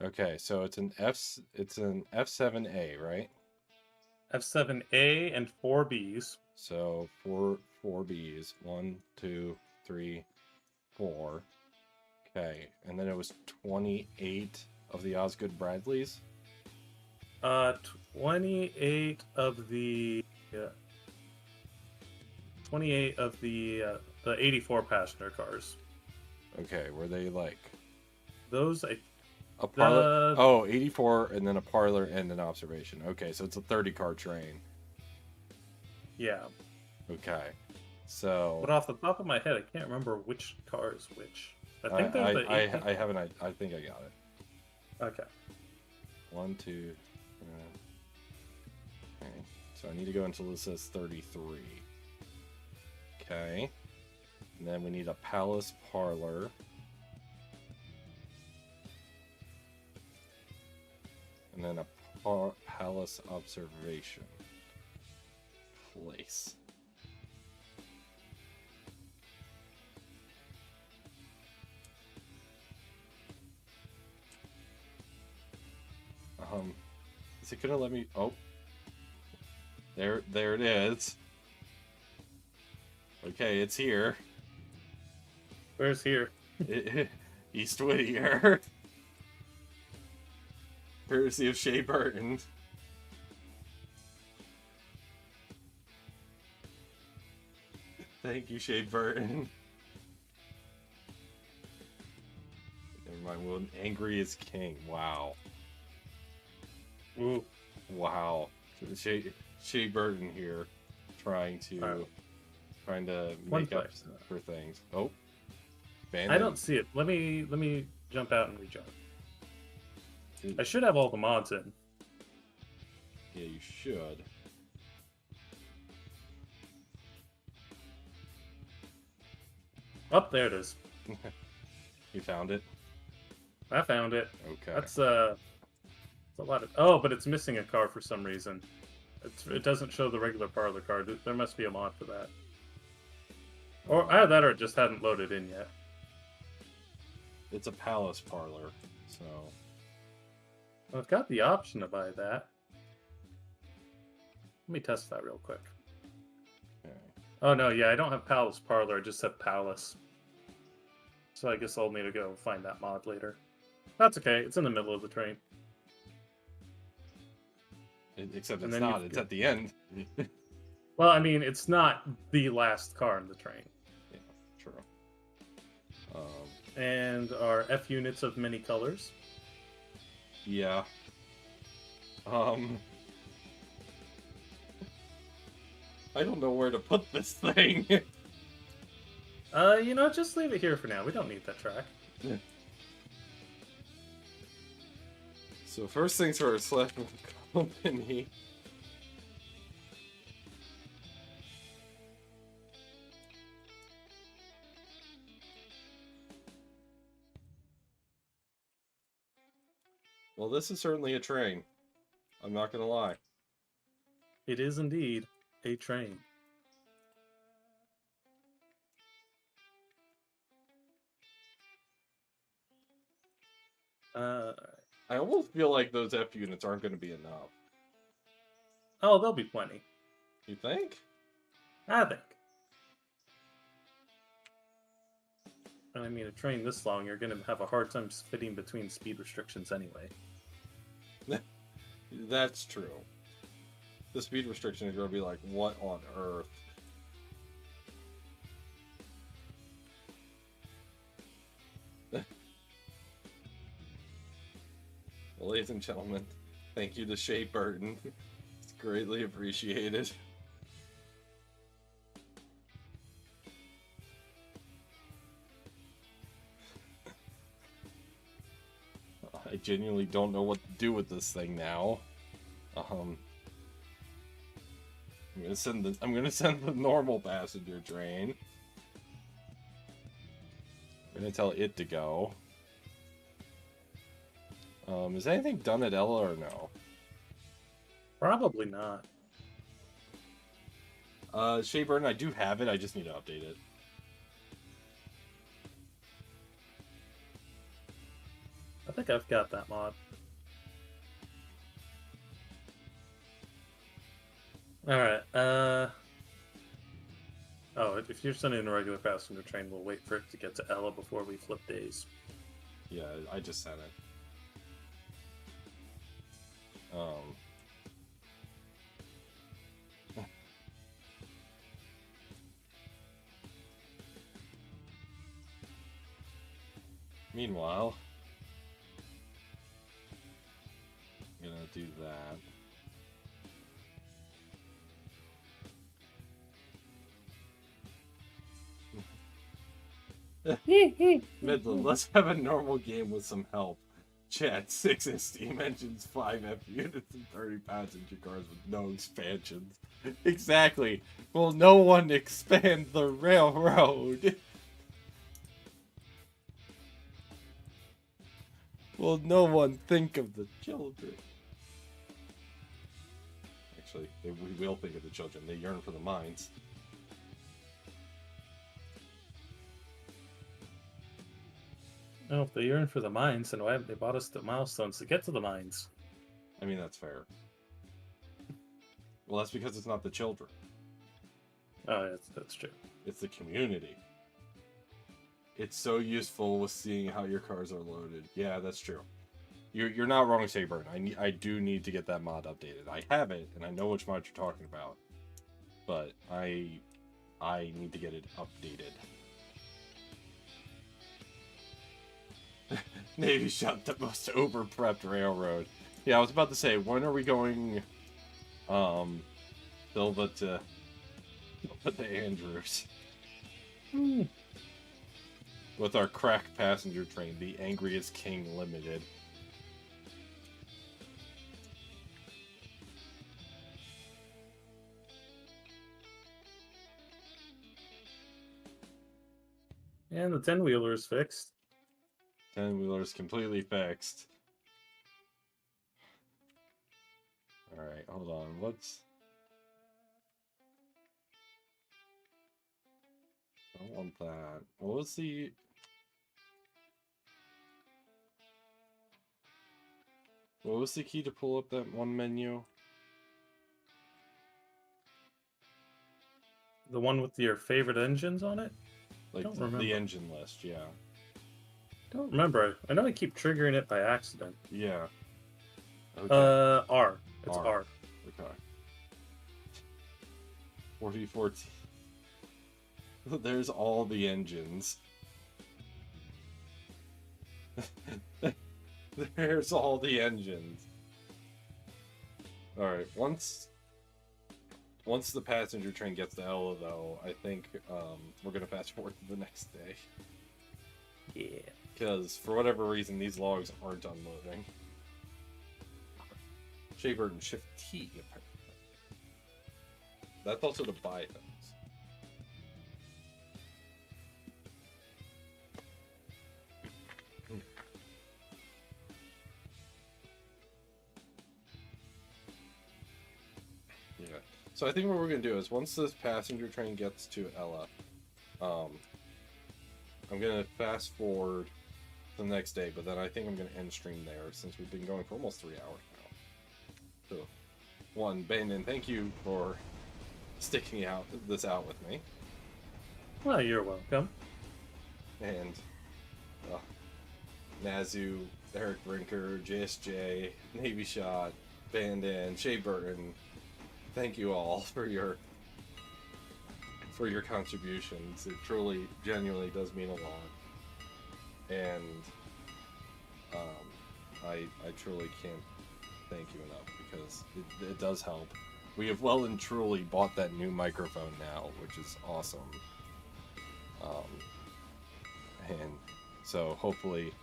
Okay, so it's an F7A, right? F7A and 4 Bs. So four Bs. 1, 2, 3, 4. Okay, and then it was 28 of the Osgood Bradleys. 28 of the 28 of the 84 passenger cars. Okay, were they like Those a parlor? The- Oh, 84 and then a parlor and an observation. Okay, so it's a 30-car train. yeah. Okay. So But off the top of my head, I can't remember which car is which. I think they're the I 18 haven't. I think I got it. Okay. 1, 2. Okay. So I need to go until this says 33. Okay. And then we need a palace parlor. And then a palace observation place. Is it gonna let me? Oh, there it is. Okay, it's here. Where's here? East Whittier. Courtesy of Shea Burton. Thank you, Shea Burton. Never mind. Well, angry is king. Wow. Ooh. Wow. Shea Burton here, trying to One make up place. for things. Oh. I don't see it. Let me jump out and rejoin. I should have all the mods in. Yeah, you should. Oh, there it is. You found it? I found it. Okay. That's a lot of. Oh, but it's missing a car for some reason. It doesn't show the regular parlor car. There must be a mod for that. Or either that, or it just hadn't loaded in yet. It's a palace parlor, so Well, I've got the option to buy that. Let me test that real quick. okay. Oh no, yeah, I don't have Palace Parlor. I just have Palace. So I guess I'll need to go find that mod later. That's okay. It's in the middle of the train. Except And it's then not. you've It's got- at the end. Well, I mean, it's not the last car in the train. Yeah, true. And our F units of many colors. Yeah. I don't know where to put this thing. Just leave it here for now. We don't need that track. So first things first, slash company. Well, this is certainly a train. I'm not gonna lie. It is indeed a train. I almost feel like those F units aren't going to be enough. Oh, there'll be plenty. You think? I think. I mean, a train this long, you're going to have a hard time fitting between speed restrictions anyway. That's true. The speed restriction is going to be like, what on earth? Well, ladies and gentlemen, thank you to Shea Burton. It's greatly appreciated. I genuinely don't know what to do with this thing now. I'm gonna send the normal passenger train. I'm gonna tell it to go. Is anything done at Ella or no? Probably not. Shea Burton, I do have it, I just need to update it. I think I've got that mod. Alright, Oh, if you're sending a regular passenger train, we'll wait for it to get to Ella before we flip days. Yeah, I just sent it. Meanwhile, I'm gonna do that. Midland, let's have a normal game with some help. Chat, 6 steam engines, 5 F units, and 30 passenger cars with no expansions. Exactly. Will no one expand the railroad? Will no one think of the children? Actually, we will think of the children. They yearn for the mines. Oh, if they yearn for the mines, then why haven't they bought us the milestones to get to the mines? I mean, that's fair. Well, that's because it's not the children. Oh, yeah, that's true. It's the community. It's so useful with seeing how your cars are loaded. Yeah, that's true. You're not wrong, Saburn. I do need to get that mod updated. I have it, and I know which mod you're talking about. But I need to get it updated. Navy shot the most over-prepped railroad. Yeah, I was about to say, when are we going, Silva to Andrews? With our crack passenger train, the Angriest King Limited. And the 10-wheeler is fixed. 10-wheeler's completely fixed. Alright, hold on. What's... I don't want that. What was the... What was the key to pull up that one menu? The one with your favorite engines on it? Like Don't the remember. engine list, yeah. Don't remember. I know I keep triggering it by accident. Yeah. Okay. R. It's R. R. Okay. 4014. There's all the engines. There's all the engines. Alright, once the passenger train gets to Ella, though, I think we're gonna fast forward to the next day. Yeah. Because, for whatever reason, these logs aren't unloading. Shaper and Shift T, apparently. That's also to buy things. Yeah. So I think what we're going to do is, once this passenger train gets to Ella, I'm going to fast forward the next day, but then I think I'm going to end stream there, since we've been going for almost 3 hours now. So, one, Bandon, thank you for sticking this out with me. Well, you're welcome. And Nazu, Eric Brinker, JSJ, Navy Shot, Bandon, Shea Burton, thank you all for your contributions. It truly, genuinely does mean a lot. And I truly can't thank you enough, because it does help. We have well and truly bought that new microphone now, which is awesome. And so hopefully,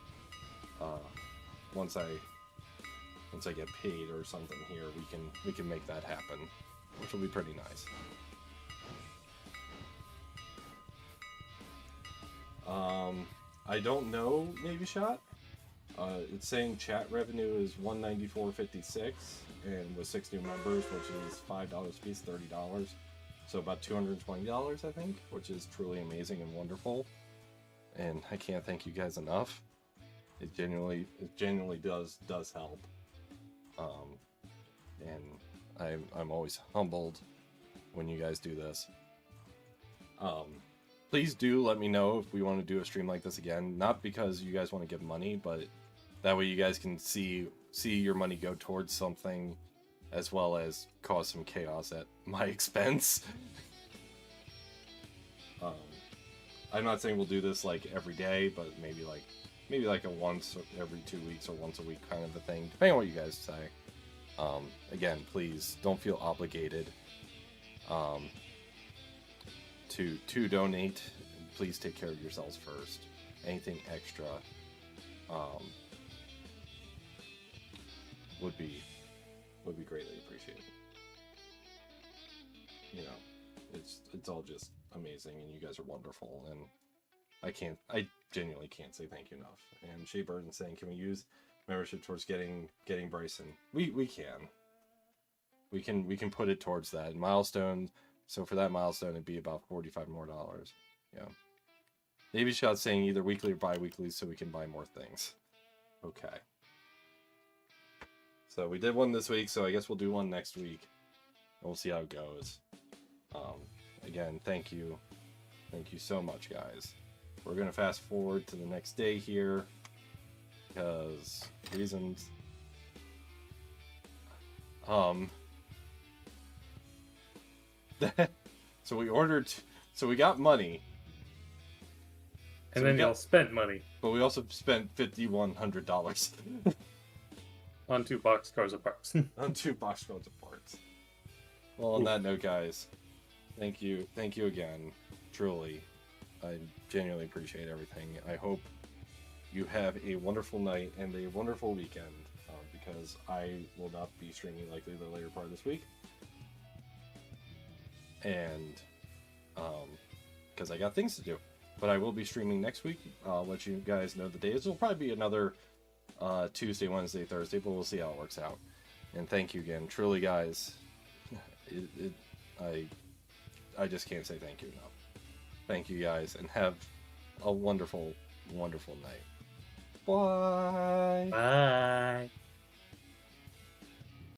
once I get paid or something here, we can make that happen, which will be pretty nice. I don't know, Navy Shot. It's saying chat revenue is $194.56, and with 6 new members, which is $5 a piece, $30. So about $220, I think, which is truly amazing and wonderful. And I can't thank you guys enough. It genuinely does help. And I'm always humbled when you guys do this. Please do let me know if we want to do a stream like this again. Not because you guys want to give money, but that way you guys can see your money go towards something, as well as cause some chaos at my expense. I'm not saying we'll do this like every day, but maybe like maybe like a once every 2 weeks or once a week kind of a thing, depending on what you guys say. Again, please don't feel obligated to donate. Please take care of yourselves first. Anything extra would be greatly appreciated. You know, it's all just amazing, and you guys are wonderful, and I genuinely can't say thank you enough. And Shea Burton saying, can we use membership towards getting Bryson? We can put it towards that milestone. So for that milestone, it'd be about $45 more. Yeah. Maybe Shot's saying either weekly or bi-weekly so we can buy more things. Okay. So we did one this week, so I guess we'll do one next week. And we'll see how it goes. Again, thank you. Thank you so much, guys. We're going to fast forward to the next day here. Because reasons. So we ordered... So we got money. And So then we y'all got- spent money But we also spent $5,100 on 2 boxcars of parts. on 2 boxcars of parts. Well, on that note, guys, thank you again. Truly, I genuinely appreciate everything. I hope you have a wonderful night and a wonderful weekend, because I will not be streaming likely the later part of this week, and because I got things to do. But I will be streaming next week. I'll let you guys know the days. It'll probably be another Tuesday, Wednesday, Thursday, but we'll see how it works out. And thank you again. Truly, guys, I just can't say thank you enough. Thank you, guys, and have a wonderful, wonderful night. Bye. Bye.